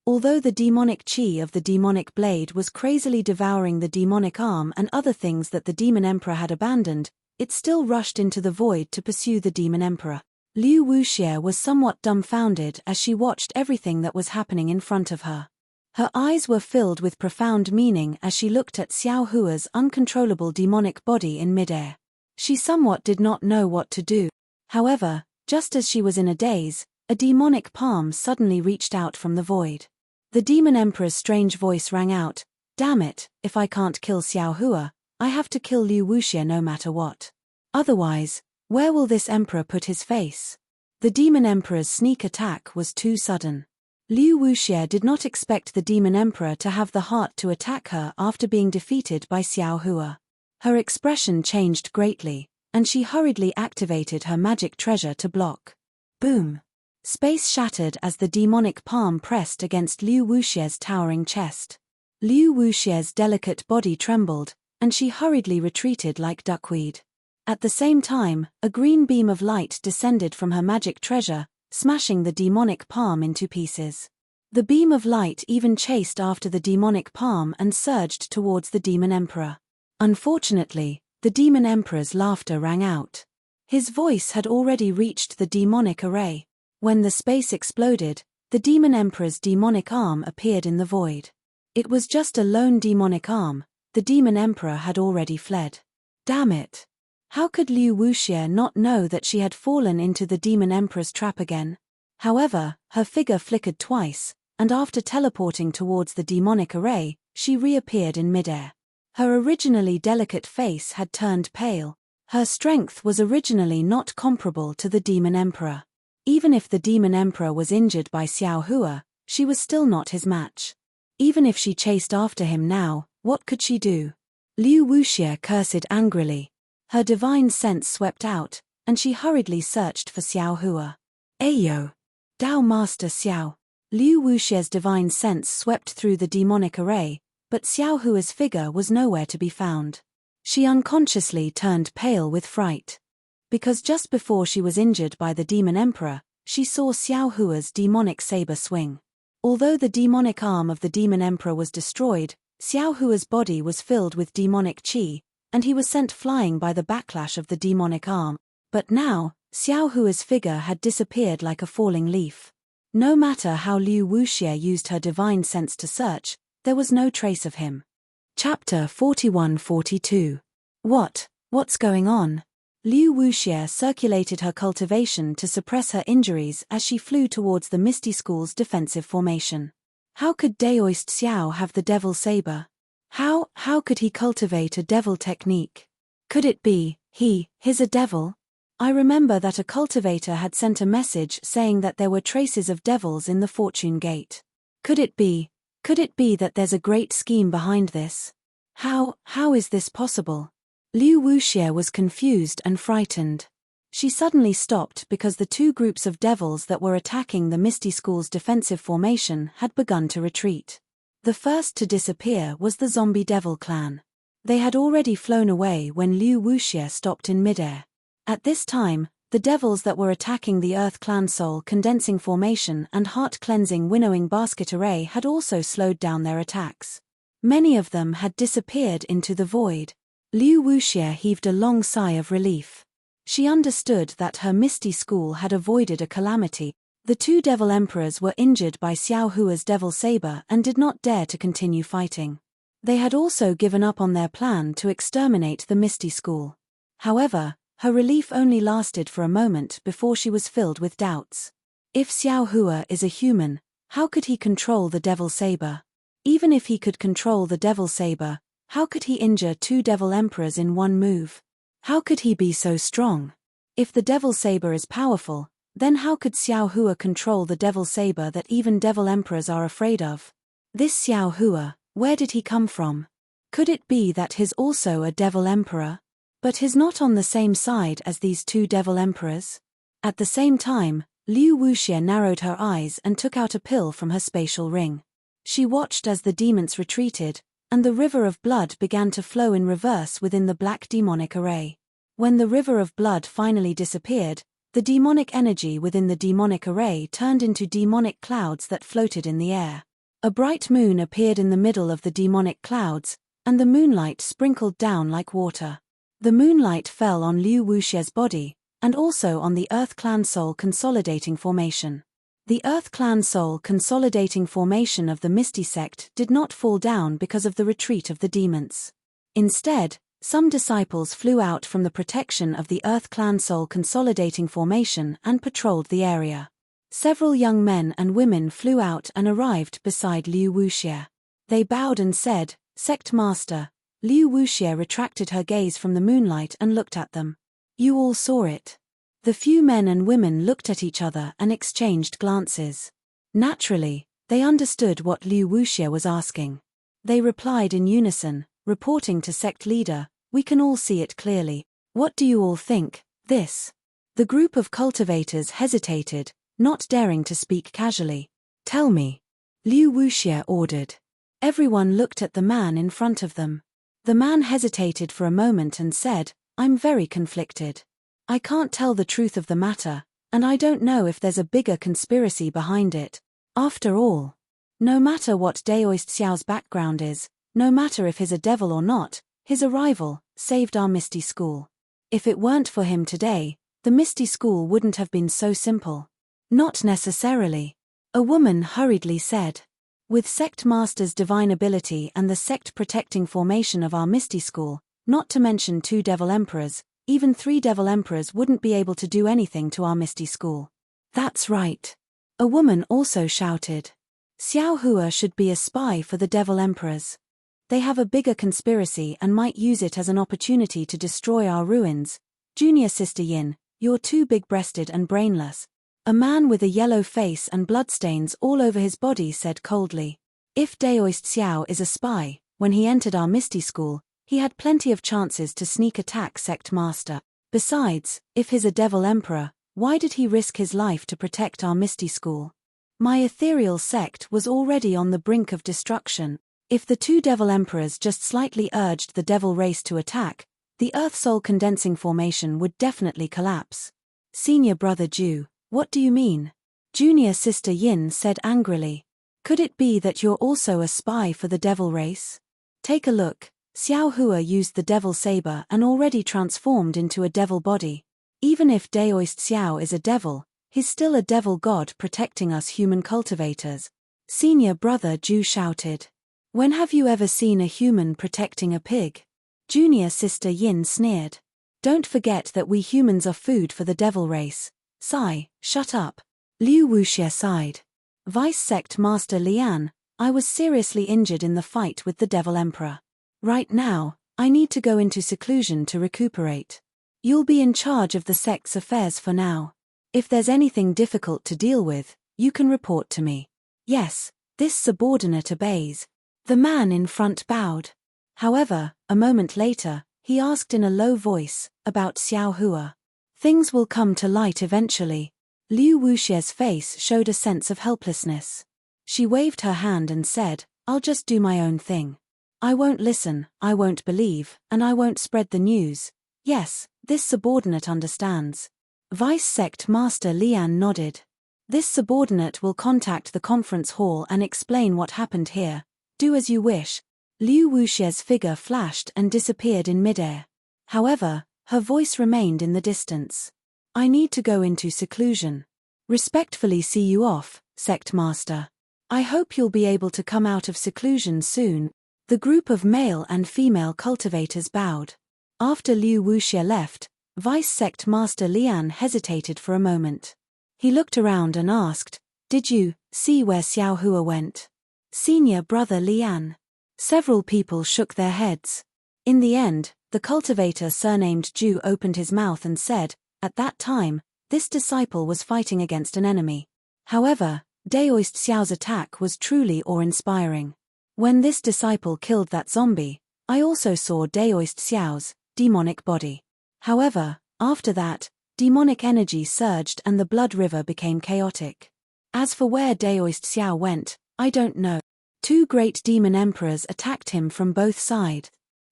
Although the demonic chi of the demonic blade was crazily devouring the demonic arm and other things that the demon emperor had abandoned, it still rushed into the void to pursue the demon emperor. Liu Wuxie was somewhat dumbfounded as she watched everything that was happening in front of her. Her eyes were filled with profound meaning as she looked at Xiao Hua's uncontrollable demonic body in midair. She somewhat did not know what to do. However, just as she was in a daze, a demonic palm suddenly reached out from the void. The demon emperor's strange voice rang out, "Damn it, if I can't kill Xiao Hua, I have to kill Liu Wuxie no matter what. Otherwise, where will this emperor put his face?" The demon emperor's sneak attack was too sudden. Liu Wuxie did not expect the demon emperor to have the heart to attack her after being defeated by Xiao Hua. Her expression changed greatly, and she hurriedly activated her magic treasure to block. Boom! Space shattered as the demonic palm pressed against Liu Wuxie's towering chest. Liu Wuxie's delicate body trembled, and she hurriedly retreated like duckweed. At the same time, a green beam of light descended from her magic treasure, smashing the demonic palm into pieces. The beam of light even chased after the demonic palm and surged towards the demon emperor. Unfortunately, the demon emperor's laughter rang out. His voice had already reached the demonic array. When the space exploded, the demon emperor's demonic arm appeared in the void. It was just a lone demonic arm. The demon emperor had already fled. Damn it! How could Liu Wuxie not know that she had fallen into the demon emperor's trap again? However, her figure flickered twice, and after teleporting towards the demonic array, she reappeared in midair. Her originally delicate face had turned pale. Her strength was originally not comparable to the demon emperor. Even if the demon emperor was injured by Xiao Hua, she was still not his match. Even if she chased after him now, what could she do? Liu Wuxie cursed angrily. Her divine sense swept out, and she hurriedly searched for Xiao Hua. Ayo! Dao Master Xiao! Liu Wuxie's divine sense swept through the demonic array, but Xiao Hua's figure was nowhere to be found. She unconsciously turned pale with fright. Because just before she was injured by the demon emperor, she saw Xiao Hua's demonic saber swing. Although the demonic arm of the demon emperor was destroyed, Xiao Hua's body was filled with demonic chi, and he was sent flying by the backlash of the demonic arm. But now, Xiao Hua's figure had disappeared like a falling leaf. No matter how Liu Wuxie used her divine sense to search, there was no trace of him. Chapter 41-42. What's going on? Liu Wuxie circulated her cultivation to suppress her injuries as she flew towards the Misty School's defensive formation. How could Daoist Xiao have the devil saber? How could he cultivate a devil technique? Could it be, he's a devil? I remember that a cultivator had sent a message saying that there were traces of devils in the fortune gate. Could it be that there's a great scheme behind this? How is this possible? Liu Wuxie was confused and frightened. She suddenly stopped because the two groups of devils that were attacking the Misty School's defensive formation had begun to retreat. The first to disappear was the zombie devil clan. They had already flown away when Liu Wuxie stopped in midair. At this time, the devils that were attacking the Earth Clan Soul Condensing Formation and Heart Cleansing Winnowing Basket Array had also slowed down their attacks. Many of them had disappeared into the void. Liu Wuxie heaved a long sigh of relief. She understood that her Misty School had avoided a calamity. The two devil emperors were injured by Xiao Hua's devil saber and did not dare to continue fighting. They had also given up on their plan to exterminate the Misty School. However, her relief only lasted for a moment before she was filled with doubts. If Xiao Hua is a human, how could he control the devil saber? Even if he could control the devil saber, how could he injure two devil emperors in one move? How could he be so strong? If the devil saber is powerful, then how could Xiao Hua control the devil saber that even devil emperors are afraid of? This Xiao Hua, where did he come from? Could it be that he's also a devil emperor? But he's not on the same side as these two devil emperors? At the same time, Liu Wuxie narrowed her eyes and took out a pill from her spatial ring. She watched as the demons retreated, and the river of blood began to flow in reverse within the black demonic array. When the river of blood finally disappeared, the demonic energy within the demonic array turned into demonic clouds that floated in the air. A bright moon appeared in the middle of the demonic clouds, and the moonlight sprinkled down like water. The moonlight fell on Liu Wuxie's body, and also on the Earth Clan Soul Consolidating Formation. The Earth Clan Soul Consolidating Formation of the Misty Sect did not fall down because of the retreat of the demons. Instead, some disciples flew out from the protection of the Earth Clan Soul Consolidating Formation and patrolled the area. Several young men and women flew out and arrived beside Liu Wuxie. They bowed and said, "Sect Master." Liu Wuxie retracted her gaze from the moonlight and looked at them. "You all saw it." The few men and women looked at each other and exchanged glances. Naturally, they understood what Liu Wuxie was asking. They replied in unison, reporting to sect leader, "We can all see it clearly. What do you all think, this?" The group of cultivators hesitated, not daring to speak casually. "Tell me," Liu Wuxie ordered. Everyone looked at the man in front of them. The man hesitated for a moment and said, "I'm very conflicted. I can't tell the truth of the matter, and I don't know if there's a bigger conspiracy behind it. After all, no matter what Daoist Xiao's background is, no matter if he's a devil or not, his arrival saved our Misty School. If it weren't for him today, the Misty School wouldn't have been so simple." "Not necessarily," a woman hurriedly said. "With Sect Master's divine ability and the sect-protecting formation of our Misty School, not to mention 2 Devil Emperors, even 3 Devil Emperors wouldn't be able to do anything to our Misty School." "That's right," a woman also shouted. "Xiao Hua should be a spy for the Devil Emperors. They have a bigger conspiracy and might use it as an opportunity to destroy our ruins. Junior Sister Yin, you're too big-breasted and brainless," a man with a yellow face and bloodstains all over his body said coldly. "If Daoist Xiao is a spy, when he entered our Misty School, he had plenty of chances to sneak attack Sect Master. Besides, if he's a Devil Emperor, why did he risk his life to protect our Misty School? My ethereal sect was already on the brink of destruction. If the 2 Devil Emperors just slightly urged the Devil race to attack, the Earth Soul Condensing Formation would definitely collapse." "Senior Brother Ju, what do you mean?" Junior Sister Yin said angrily. "Could it be that you're also a spy for the Devil race? Take a look. Xiao Hua used the Devil Saber and already transformed into a devil body. Even if Daoist Xiao is a devil, he's still a devil god protecting us human cultivators." Senior Brother Ju shouted. "When have you ever seen a human protecting a pig?" Junior Sister Yin sneered. "Don't forget that we humans are food for the devil race." "Sigh, shut up." Liu Wuxie sighed. "Vice Sect Master Lian, I was seriously injured in the fight with the Devil Emperor. Right now, I need to go into seclusion to recuperate. You'll be in charge of the sect's affairs for now. If there's anything difficult to deal with, you can report to me." "Yes," this subordinate obeys. The man in front bowed. However, a moment later, he asked in a low voice, about Xiao Hua. "Things will come to light eventually." Liu Wuxie's face showed a sense of helplessness. She waved her hand and said, "I'll just do my own thing. I won't listen, I won't believe, and I won't spread the news." "Yes, this subordinate understands." Vice Sect Master Lian nodded. "This subordinate will contact the conference hall and explain what happened here. Do as you wish." Liu Wuxie's figure flashed and disappeared in midair. However, her voice remained in the distance. "I need to go into seclusion. Respectfully see you off, Sect Master. I hope you'll be able to come out of seclusion soon." The group of male and female cultivators bowed. After Liu Wuxie left, Vice Sect Master Lian hesitated for a moment. He looked around and asked, "Did you see where Xiao Hua went?" "Senior Brother Lian." Several people shook their heads. In the end, the cultivator surnamed Ju opened his mouth and said, "At that time, this disciple was fighting against an enemy. However, Daoist Xiao's attack was truly awe-inspiring. When this disciple killed that zombie, I also saw Daoist Xiao's demonic body. However, after that, demonic energy surged and the blood river became chaotic. As for where Daoist Xiao went, I don't know." Two great demon emperors attacked him from both sides.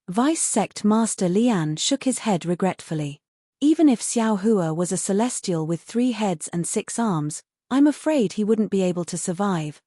Vice Sect Master Lian shook his head regretfully. Even if Xiao Hua was a celestial with 3 heads and 6 arms, I'm afraid he wouldn't be able to survive.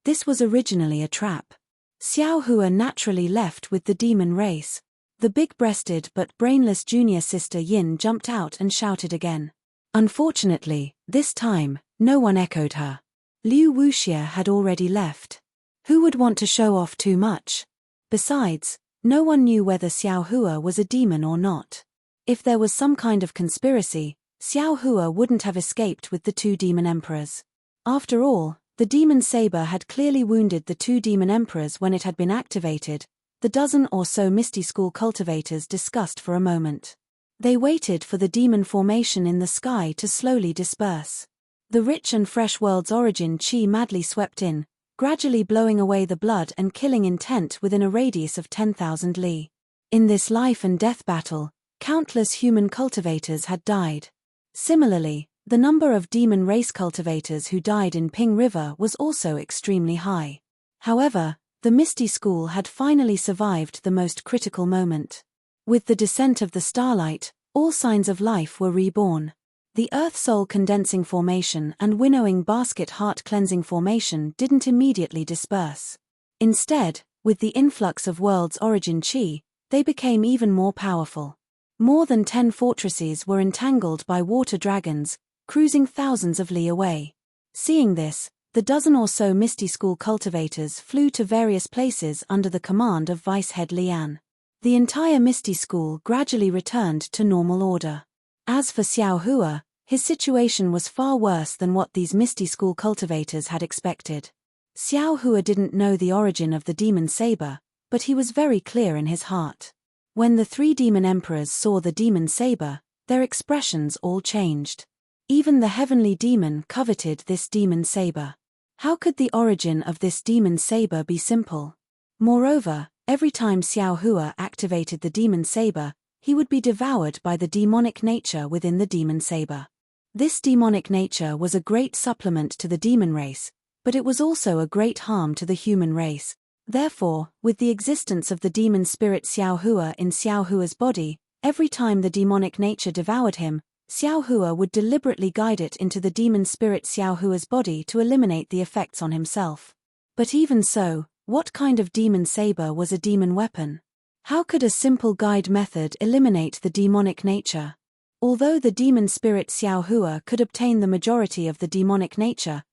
This was originally a trap. Xiao Hua naturally left with the demon race. The big-breasted but brainless junior sister Yin jumped out and shouted again. Unfortunately, this time, no one echoed her. Liu Wuxia had already left. Who would want to show off too much? Besides, no one knew whether Xiao Hua was a demon or not. If there was some kind of conspiracy, Xiao Hua wouldn't have escaped with the 2 demon emperors. After all, the demon saber had clearly wounded the 2 demon emperors when it had been activated. The dozen or so Misty School cultivators discussed for a moment. They waited for the demon formation in the sky to slowly disperse. The rich and fresh world's origin chi madly swept in, gradually blowing away the blood and killing intent within a radius of 10,000 li. In this life and death battle, countless human cultivators had died. Similarly, the number of demon race cultivators who died in Ping River was also extremely high. However, the Misty School had finally survived the most critical moment. With the descent of the starlight, all signs of life were reborn. The Earth Soul Condensing Formation and Winnowing Basket Heart Cleansing Formation didn't immediately disperse. Instead, with the influx of world's origin chi, they became even more powerful. More than 10 fortresses were entangled by water dragons, cruising thousands of li away. Seeing this, the dozen or so Misty School cultivators flew to various places under the command of Vice Head Lian. The entire Misty School gradually returned to normal order. As for Xiao Hua, his situation was far worse than what these Misty School cultivators had expected. Xiao Hua didn't know the origin of the demon saber, but he was very clear in his heart. When the 3 demon emperors saw the demon saber, their expressions all changed. Even the heavenly demon coveted this demon saber. How could the origin of this demon saber be simple? Moreover, every time Xiao Hua activated the demon saber, he would be devoured by the demonic nature within the demon saber. This demonic nature was a great supplement to the demon race, but it was also a great harm to the human race. Therefore, with the existence of the demon spirit Xiao Hua in Xiao Hua's body, every time the demonic nature devoured him, Xiao Hua would deliberately guide it into the demon spirit Xiao Hua's body to eliminate the effects on himself. But even so, what kind of demon saber was a demon weapon? How could a simple guide method eliminate the demonic nature? Although the demon spirit Xiao Hua could obtain the majority of the demonic nature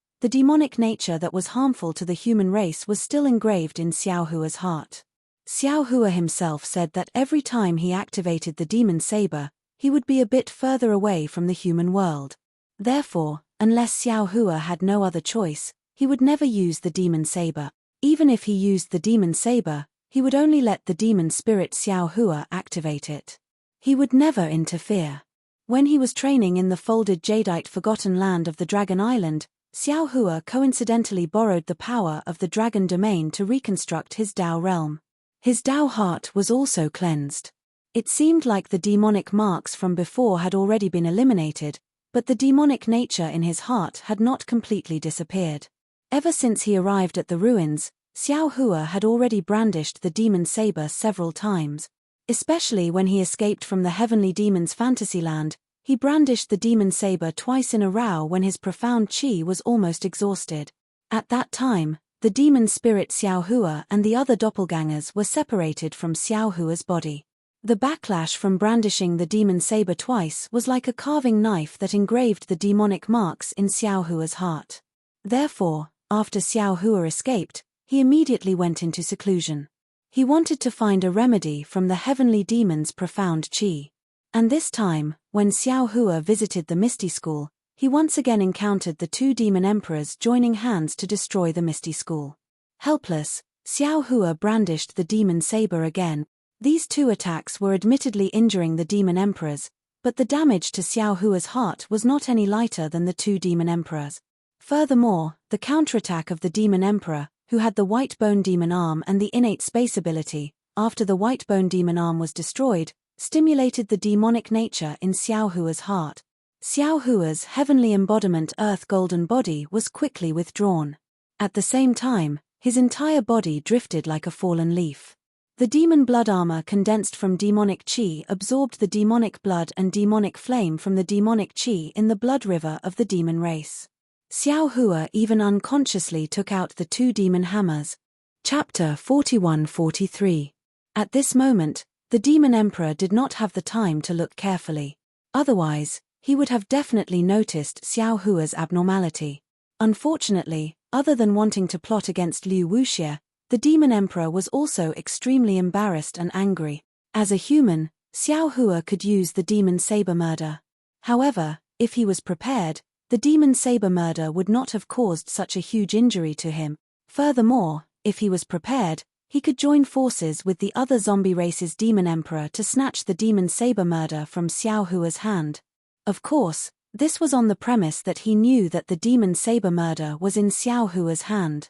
that was harmful to the human race was still engraved in Xiao Hua's heart. Xiao Hua himself said that every time he activated the demon saber, he would be a bit further away from the human world. Therefore, unless Xiao Hua had no other choice, he would never use the demon saber. Even if he used the demon saber, he would only let the demon spirit Xiao Hua activate it. He would never interfere. When he was training in the folded jadeite forgotten land of the Dragon Island, Xiao Hua coincidentally borrowed the power of the dragon domain to reconstruct his Dao realm. His Dao heart was also cleansed. It seemed like the demonic marks from before had already been eliminated, but the demonic nature in his heart had not completely disappeared. Ever since he arrived at the ruins, Xiao Hua had already brandished the demon saber several times. Especially when he escaped from the heavenly demon's fantasyland, he brandished the demon saber twice in a row when his profound chi was almost exhausted. At that time, the demon spirit Xiao Hua and the other doppelgangers were separated from Xiao Hua's body. The backlash from brandishing the demon saber twice was like a carving knife that engraved the demonic marks in Xiao Hua's heart. Therefore, after Xiao Hua escaped, he immediately went into seclusion. He wanted to find a remedy from the heavenly demon's profound chi. And this time, when Xiao Hua visited the Misty School, he once again encountered the 2 demon emperors joining hands to destroy the Misty School. Helpless, Xiao Hua brandished the demon saber again. These 2 attacks were admittedly injuring the demon emperors, but the damage to Xiao Hua's heart was not any lighter than the 2 demon emperors. Furthermore, the counterattack of the demon emperor, who had the white bone demon arm and the innate space ability, after the white bone demon arm was destroyed, stimulated the demonic nature in Xiao Hua's heart. Xiao Hua's heavenly embodiment Earth Golden Body was quickly withdrawn. At the same time, His entire body drifted like a fallen leaf. The demon blood armor condensed from demonic chi absorbed the demonic blood and demonic flame from the demonic chi in the blood river of the demon race. Xiao Hua even unconsciously took out the 2 demon hammers. Chapter 41-43. At this moment, the demon emperor did not have the time to look carefully. Otherwise, he would have definitely noticed Xiao Hua's abnormality. Unfortunately, other than wanting to plot against Liu Wuxie, the demon emperor was also extremely embarrassed and angry. As a human, Xiao Hua could use the demon saber murder. However, if he was prepared, the demon saber murder would not have caused such a huge injury to him. Furthermore, if he was prepared, he could join forces with the other zombie race's demon emperor to snatch the demon saber murder from Xiao Hua's hand. Of course, this was on the premise that he knew that the demon saber murder was in Xiao Hua's hand.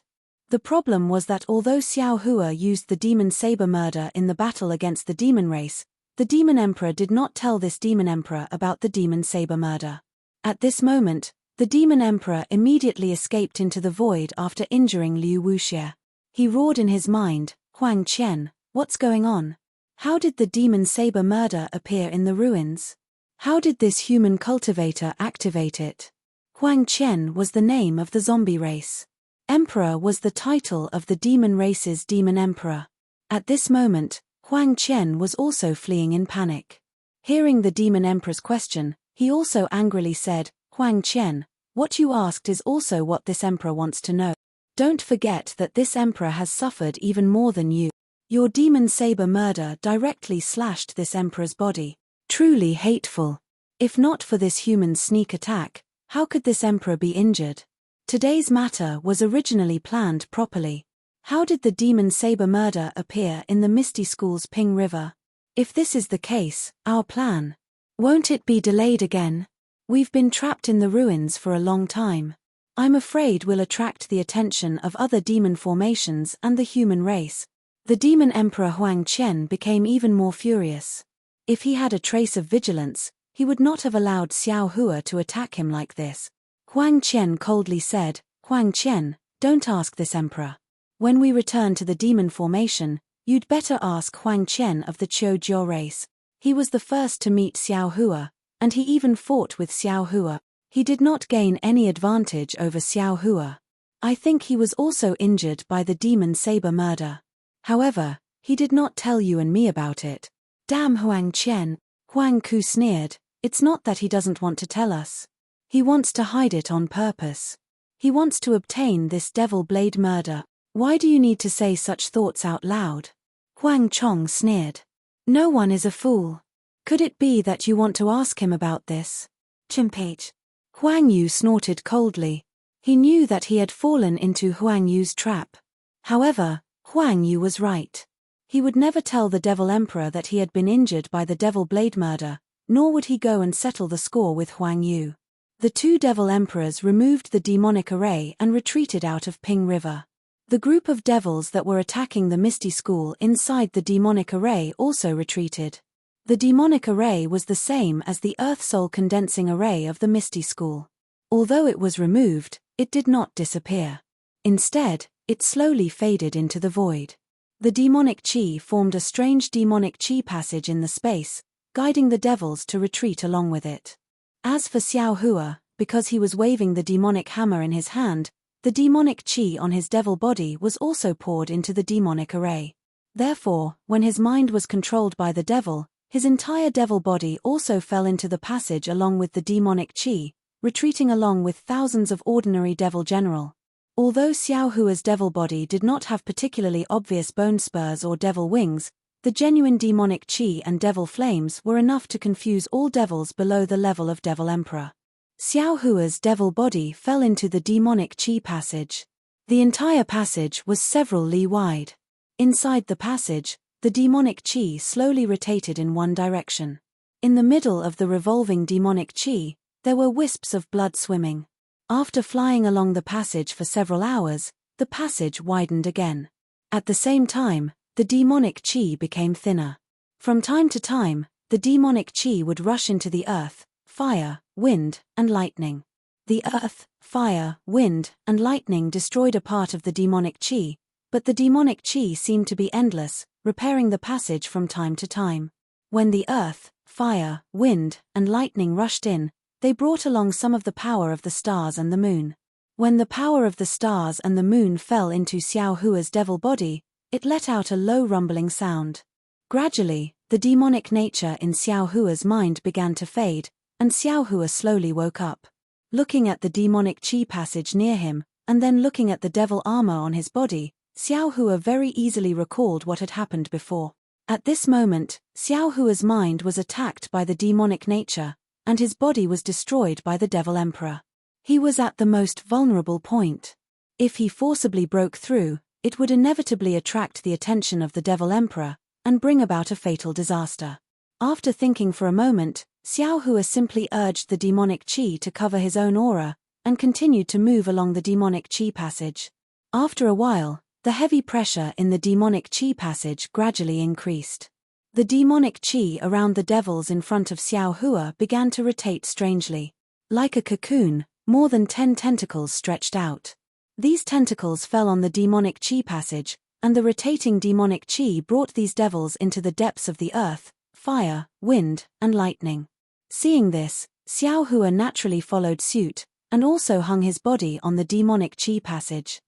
The problem was that although Xiao Hua used the demon saber murder in the battle against the demon race, the demon emperor did not tell this demon emperor about the demon saber murder. At this moment, the demon emperor immediately escaped into the void after injuring Liu Wuxie. He roared in his mind, "Huang Qian, what's going on? How did the demon saber murder appear in the ruins? How did this human cultivator activate it?" Huang Qian was the name of the zombie race. Emperor was the title of the demon race's demon emperor. At this moment, Huang Qian was also fleeing in panic. Hearing the demon emperor's question, he also angrily said, "Huang Qian, what you asked is also what this emperor wants to know. Don't forget that this emperor has suffered even more than you. Your demon saber murder directly slashed this emperor's body. Truly hateful. If not for this human sneak attack, how could this emperor be injured? Today's matter was originally planned properly. How did the demon saber murder appear in the Misty School's Ping River? If this is the case, our plan, won't it be delayed again? We've been trapped in the ruins for a long time. I'm afraid we'll attract the attention of other demon formations and the human race." The demon emperor Huang Qian became even more furious. If he had a trace of vigilance, he would not have allowed Xiao Hua to attack him like this. Huang Qian coldly said, "Huang Qian, don't ask this emperor. When we return to the demon formation, you'd better ask Huang Qian of the Qiujiao race. He was the first to meet Xiao Hua, and he even fought with Xiao Hua. He did not gain any advantage over Xiao Hua. I think he was also injured by the demon saber murder. However, he did not tell you and me about it." "Damn Huang Qian," Huang Ku sneered, "it's not that he doesn't want to tell us. He wants to hide it on purpose. He wants to obtain this devil blade murder. Why do you need to say such thoughts out loud?" Huang Chong sneered. "No one is a fool. Could it be that you want to ask him about this?" "Chimpate." Huang Yu snorted coldly. He knew that he had fallen into Huang Yu's trap. However, Huang Yu was right. He would never tell the Devil Emperor that he had been injured by the Devil Blade murder, nor would he go and settle the score with Huang Yu. The 2 Devil Emperors removed the demonic array and retreated out of Ping River. The group of devils that were attacking the Misty School inside the demonic array also retreated. The demonic array was the same as the Earth Soul condensing array of the Misty School. Although it was removed, it did not disappear. Instead, it slowly faded into the void. The demonic chi formed a strange demonic chi passage in the space, guiding the devils to retreat along with it. As for Xiao Hua, because he was waving the demonic hammer in his hand, the demonic chi on his devil body was also poured into the demonic array. Therefore, when his mind was controlled by the devil, his entire devil body also fell into the passage along with the demonic chi, retreating along with thousands of ordinary devil general. Although Xiao Hua's devil body did not have particularly obvious bone spurs or devil wings, the genuine demonic chi and devil flames were enough to confuse all devils below the level of Devil Emperor. Xiao Hua's devil body fell into the demonic chi passage. The entire passage was several li wide. Inside the passage, the demonic chi slowly rotated in one direction. In the middle of the revolving demonic chi, there were wisps of blood swimming. After flying along the passage for several hours, the passage widened again. At the same time, the demonic chi became thinner. From time to time, the demonic chi would rush into the earth, fire, wind, and lightning. The earth, fire, wind, and lightning destroyed a part of the demonic chi, but the demonic chi seemed to be endless, repairing the passage from time to time. When the earth, fire, wind, and lightning rushed in, they brought along some of the power of the stars and the moon. When the power of the stars and the moon fell into Xiao Hua's devil body, it let out a low rumbling sound. Gradually, the demonic nature in Xiao Hua's mind began to fade, and Xiao Hua slowly woke up. Looking at the demonic chi passage near him, and then looking at the devil armor on his body, Xiao Hua very easily recalled what had happened before. At this moment, Xiao Hua's mind was attacked by the demonic nature, and his body was destroyed by the devil emperor. He was at the most vulnerable point. If he forcibly broke through, it would inevitably attract the attention of the devil emperor, and bring about a fatal disaster. After thinking for a moment, Xiao Hua simply urged the demonic chi to cover his own aura, and continued to move along the demonic chi passage. After a while, the heavy pressure in the demonic chi passage gradually increased. The demonic chi around the devils in front of Xiao Hua began to rotate strangely. Like a cocoon, more than 10 tentacles stretched out. These tentacles fell on the demonic chi passage, and the rotating demonic chi brought these devils into the depths of the earth, fire, wind, and lightning. Seeing this, Xiao Hua naturally followed suit, and also hung his body on the demonic chi passage.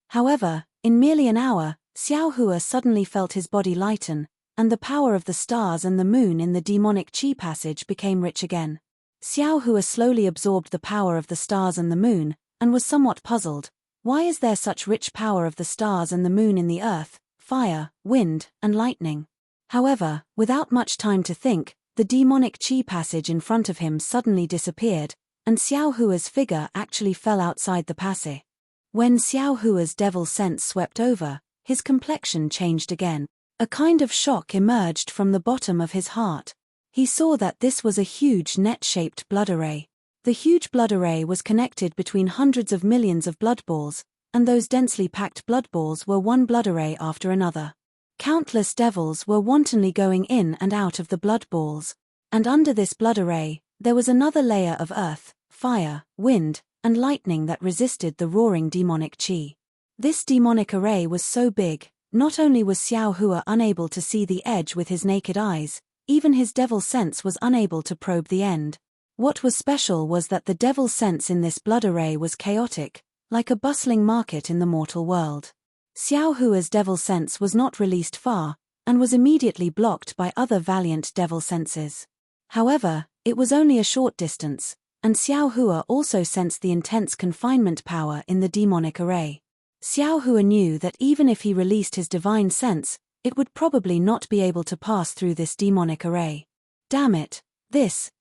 However, in merely an hour, Xiao Hua suddenly felt his body lighten, and the power of the stars and the moon in the demonic chi passage became rich again. Xiao Hua slowly absorbed the power of the stars and the moon, and was somewhat puzzled. Why is there such rich power of the stars and the moon in the earth, fire, wind, and lightning? However, without much time to think, the demonic chi passage in front of him suddenly disappeared, and Xiao Hua's figure actually fell outside the passage. When Xiao Hua's devil sense swept over, his complexion changed again. A kind of shock emerged from the bottom of his heart. He saw that this was a huge net-shaped blood array. The huge blood array was connected between hundreds of millions of blood balls, and those densely packed blood balls were one blood array after another. Countless devils were wantonly going in and out of the blood balls, and under this blood array, there was another layer of earth, fire, wind, and lightning that resisted the roaring demonic chi. This demonic array was so big, not only was Xiao Hua unable to see the edge with his naked eyes, even his devil sense was unable to probe the end. What was special was that the devil sense in this blood array was chaotic, like a bustling market in the mortal world. Xiao Hua's devil sense was not released far, and was immediately blocked by other valiant devil senses. However, it was only a short distance, and Xiao Hua also sensed the intense confinement power in the demonic array. Xiao Hua knew that even if he released his divine sense, it would probably not be able to pass through this demonic array. Damn it,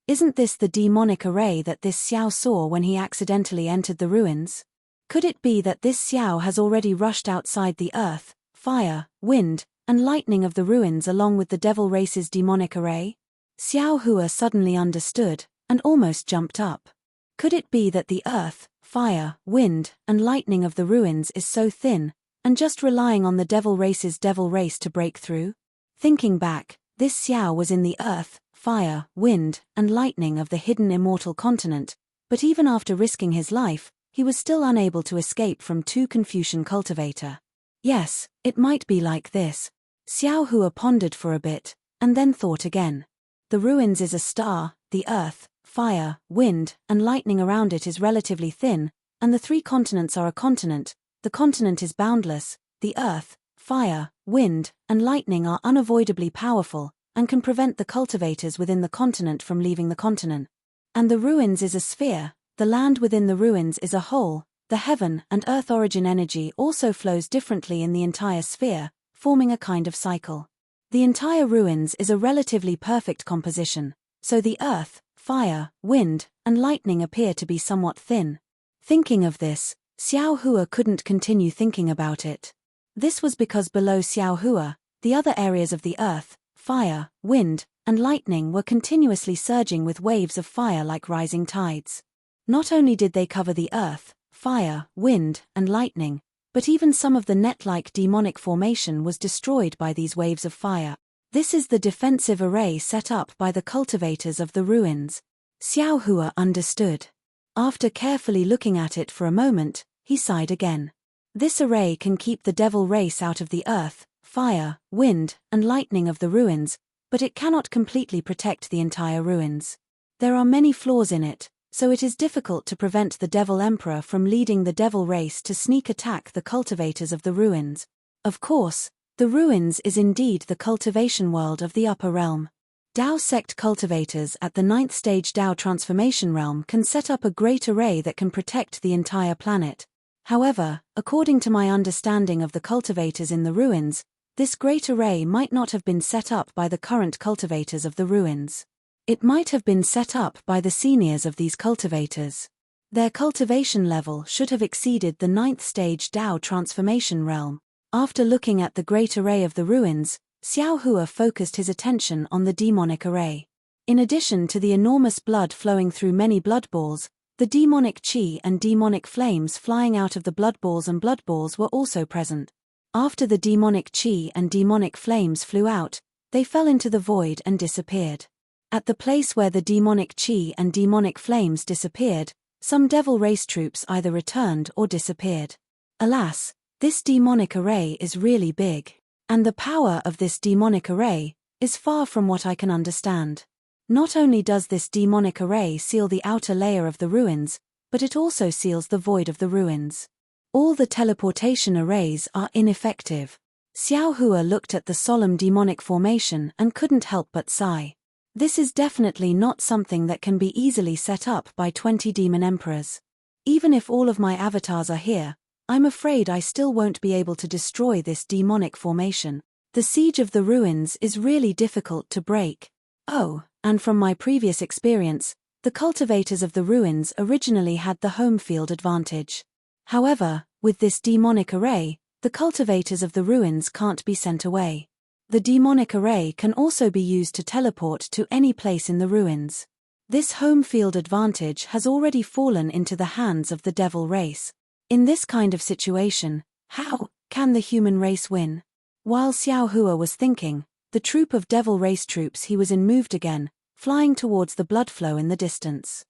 isn't this the demonic array that this Xiao saw when he accidentally entered the ruins? Could it be that this Xiao has already rushed outside the earth, fire, wind, and lightning of the ruins along with the devil race's demonic array? Xiao Hua suddenly understood, and almost jumped up. Could it be that the earth, fire, wind, and lightning of the ruins is so thin, and just relying on the devil race's devil race to break through? Thinking back, this Xiao was in the earth, fire, wind, and lightning of the hidden immortal continent, but even after risking his life, he was still unable to escape from two Confucian cultivator. Yes, it might be like this. Xiao Hua pondered for a bit, and then thought again. The ruins is a star, the earth, fire, wind, and lightning around it is relatively thin, and the three continents are a continent. The continent is boundless, the earth, fire, wind, and lightning are unavoidably powerful, and can prevent the cultivators within the continent from leaving the continent. And the ruins is a sphere, the land within the ruins is a whole, the heaven and earth origin energy also flows differently in the entire sphere, forming a kind of cycle. The entire ruins is a relatively perfect composition, so the earth, fire, wind, and lightning appear to be somewhat thin. Thinking of this, Xiao Hua couldn't continue thinking about it. This was because below Xiao Hua, the other areas of the earth, fire, wind, and lightning were continuously surging with waves of fire like rising tides. Not only did they cover the earth, fire, wind, and lightning, but even some of the net-like demonic formation was destroyed by these waves of fire. This is the defensive array set up by the cultivators of the ruins. Xiao Hua understood. After carefully looking at it for a moment, he sighed again. This array can keep the devil race out of the earth, fire, wind, and lightning of the ruins, but it cannot completely protect the entire ruins. There are many flaws in it, so it is difficult to prevent the Devil Emperor from leading the devil race to sneak attack the cultivators of the ruins. Of course, the ruins is indeed the cultivation world of the upper realm. Dao sect cultivators at the 9th stage Dao transformation realm can set up a great array that can protect the entire planet. However, according to my understanding of the cultivators in the ruins, this great array might not have been set up by the current cultivators of the ruins. It might have been set up by the seniors of these cultivators. Their cultivation level should have exceeded the 9th stage Dao transformation realm. After looking at the great array of the ruins, Xiao Hua focused his attention on the demonic array. In addition to the enormous blood flowing through many blood balls, the demonic chi and demonic flames flying out of the blood balls and blood balls were also present. After the demonic chi and demonic flames flew out, they fell into the void and disappeared. At the place where the demonic chi and demonic flames disappeared, some devil race troops either returned or disappeared. Alas, this demonic array is really big, and the power of this demonic array is far from what I can understand. Not only does this demonic array seal the outer layer of the ruins, but it also seals the void of the ruins. All the teleportation arrays are ineffective. Xiao Hua looked at the solemn demonic formation and couldn't help but sigh. This is definitely not something that can be easily set up by 20 demon emperors. Even if all of my avatars are here, I'm afraid I still won't be able to destroy this demonic formation. The siege of the ruins is really difficult to break. Oh, and from my previous experience, the cultivators of the ruins originally had the home field advantage. However, with this demonic array, the cultivators of the ruins can't be sent away. The demonic array can also be used to teleport to any place in the ruins. This home field advantage has already fallen into the hands of the devil race. In this kind of situation, how can the human race win? While Xiao Hua was thinking, the troop of devil race troops he was in moved again, flying towards the blood flow in the distance.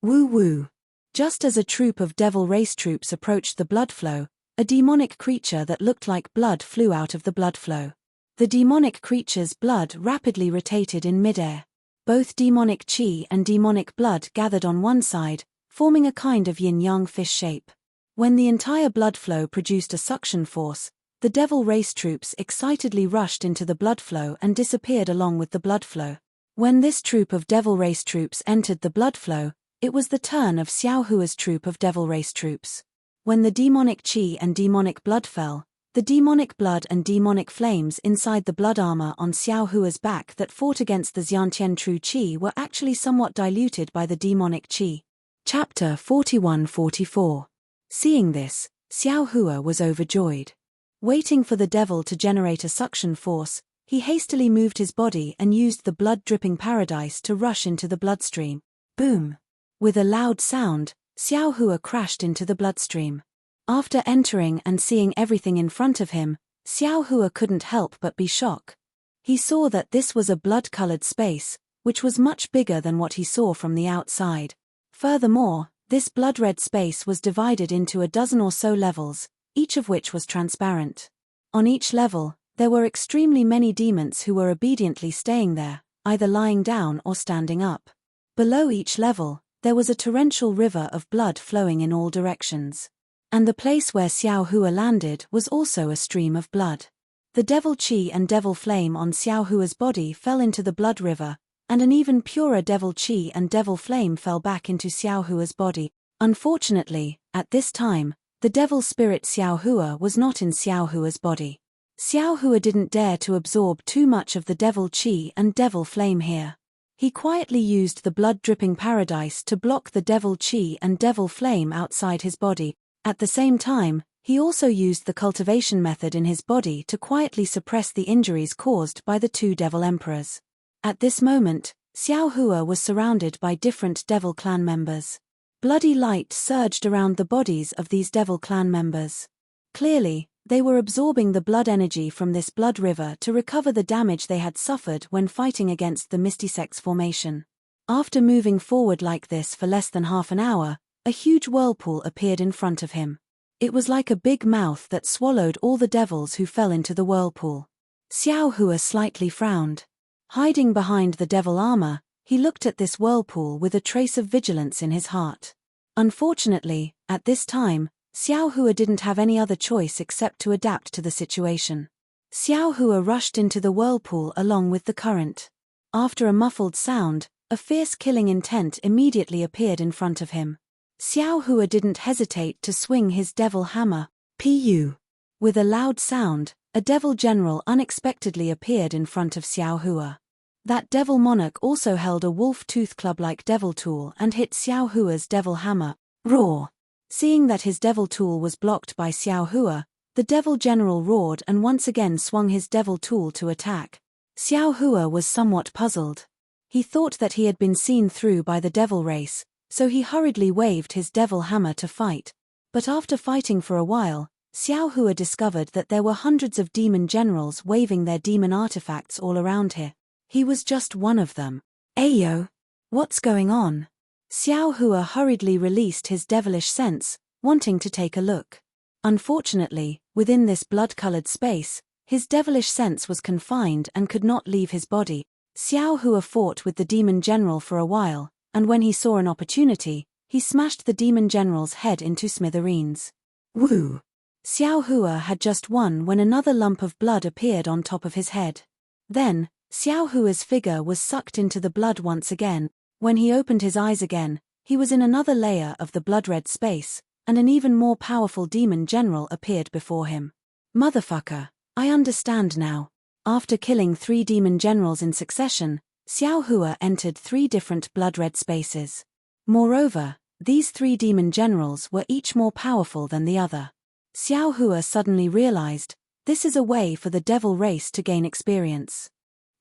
Woo woo. Just as a troop of devil race troops approached the blood flow, a demonic creature that looked like blood flew out of the blood flow. The demonic creature's blood rapidly rotated in midair. Both demonic chi and demonic blood gathered on one side, forming a kind of yin-yang fish shape. When the entire blood flow produced a suction force, the devil race troops excitedly rushed into the blood flow and disappeared along with the blood flow. When this troop of devil race troops entered the blood flow, it was the turn of Xiao Hua's troop of devil race troops. When the demonic chi and demonic blood fell, the demonic blood and demonic flames inside the blood armor on Xiao Hua's back that fought against the Xiantian true chi were actually somewhat diluted by the demonic chi. Chapter 41-44. Seeing this, Xiao Hua was overjoyed. Waiting for the devil to generate a suction force, he hastily moved his body and used the blood-dripping paradise to rush into the bloodstream. Boom! With a loud sound, Xiao Hua crashed into the bloodstream. After entering and seeing everything in front of him, Xiao Hua couldn't help but be shocked. He saw that this was a blood-colored space, which was much bigger than what he saw from the outside. Furthermore, this blood-red space was divided into a dozen or so levels, each of which was transparent. On each level, there were extremely many demons who were obediently staying there, either lying down or standing up. Below each level, there was a torrential river of blood flowing in all directions. And the place where Xiao Hua landed was also a stream of blood. The devil chi and devil flame on Xiao Hua's body fell into the blood river, and an even purer devil chi and devil flame fell back into Xiao Hua's body. Unfortunately, at this time, the devil spirit Xiao Hua was not in Xiao Hua's body. Xiao Hua didn't dare to absorb too much of the devil chi and devil flame here. He quietly used the blood-dripping paradise to block the devil chi and devil flame outside his body. At the same time, he also used the cultivation method in his body to quietly suppress the injuries caused by the two devil emperors. At this moment, Xiao Hua was surrounded by different devil clan members. Bloody light surged around the bodies of these devil clan members. Clearly, they were absorbing the blood energy from this blood river to recover the damage they had suffered when fighting against the Mystisex formation. After moving forward like this for less than half an hour, a huge whirlpool appeared in front of him. It was like a big mouth that swallowed all the devils who fell into the whirlpool. Xiao Hua slightly frowned. Hiding behind the devil armor, he looked at this whirlpool with a trace of vigilance in his heart. Unfortunately, at this time, Xiao Hua didn't have any other choice except to adapt to the situation. Xiao Hua rushed into the whirlpool along with the current. After a muffled sound, a fierce killing intent immediately appeared in front of him. Xiao Hua didn't hesitate to swing his devil hammer, Pu. With a loud sound, a devil general unexpectedly appeared in front of Xiao Hua. That devil monarch also held a wolf tooth club-like devil tool and hit Xiao Hua's devil hammer, roar. Seeing that his devil tool was blocked by Xiao Hua, the devil general roared and once again swung his devil tool to attack. Xiao Hua was somewhat puzzled. He thought that he had been seen through by the devil race, so he hurriedly waved his devil hammer to fight. But after fighting for a while, Xiao Hua discovered that there were hundreds of demon generals waving their demon artifacts all around here. He was just one of them. Ayo! What's going on? Xiao Hua hurriedly released his devilish sense, wanting to take a look. Unfortunately, within this blood-colored space, his devilish sense was confined and could not leave his body. Xiao Hua fought with the demon general for a while, and when he saw an opportunity, he smashed the demon general's head into smithereens. Woo! Xiao Hua had just won when another lump of blood appeared on top of his head. Then, Xiao Hua's figure was sucked into the blood once again. When he opened his eyes again, he was in another layer of the blood-red space, and an even more powerful demon general appeared before him. Motherfucker, I understand now. After killing 3 demon generals in succession, Xiao Hua entered 3 different blood-red spaces. Moreover, these 3 demon generals were each more powerful than the other. Xiao Hua suddenly realized, this is a way for the devil race to gain experience.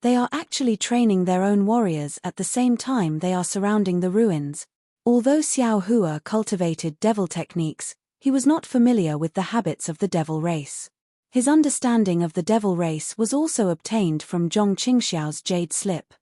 They are actually training their own warriors at the same time they are surrounding the ruins. Although Xiao Hua cultivated devil techniques, he was not familiar with the habits of the devil race. His understanding of the devil race was also obtained from Zhong Qingxiao's jade slip.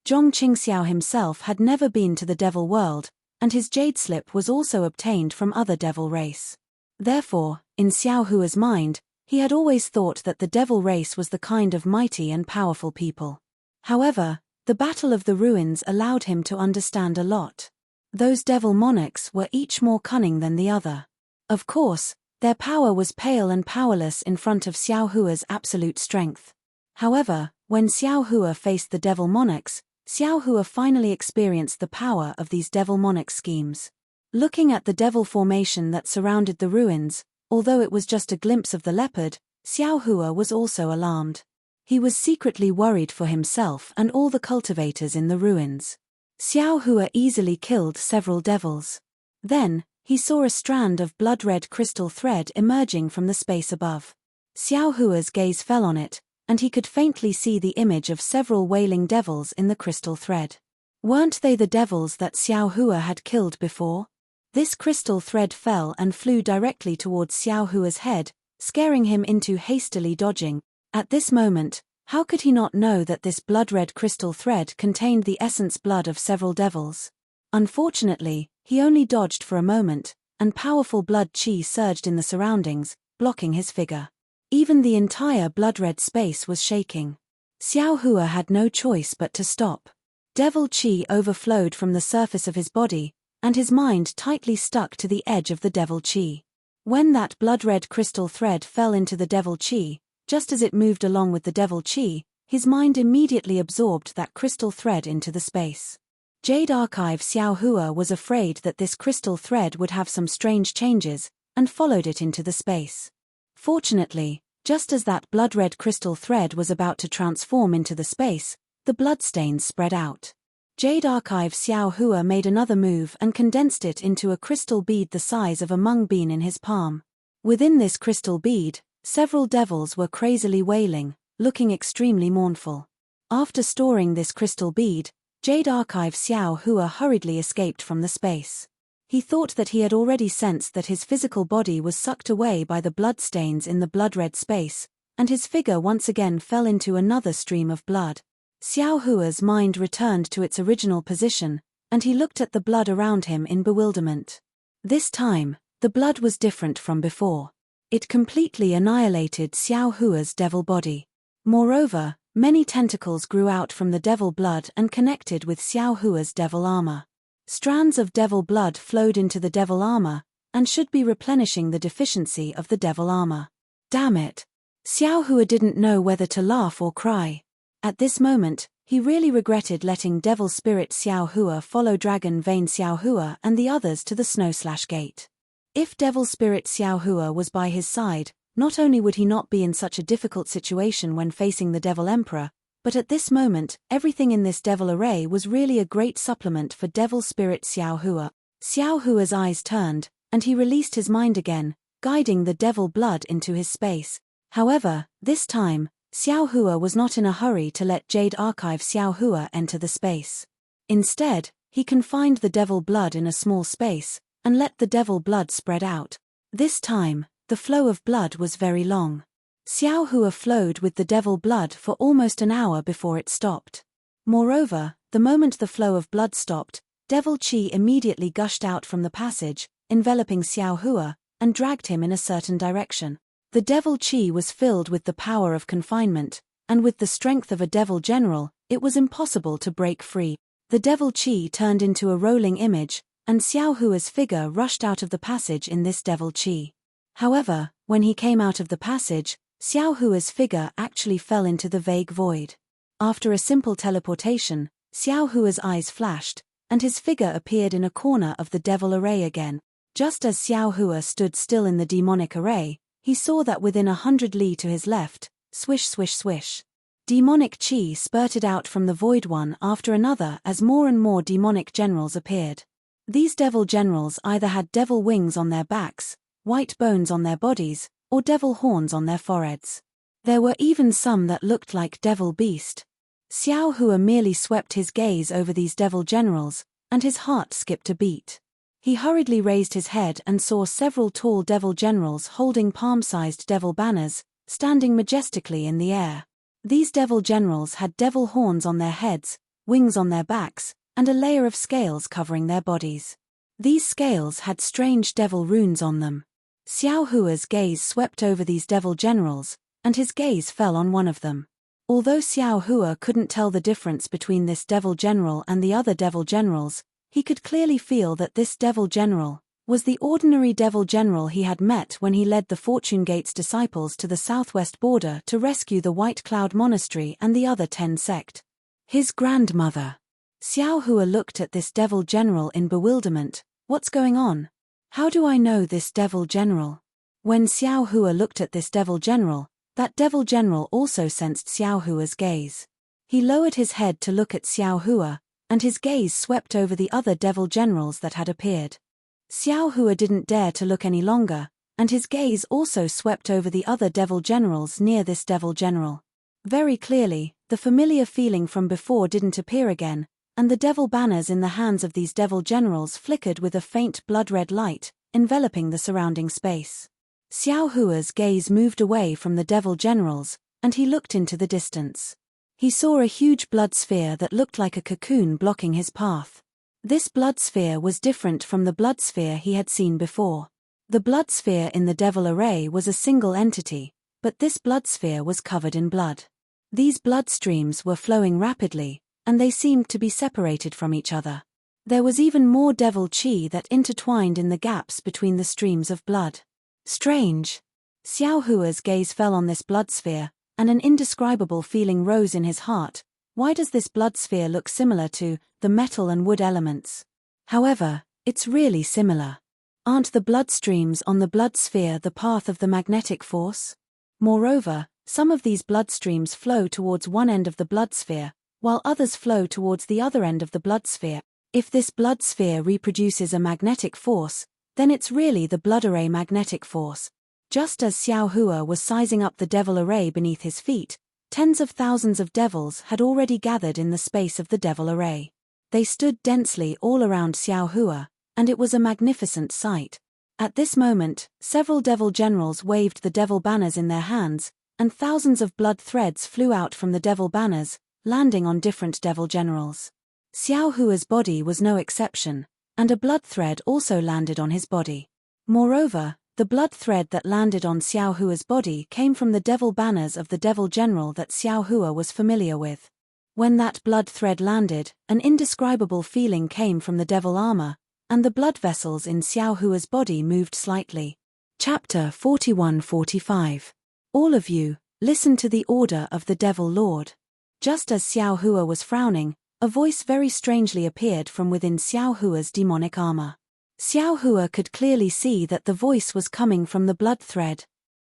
Zhong Qingxiao himself had never been to the devil world, and his jade slip was also obtained from other devil race. Therefore, in Xiao Hua's mind, he had always thought that the devil race was the kind of mighty and powerful people. However, the Battle of the Ruins allowed him to understand a lot. Those devil monarchs were each more cunning than the other. Of course, their power was pale and powerless in front of Xiao Hua's absolute strength. However, when Xiao Hua faced the devil monarchs, Xiao Hua finally experienced the power of these devil monarch schemes. Looking at the devil formation that surrounded the ruins, although it was just a glimpse of the leopard, Xiao Hua was also alarmed. He was secretly worried for himself and all the cultivators in the ruins. Xiao Hua easily killed several devils. Then, he saw a strand of blood-red crystal thread emerging from the space above. Xiao Hua's gaze fell on it, and he could faintly see the image of several wailing devils in the crystal thread. Weren't they the devils that Xiao Hua had killed before? This crystal thread fell and flew directly towards Xiao Hua's head, scaring him into hastily dodging. At this moment, how could he not know that this blood-red crystal thread contained the essence blood of several devils? Unfortunately, he only dodged for a moment, and powerful blood chi surged in the surroundings, blocking his figure. Even the entire blood-red space was shaking. Xiao Hua had no choice but to stop. Devil chi overflowed from the surface of his body, and his mind tightly stuck to the edge of the devil chi. When that blood-red crystal thread fell into the devil chi, just as it moved along with the devil chi, his mind immediately absorbed that crystal thread into the space. Jade Archive Xiao Hua was afraid that this crystal thread would have some strange changes, and followed it into the space. Fortunately, just as that blood-red crystal thread was about to transform into the space, the bloodstains spread out. Jade Archive Xiao Hua made another move and condensed it into a crystal bead the size of a mung bean in his palm. Within this crystal bead, several devils were crazily wailing, looking extremely mournful. After storing this crystal bead, Jade Archive Xiao Hua hurriedly escaped from the space. He thought that he had already sensed that his physical body was sucked away by the bloodstains in the blood-red space, and his figure once again fell into another stream of blood. Xiao Hua's mind returned to its original position, and he looked at the blood around him in bewilderment. This time, The blood was different from before. It completely annihilated Xiao Hua's devil body. Moreover, many tentacles grew out from the devil blood and connected with Xiao Hua's devil armor. Strands of devil blood flowed into the devil armor, and should be replenishing the deficiency of the devil armor. Damn it! Xiao Hua didn't know whether to laugh or cry. At this moment, he really regretted letting devil spirit Xiao Hua follow dragon vein Xiao Hua and the others to the snow/gate. If devil spirit Xiao Hua was by his side, not only would he not be in such a difficult situation when facing the devil emperor, but at this moment, everything in this devil array was really a great supplement for devil spirit Xiao Hua. Xiao Hua's eyes turned, and he released his mind again, guiding the devil blood into his space. However, this time, Xiao Hua was not in a hurry to let Jade Archive Xiao Hua enter the space. Instead, he confined the devil blood in a small space, and let the devil blood spread out. This time, the flow of blood was very long. Xiao Hua flowed with the devil blood for almost an hour before it stopped. Moreover, the moment the flow of blood stopped, devil qi immediately gushed out from the passage, enveloping Xiao Hua, and dragged him in a certain direction. The devil qi was filled with the power of confinement, and with the strength of a devil general, it was impossible to break free. The devil qi turned into a rolling image, and Xiao Hua's figure rushed out of the passage in this devil qi. However, when he came out of the passage, Xiao Hua's figure actually fell into the vague void. After a simple teleportation, Xiao Hua's eyes flashed, and his figure appeared in a corner of the devil array again. Just as Xiao Hua stood still in the demonic array, he saw that within 100 li to his left, swish swish swish. Demonic qi spurted out from the void one after another as more and more demonic generals appeared. These devil generals either had devil wings on their backs, white bones on their bodies, or devil horns on their foreheads. There were even some that looked like devil beast. Xiao Hua merely swept his gaze over these devil generals, and his heart skipped a beat. He hurriedly raised his head and saw several tall devil generals holding palm-sized devil banners, standing majestically in the air. These devil generals had devil horns on their heads, wings on their backs, and a layer of scales covering their bodies. These scales had strange devil runes on them. Xiao Hua's gaze swept over these devil generals, and his gaze fell on one of them. Although Xiao Hua couldn't tell the difference between this devil general and the other devil generals, he could clearly feel that this devil general was the ordinary devil general he had met when he led the Fortune Gate's disciples to the southwest border to rescue the White Cloud Monastery and the other 10 sect. His grandmother. Xiao Hua looked at this devil general in bewilderment. What's going on? How do I know this devil general? When Xiao Hua looked at this devil general, that devil general also sensed Xiao Hua's gaze. He lowered his head to look at Xiao Hua, and his gaze swept over the other devil generals that had appeared. Xiao Hua didn't dare to look any longer, and his gaze also swept over the other devil generals near this devil general. Very clearly, the familiar feeling from before didn't appear again, and the devil banners in the hands of these devil generals flickered with a faint blood-red light, enveloping the surrounding space. Xiao Hua's gaze moved away from the devil generals, and he looked into the distance. He saw a huge blood sphere that looked like a cocoon blocking his path. This blood sphere was different from the blood sphere he had seen before. The blood sphere in the devil array was a single entity, but this blood sphere was covered in blood. These blood streams were flowing rapidly, and they seemed to be separated from each other. There was even more devil qi that intertwined in the gaps between the streams of blood. Strange. Xiao Hua's gaze fell on this blood sphere, and an indescribable feeling rose in his heart. Why does this blood sphere look similar to the metal and wood elements? However, it's really similar. Aren't the blood streams on the blood sphere the path of the magnetic force? Moreover, some of these blood streams flow towards one end of the blood sphere, while others flow towards the other end of the blood sphere. If this blood sphere reproduces a magnetic force, then it's really the blood array magnetic force. Just as Xiao Hua was sizing up the devil array beneath his feet, tens of thousands of devils had already gathered in the space of the devil array. They stood densely all around Xiao Hua, and it was a magnificent sight. At this moment, several devil generals waved the devil banners in their hands, and thousands of blood threads flew out from the devil banners, landing on different devil generals. Xiao Hua's body was no exception, and a blood thread also landed on his body. Moreover, the blood thread that landed on Xiao Hua's body came from the devil banners of the devil general that Xiao Hua was familiar with. When that blood thread landed, an indescribable feeling came from the devil armor, and the blood vessels in Xiao Hua's body moved slightly. Chapter 41-45. All of you, listen to the order of the Devil Lord. Just as Xiao Hua was frowning, a voice very strangely appeared from within Xiao Hua's demonic armor. Xiao Hua could clearly see that the voice was coming from the blood thread.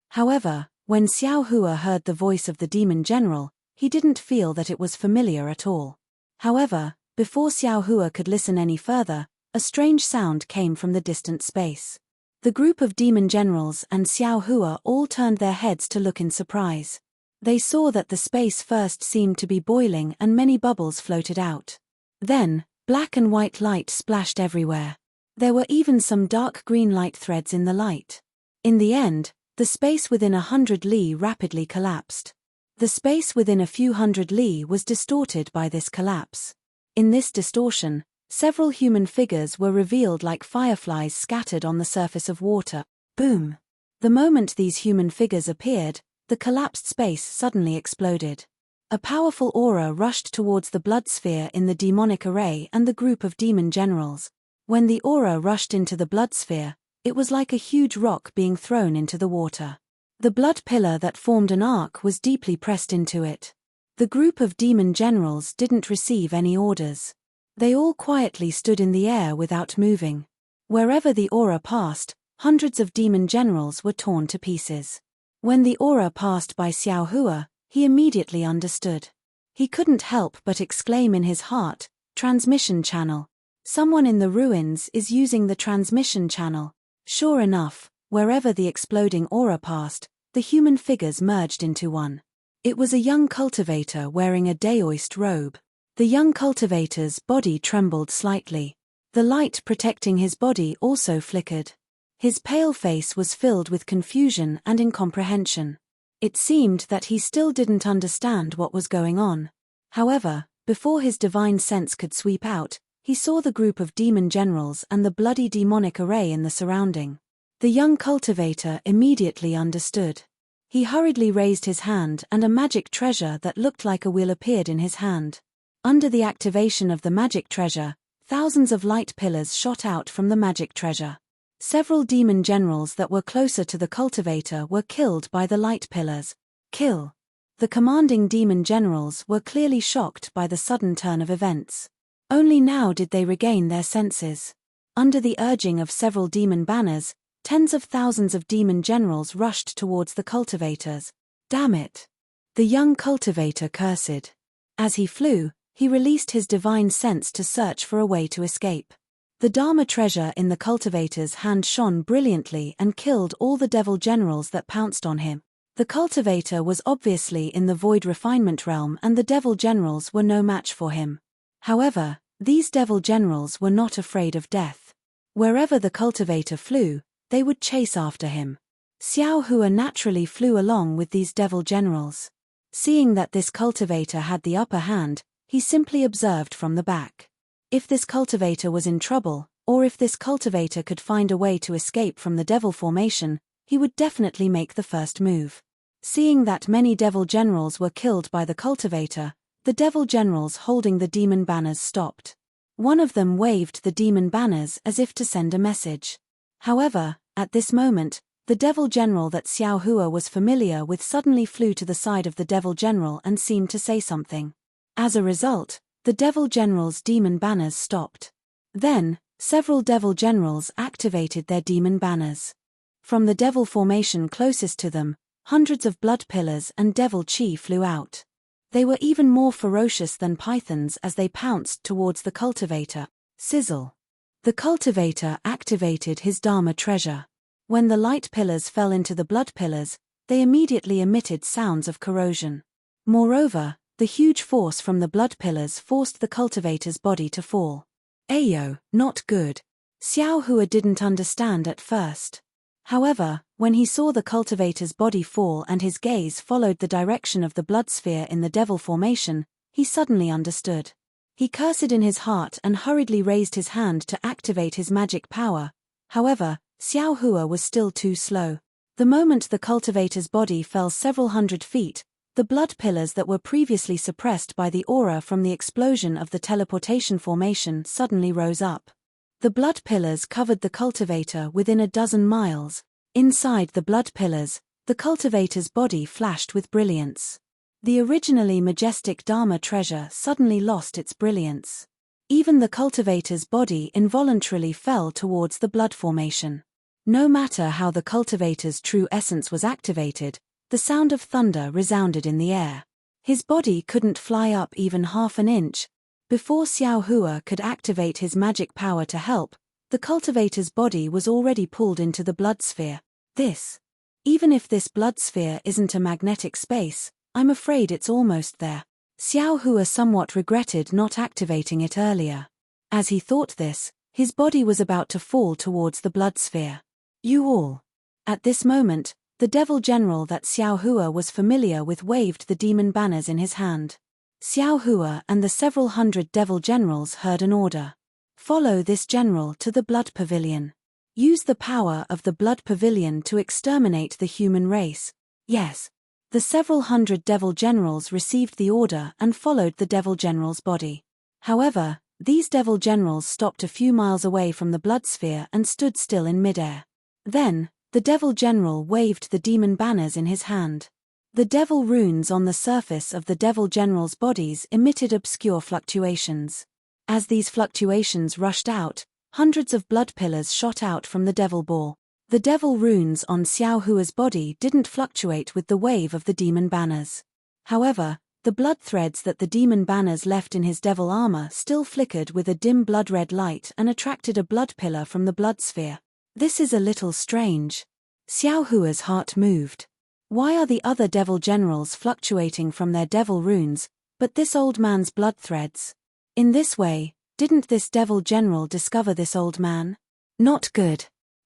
However, when Xiao Hua heard the voice of the demon general, he didn't feel that it was familiar at all. However, before Xiao Hua could listen any further, a strange sound came from the distant space. The group of demon generals and Xiao Hua all turned their heads to look in surprise. They saw that the space first seemed to be boiling and many bubbles floated out. Then, black and white light splashed everywhere. There were even some dark green light threads in the light. In the end, the space within 100 li rapidly collapsed. The space within a few hundred li was distorted by this collapse. In this distortion, several human figures were revealed like fireflies scattered on the surface of water. Boom! The moment these human figures appeared, the collapsed space suddenly exploded. A powerful aura rushed towards the blood sphere in the demonic array and the group of demon generals. When the aura rushed into the blood sphere, it was like a huge rock being thrown into the water. The blood pillar that formed an arc was deeply pressed into it. The group of demon generals didn't receive any orders. They all quietly stood in the air without moving. Wherever the aura passed, hundreds of demon generals were torn to pieces. When the aura passed by Xiao Hua, he immediately understood. He couldn't help but exclaim in his heart, "Transmission channel. Someone in the ruins is using the transmission channel." Sure enough, wherever the exploding aura passed, the human figures merged into one. It was a young cultivator wearing a daoist robe. The young cultivator's body trembled slightly. The light protecting his body also flickered. His pale face was filled with confusion and incomprehension. It seemed that he still didn't understand what was going on. However, before his divine sense could sweep out, he saw the group of demon generals and the bloody demonic array in the surrounding. The young cultivator immediately understood. He hurriedly raised his hand and a magic treasure that looked like a wheel appeared in his hand. Under the activation of the magic treasure, thousands of light pillars shot out from the magic treasure. Several demon generals that were closer to the cultivator were killed by the light pillars. Kill. The commanding demon generals were clearly shocked by the sudden turn of events. Only now did they regain their senses. Under the urging of several demon banners, tens of thousands of demon generals rushed towards the cultivators. Damn it! The young cultivator cursed. As he flew, he released his divine sense to search for a way to escape. The Dharma treasure in the cultivator's hand shone brilliantly and killed all the devil generals that pounced on him. The cultivator was obviously in the void refinement realm and the devil generals were no match for him. However, these devil generals were not afraid of death. Wherever the cultivator flew, they would chase after him. Xiao Hua naturally flew along with these devil generals. Seeing that this cultivator had the upper hand, he simply observed from the back. If this cultivator was in trouble, or if this cultivator could find a way to escape from the devil formation, he would definitely make the first move. Seeing that many devil generals were killed by the cultivator, the devil generals holding the demon banners stopped. One of them waved the demon banners as if to send a message. However, at this moment, the devil general that Xiao Hua was familiar with suddenly flew to the side of the devil general and seemed to say something. As a result, the devil general's demon banners stopped. Then, several devil generals activated their demon banners. From the devil formation closest to them, hundreds of blood pillars and devil chi flew out. They were even more ferocious than pythons as they pounced towards the cultivator. Sizzle. The cultivator activated his Dharma treasure. When the light pillars fell into the blood pillars, they immediately emitted sounds of corrosion. Moreover, the huge force from the blood pillars forced the cultivator's body to fall. Ayo, not good. Xiao Hua didn't understand at first. However, when he saw the cultivator's body fall and his gaze followed the direction of the blood sphere in the devil formation, he suddenly understood. He cursed in his heart and hurriedly raised his hand to activate his magic power. However, Xiao Hua was still too slow. The moment the cultivator's body fell several hundred feet, the blood pillars that were previously suppressed by the aura from the explosion of the teleportation formation suddenly rose up. The blood pillars covered the cultivator within a dozen miles. Inside the blood pillars, the cultivator's body flashed with brilliance. The originally majestic Dharma treasure suddenly lost its brilliance. Even the cultivator's body involuntarily fell towards the blood formation. No matter how the cultivator's true essence was activated, the sound of thunder resounded in the air. His body couldn't fly up even half an inch. Before Xiao Hua could activate his magic power to help, the cultivator's body was already pulled into the blood sphere. Even if this blood sphere isn't a magnetic space, I'm afraid it's almost there. Xiao Hua somewhat regretted not activating it earlier. As he thought this, his body was about to fall towards the blood sphere. You all. At this moment, the devil general that Xiao Hua was familiar with waved the demon banners in his hand. Xiao Hua and the several hundred devil generals heard an order. Follow this general to the blood pavilion. Use the power of the blood pavilion to exterminate the human race. Yes. The several hundred devil generals received the order and followed the devil general's body. However, these devil generals stopped a few miles away from the blood sphere and stood still in midair. Then, the devil general waved the demon banners in his hand. The devil runes on the surface of the devil general's bodies emitted obscure fluctuations. As these fluctuations rushed out, hundreds of blood pillars shot out from the devil ball. The devil runes on Xiao Hua's body didn't fluctuate with the wave of the demon banners. However, the blood threads that the demon banners left in his devil armor still flickered with a dim blood-red light and attracted a blood pillar from the blood sphere. This is a little strange. Xiao Hua's heart moved. Why are the other devil generals fluctuating from their devil runes, but this old man's blood threads? In this way, didn't this devil general discover this old man? Not good.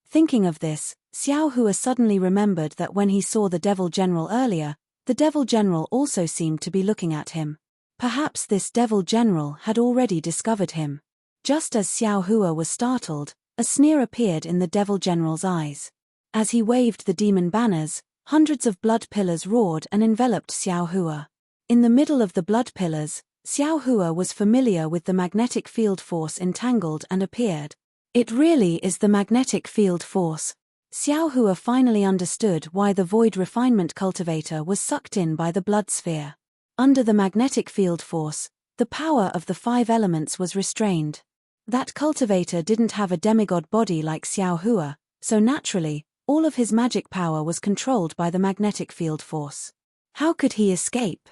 Thinking of this, Xiao Hua suddenly remembered that when he saw the devil general earlier, the devil general also seemed to be looking at him. Perhaps this devil general had already discovered him. Just as Xiao Hua was startled, a sneer appeared in the devil general's eyes. As he waved the demon banners, hundreds of blood pillars roared and enveloped Xiao Hua. In the middle of the blood pillars, Xiao Hua was familiar with the magnetic field force entangled and appeared. It really is the magnetic field force. Xiao Hua finally understood why the void refinement cultivator was sucked in by the blood sphere. Under the magnetic field force, the power of the 5 elements was restrained. That cultivator didn't have a demigod body like Xiao Hua, so naturally, all of his magic power was controlled by the magnetic field force. How could he escape?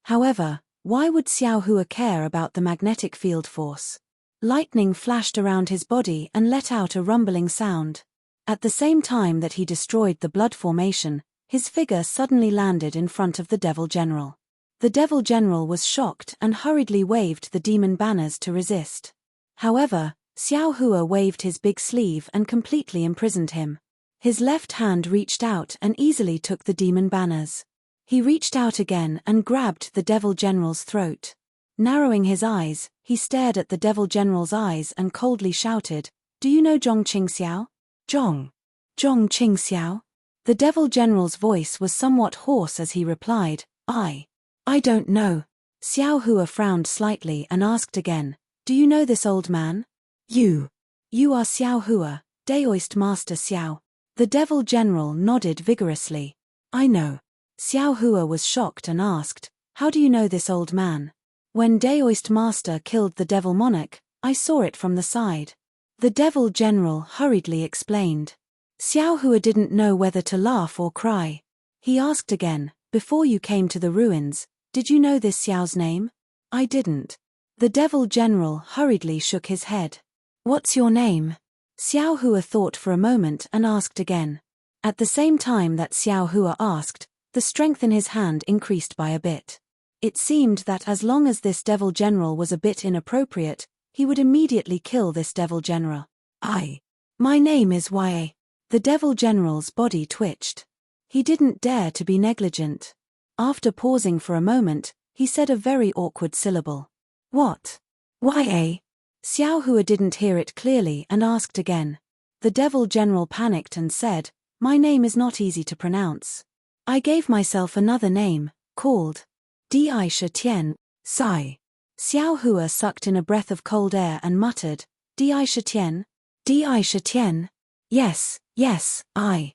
However, why would Xiao Hua care about the magnetic field force? Lightning flashed around his body and let out a rumbling sound. At the same time that he destroyed the blood formation, his figure suddenly landed in front of the devil general. The devil general was shocked and hurriedly waved the demon banners to resist. However, Xiao Hua waved his big sleeve and completely imprisoned him. His left hand reached out and easily took the demon banners. He reached out again and grabbed the devil general's throat. Narrowing his eyes, he stared at the devil general's eyes and coldly shouted, "Do you know Zhong Qingxiao?" Zhong Qingxiao? The devil general's voice was somewhat hoarse as he replied, I don't know." Xiao Hua frowned slightly and asked again, "Do you know this old man?" You are Xiao Hua, Daoist Master Xiao." The devil general nodded vigorously. "I know." Xiao Hua was shocked and asked, "How do you know this old man?" "When Daoist Master killed the devil monarch, I saw it from the side." The devil general hurriedly explained. Xiao Hua didn't know whether to laugh or cry. He asked again, "Before you came to the ruins, did you know this Xiao's name?" "I didn't." The devil general hurriedly shook his head. "What's your name?" Xiao Hua thought for a moment and asked again. At the same time that Xiao Hua asked, the strength in his hand increased by a bit. It seemed that as long as this devil general was a bit inappropriate, he would immediately kill this devil general. My name is Ya." The devil general's body twitched. He didn't dare to be negligent. After pausing for a moment, he said a very awkward syllable. "What? Ya?" Xiao Hua didn't hear it clearly and asked again. The devil general panicked and said, "My name is not easy to pronounce. I gave myself another name, called Di Tian, Sai." Xiao Hua sucked in a breath of cold air and muttered, Di Tian? Di Tian? Yes, I.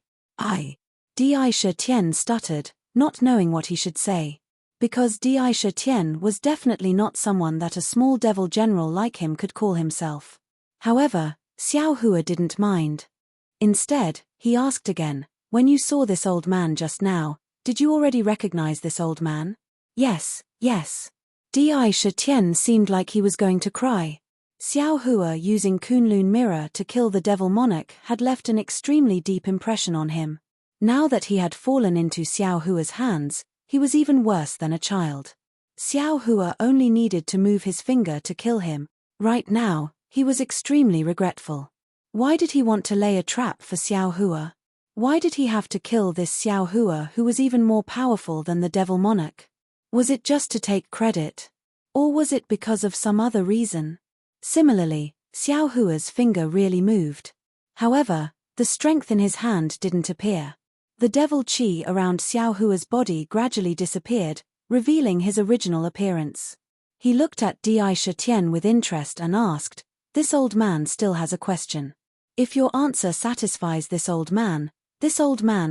Di Tian stuttered, not knowing what he should say. Because Di Tian was definitely not someone that a small devil general like him could call himself. However, Xiao Hua didn't mind. Instead, he asked again, "When you saw this old man just now, did you already recognize this old man?" Yes. Di Tian seemed like he was going to cry. Xiao Hua using Kunlun mirror to kill the devil monarch had left an extremely deep impression on him. Now that he had fallen into Xiao Hua's hands, he was even worse than a child. Xiao Hua only needed to move his finger to kill him. Right now, he was extremely regretful. Why did he want to lay a trap for Xiao Hua? Why did he have to kill this Xiao Hua who was even more powerful than the devil monarch? Was it just to take credit? Or was it because of some other reason? Similarly, Xiao Hua's finger really moved. However, the strength in his hand didn't appear. The devil chi around Xiao Hua's body gradually disappeared, revealing his original appearance. He looked at Di Tian with interest and asked, "This old man still has a question. If your answer satisfies this old man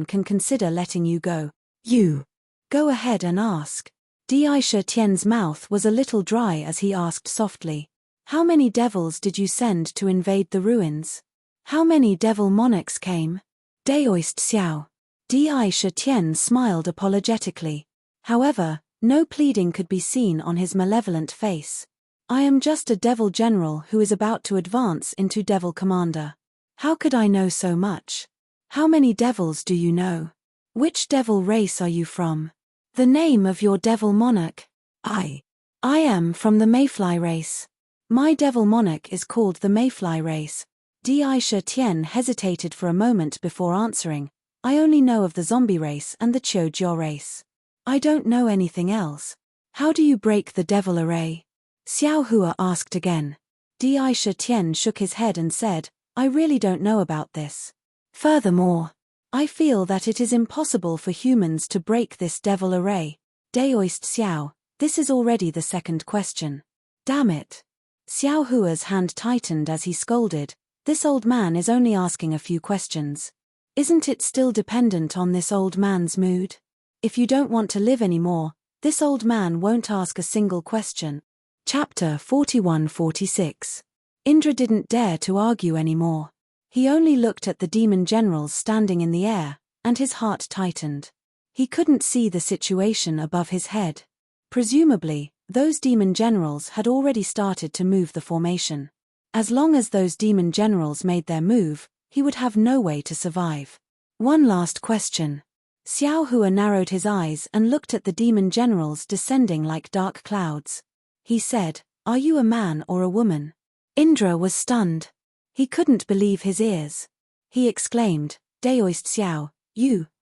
can consider letting you go. You go ahead and ask." Di Tian's mouth was a little dry as he asked softly, "How many devils did you send to invade the ruins? How many devil monarchs came?" Daoist Xiao. Di Tian smiled apologetically. However, no pleading could be seen on his malevolent face. "I am just a devil general who is about to advance into devil commander. How could I know so much? How many devils do you know? Which devil race are you from? The name of your devil monarch?" I am from the Mayfly race. My devil monarch is called the Mayfly race." Di Tian hesitated for a moment before answering, "I only know of the zombie race and the Qiu race. I don't know anything else. How do you break the devil array?" Xiao Hua asked again. Di Tian shook his head and said, "I really don't know about this. Furthermore, I feel that it is impossible for humans to break this devil array." Daoist Xiao, this is already the second question. Damn it. Xiao Hua's hand tightened as he scolded, "This old man is only asking a few questions. Isn't it still dependent on this old man's mood? If you don't want to live anymore, this old man won't ask a single question." Chapter 41-46. Indra didn't dare to argue anymore. He only looked at the demon generals standing in the air, and his heart tightened. He couldn't see the situation above his head. Presumably, those demon generals had already started to move the formation. As long as those demon generals made their move, he would have no way to survive. One last question. Xiao Hua narrowed his eyes and looked at the demon generals descending like dark clouds. He said, "Are you a man or a woman?" Indra was stunned. He couldn't believe his ears. He exclaimed, "Daoist Xiao,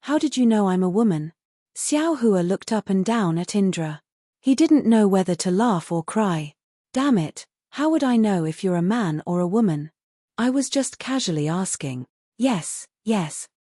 how did you know I'm a woman?" Xiao Hua looked up and down at Indra. He didn't know whether to laugh or cry. "Damn it, how would I know if you're a man or a woman? I was just casually asking." Yes.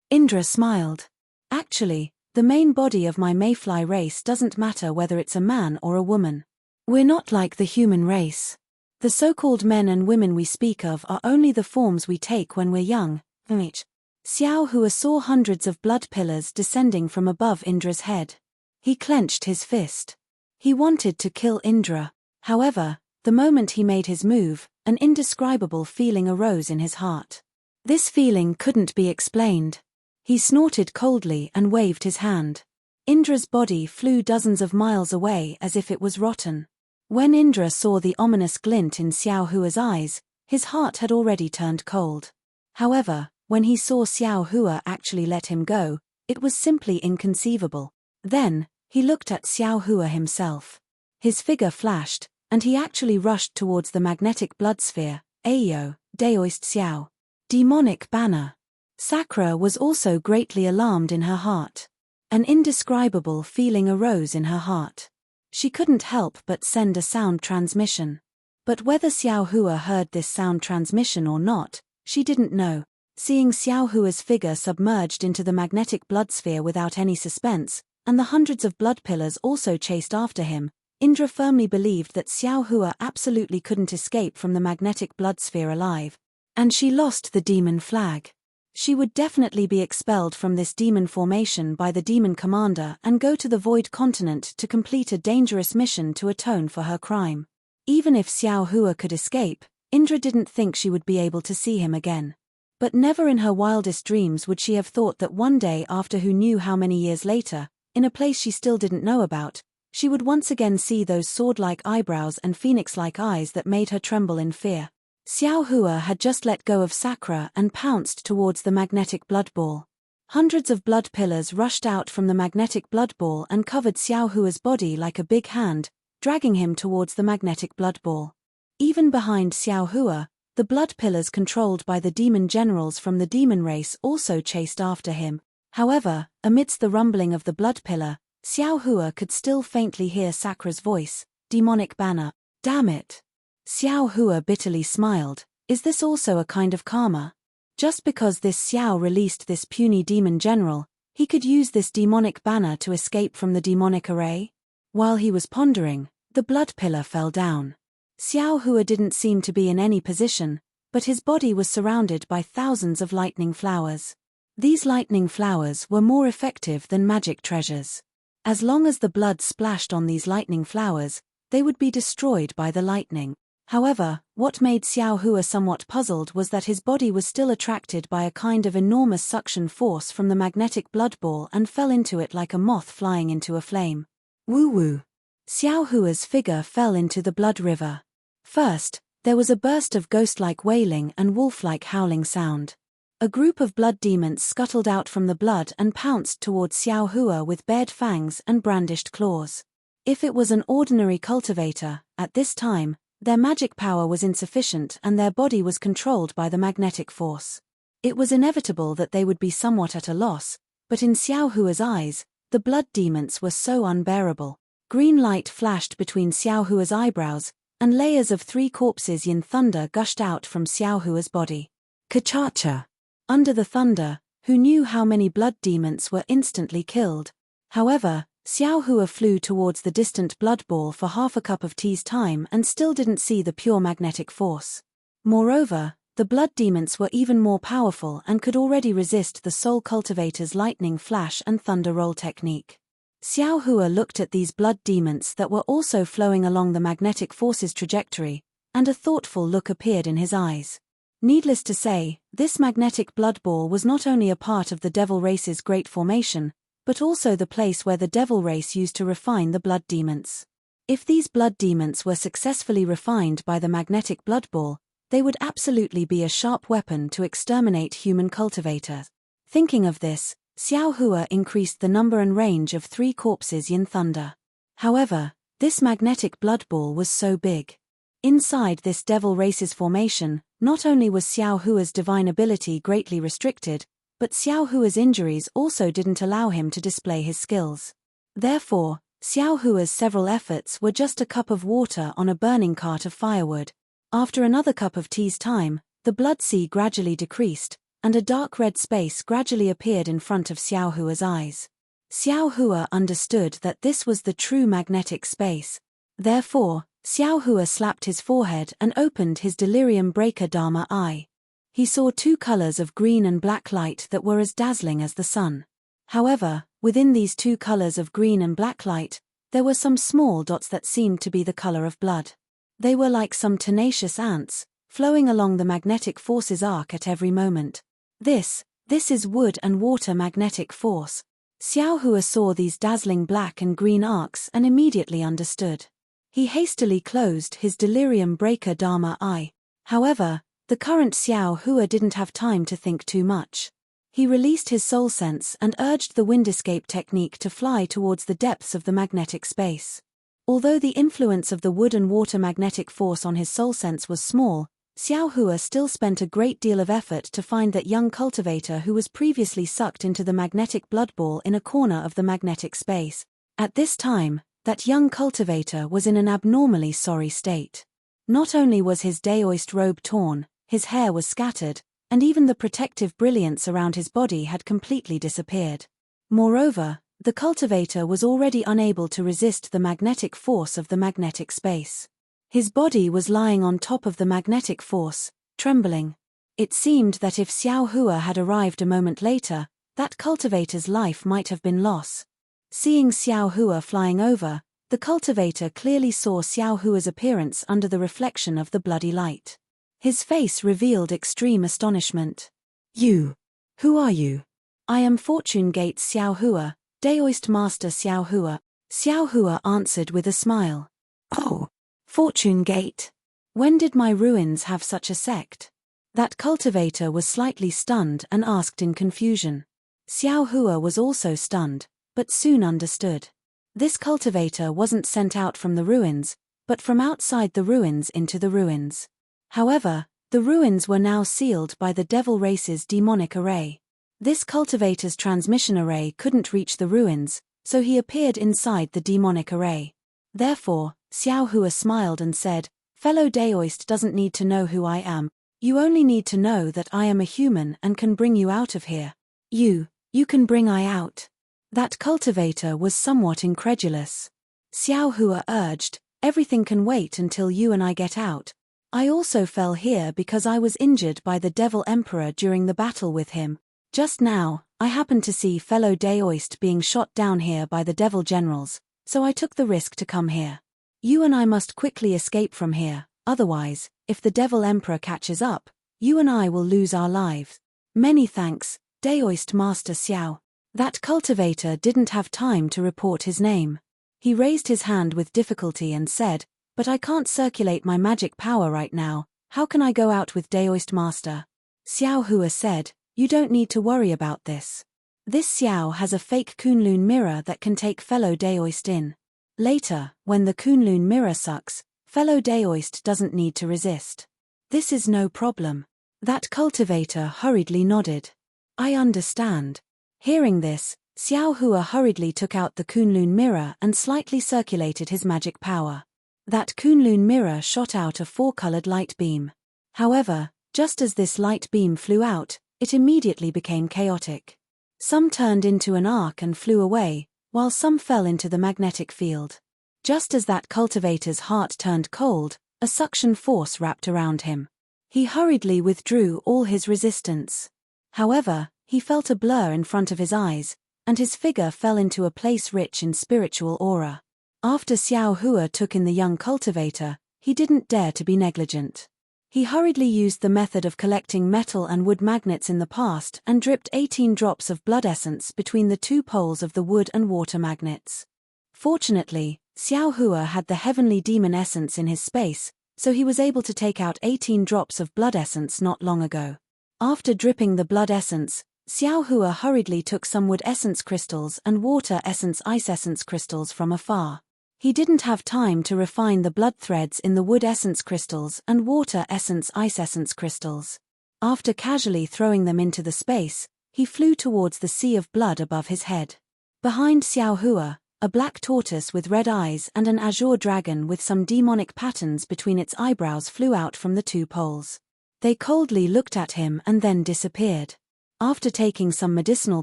Indra smiled. "Actually, the main body of my Mayfly race doesn't matter whether it's a man or a woman. We're not like the human race. The so-called men and women we speak of are only the forms we take when we're young." Xiao Hua saw hundreds of blood pillars descending from above Indra's head. He clenched his fist. He wanted to kill Indra. However, the moment he made his move, an indescribable feeling arose in his heart. This feeling couldn't be explained. He snorted coldly and waved his hand. Indra's body flew dozens of miles away as if it was rotten. When Indra saw the ominous glint in Xiao Hua's eyes, his heart had already turned cold. However, when he saw Xiao Hua actually let him go, it was simply inconceivable. Then, he looked at Xiao Hua himself. His figure flashed, and he actually rushed towards the magnetic blood sphere. Ayo, Daoist Xiao. Demonic banner. Sakura was also greatly alarmed in her heart. An indescribable feeling arose in her heart. She couldn't help but send a sound transmission. But whether Xiao Hua heard this sound transmission or not, she didn't know. Seeing Xiao Hua's figure submerged into the magnetic blood sphere without any suspense, and the hundreds of blood pillars also chased after him, Indra firmly believed that Xiao Hua absolutely couldn't escape from the magnetic blood sphere alive. And she lost the demon flag. She would definitely be expelled from this demon formation by the demon commander and go to the Void Continent to complete a dangerous mission to atone for her crime. Even if Xiao Hua could escape, Indra didn't think she would be able to see him again. But never in her wildest dreams would she have thought that one day, after who knew how many years later, in a place she still didn't know about, she would once again see those sword-like eyebrows and phoenix-like eyes that made her tremble in fear. Xiao Hua had just let go of Sakura and pounced towards the magnetic blood ball. Hundreds of blood pillars rushed out from the magnetic blood ball and covered Xiao Hua's body like a big hand, dragging him towards the magnetic blood ball. Even behind Xiao Hua, the blood pillars controlled by the demon generals from the demon race also chased after him. However, amidst the rumbling of the blood pillar, Xiao Hua could still faintly hear Sakura's voice, "Demonic banner. Damn it." Xiao Hua bitterly smiled. Is this also a kind of karma? Just because this Xiao released this puny demon general, he could use this demonic banner to escape from the demonic array? While he was pondering, the blood pillar fell down. Xiao Hua didn't seem to be in any position, but his body was surrounded by thousands of lightning flowers. These lightning flowers were more effective than magic treasures. As long as the blood splashed on these lightning flowers, they would be destroyed by the lightning. However, what made Xiao Hua somewhat puzzled was that his body was still attracted by a kind of enormous suction force from the magnetic blood ball and fell into it like a moth flying into a flame. Woo-woo. Xiao Hua's figure fell into the blood river. First, there was a burst of ghost-like wailing and wolf-like howling sound. A group of blood demons scuttled out from the blood and pounced towards Xiao Hua with bared fangs and brandished claws. If it was an ordinary cultivator, at this time, their magic power was insufficient and their body was controlled by the magnetic force. It was inevitable that they would be somewhat at a loss, but in Xiao Hua's eyes, the blood demons were so unbearable. Green light flashed between Xiao Hua's eyebrows, and layers of 3 corpses yin thunder gushed out from Xiao Hua's body. Ka-cha-cha! Under the thunder, who knew how many blood demons were instantly killed? However, Xiao Hua flew towards the distant blood ball for half a cup of tea's time and still didn't see the pure magnetic force. Moreover, the blood demons were even more powerful and could already resist the soul cultivator's lightning flash and thunder roll technique. Xiao Hua looked at these blood demons that were also flowing along the magnetic force's trajectory, and a thoughtful look appeared in his eyes. Needless to say, this magnetic blood ball was not only a part of the devil race's great formation, but also the place where the devil race used to refine the blood demons. If these blood demons were successfully refined by the magnetic blood ball, they would absolutely be a sharp weapon to exterminate human cultivators. Thinking of this, Xiao Hua increased the number and range of 3 corpses yin thunder. However, this magnetic blood ball was so big. Inside this devil race's formation, not only was Xiao Hua's divine ability greatly restricted, but Xiao Hua's injuries also didn't allow him to display his skills. Therefore, Xiao Hua's several efforts were just a cup of water on a burning cart of firewood. After another cup of tea's time, the blood sea gradually decreased, and a dark red space gradually appeared in front of Xiao Hua's eyes. Xiao Hua understood that this was the true magnetic space. Therefore, Xiao Hua slapped his forehead and opened his delirium breaker Dharma eye. He saw 2 colors of green and black light that were as dazzling as the sun. However, within these 2 colors of green and black light, there were some small dots that seemed to be the color of blood. They were like some tenacious ants, flowing along the magnetic force's arc at every moment. This is wood and water magnetic force. Xiao Hua saw these dazzling black and green arcs and immediately understood. He hastily closed his delirium breaker Dharma eye. However, the current Xiao Hua didn't have time to think too much. He released his soul sense and urged the wind escape technique to fly towards the depths of the magnetic space. Although the influence of the wood and water magnetic force on his soul sense was small, Xiao Hua still spent a great deal of effort to find that young cultivator who was previously sucked into the magnetic blood ball in a corner of the magnetic space. At this time, that young cultivator was in an abnormally sorry state. Not only was his daoist robe torn, his hair was scattered, and even the protective brilliance around his body had completely disappeared. Moreover, the cultivator was already unable to resist the magnetic force of the magnetic space. His body was lying on top of the magnetic force, trembling. It seemed that if Xiao Hua had arrived a moment later, that cultivator's life might have been lost. Seeing Xiao Hua flying over, the cultivator clearly saw Xiao Hua's appearance under the reflection of the bloody light. His face revealed extreme astonishment. "You? Who are you?" "I am Fortune Gate Xiao Hua, Daoist Master Xiao Hua," Xiao Hua answered with a smile. "Oh, Fortune Gate. When did my ruins have such a sect?" That cultivator was slightly stunned and asked in confusion. Xiao Hua was also stunned, but soon understood. This cultivator wasn't sent out from the ruins, but from outside the ruins into the ruins. However, the ruins were now sealed by the devil race's demonic array. This cultivator's transmission array couldn't reach the ruins, so he appeared inside the demonic array. Therefore, Xiao Hua smiled and said, "Fellow Daoist doesn't need to know who I am. You only need to know that I am a human and can bring you out of here." You can bring I out?" That cultivator was somewhat incredulous. Xiao Hua urged, "Everything can wait until you and I get out. I also fell here because I was injured by the Devil Emperor during the battle with him. Just now, I happened to see fellow Daoist being shot down here by the Devil Generals, so I took the risk to come here. You and I must quickly escape from here, otherwise, if the Devil Emperor catches up, you and I will lose our lives. Many thanks, Daoist Master Xiao." That cultivator didn't have time to report his name. He raised his hand with difficulty and said, "But I can't circulate my magic power right now. How can I go out with Daoist Master?" Xiao Hua said, "You don't need to worry about this. This Xiao has a fake Kunlun mirror that can take fellow Daoist in. Later, when the Kunlun mirror sucks, fellow Daoist doesn't need to resist. This is no problem." That cultivator hurriedly nodded. "I understand." Hearing this, Xiao Hua hurriedly took out the Kunlun mirror and slightly circulated his magic power. That Kunlun mirror shot out a four-colored light beam. However, just as this light beam flew out, it immediately became chaotic. Some turned into an arc and flew away, while some fell into the magnetic field. Just as that cultivator's heart turned cold, a suction force wrapped around him. He hurriedly withdrew all his resistance. However, he felt a blur in front of his eyes, and his figure fell into a place rich in spiritual aura. After Xiao Hua took in the young cultivator, he didn't dare to be negligent. He hurriedly used the method of collecting metal and wood magnets in the past and dripped 18 drops of blood essence between the two poles of the wood and water magnets. Fortunately, Xiao Hua had the heavenly demon essence in his space, so he was able to take out 18 drops of blood essence not long ago. After dripping the blood essence, Xiao Hua hurriedly took some wood essence crystals and water essence ice essence crystals from afar. He didn't have time to refine the blood threads in the wood essence crystals and water essence ice essence crystals. After casually throwing them into the space, he flew towards the sea of blood above his head. Behind Xiao Hua, a black tortoise with red eyes and an azure dragon with some demonic patterns between its eyebrows flew out from the two poles. They coldly looked at him and then disappeared. After taking some medicinal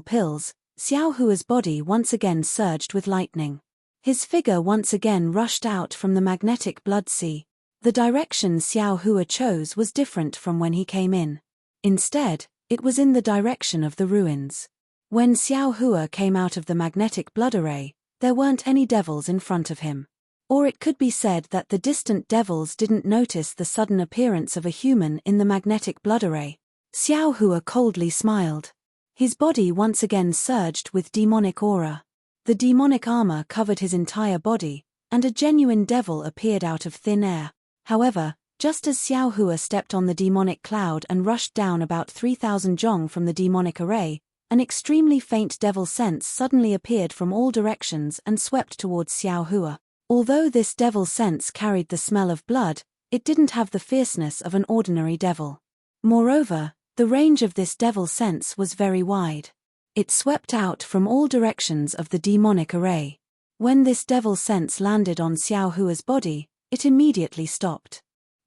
pills, Xiao Hua's body once again surged with lightning. His figure once again rushed out from the magnetic blood sea. The direction Xiao Hua chose was different from when he came in. Instead, it was in the direction of the ruins. When Xiao Hua came out of the magnetic blood array, there weren't any devils in front of him. Or it could be said that the distant devils didn't notice the sudden appearance of a human in the magnetic blood array. Xiao Hua coldly smiled. His body once again surged with demonic aura. The demonic armor covered his entire body, and a genuine devil appeared out of thin air. However, just as Xiao Hua stepped on the demonic cloud and rushed down about 3,000 zhong from the demonic array, an extremely faint devil sense suddenly appeared from all directions and swept towards Xiao Hua. Although this devil sense carried the smell of blood, it didn't have the fierceness of an ordinary devil. Moreover, the range of this devil sense was very wide. It swept out from all directions of the demonic array. When this devil sense landed on Xiao Hua's body, it immediately stopped.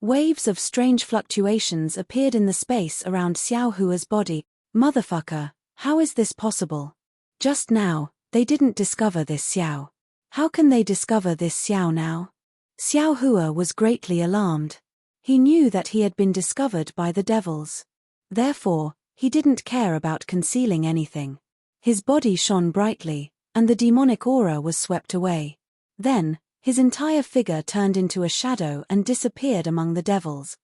Waves of strange fluctuations appeared in the space around Xiao Hua's body. Motherfucker, how is this possible? Just now, they didn't discover this Xiao. How can they discover this Xiao now? Xiao Hua was greatly alarmed. He knew that he had been discovered by the devils. Therefore, he didn't care about concealing anything. His body shone brightly, and the demonic aura was swept away. Then, his entire figure turned into a shadow and disappeared among the devils.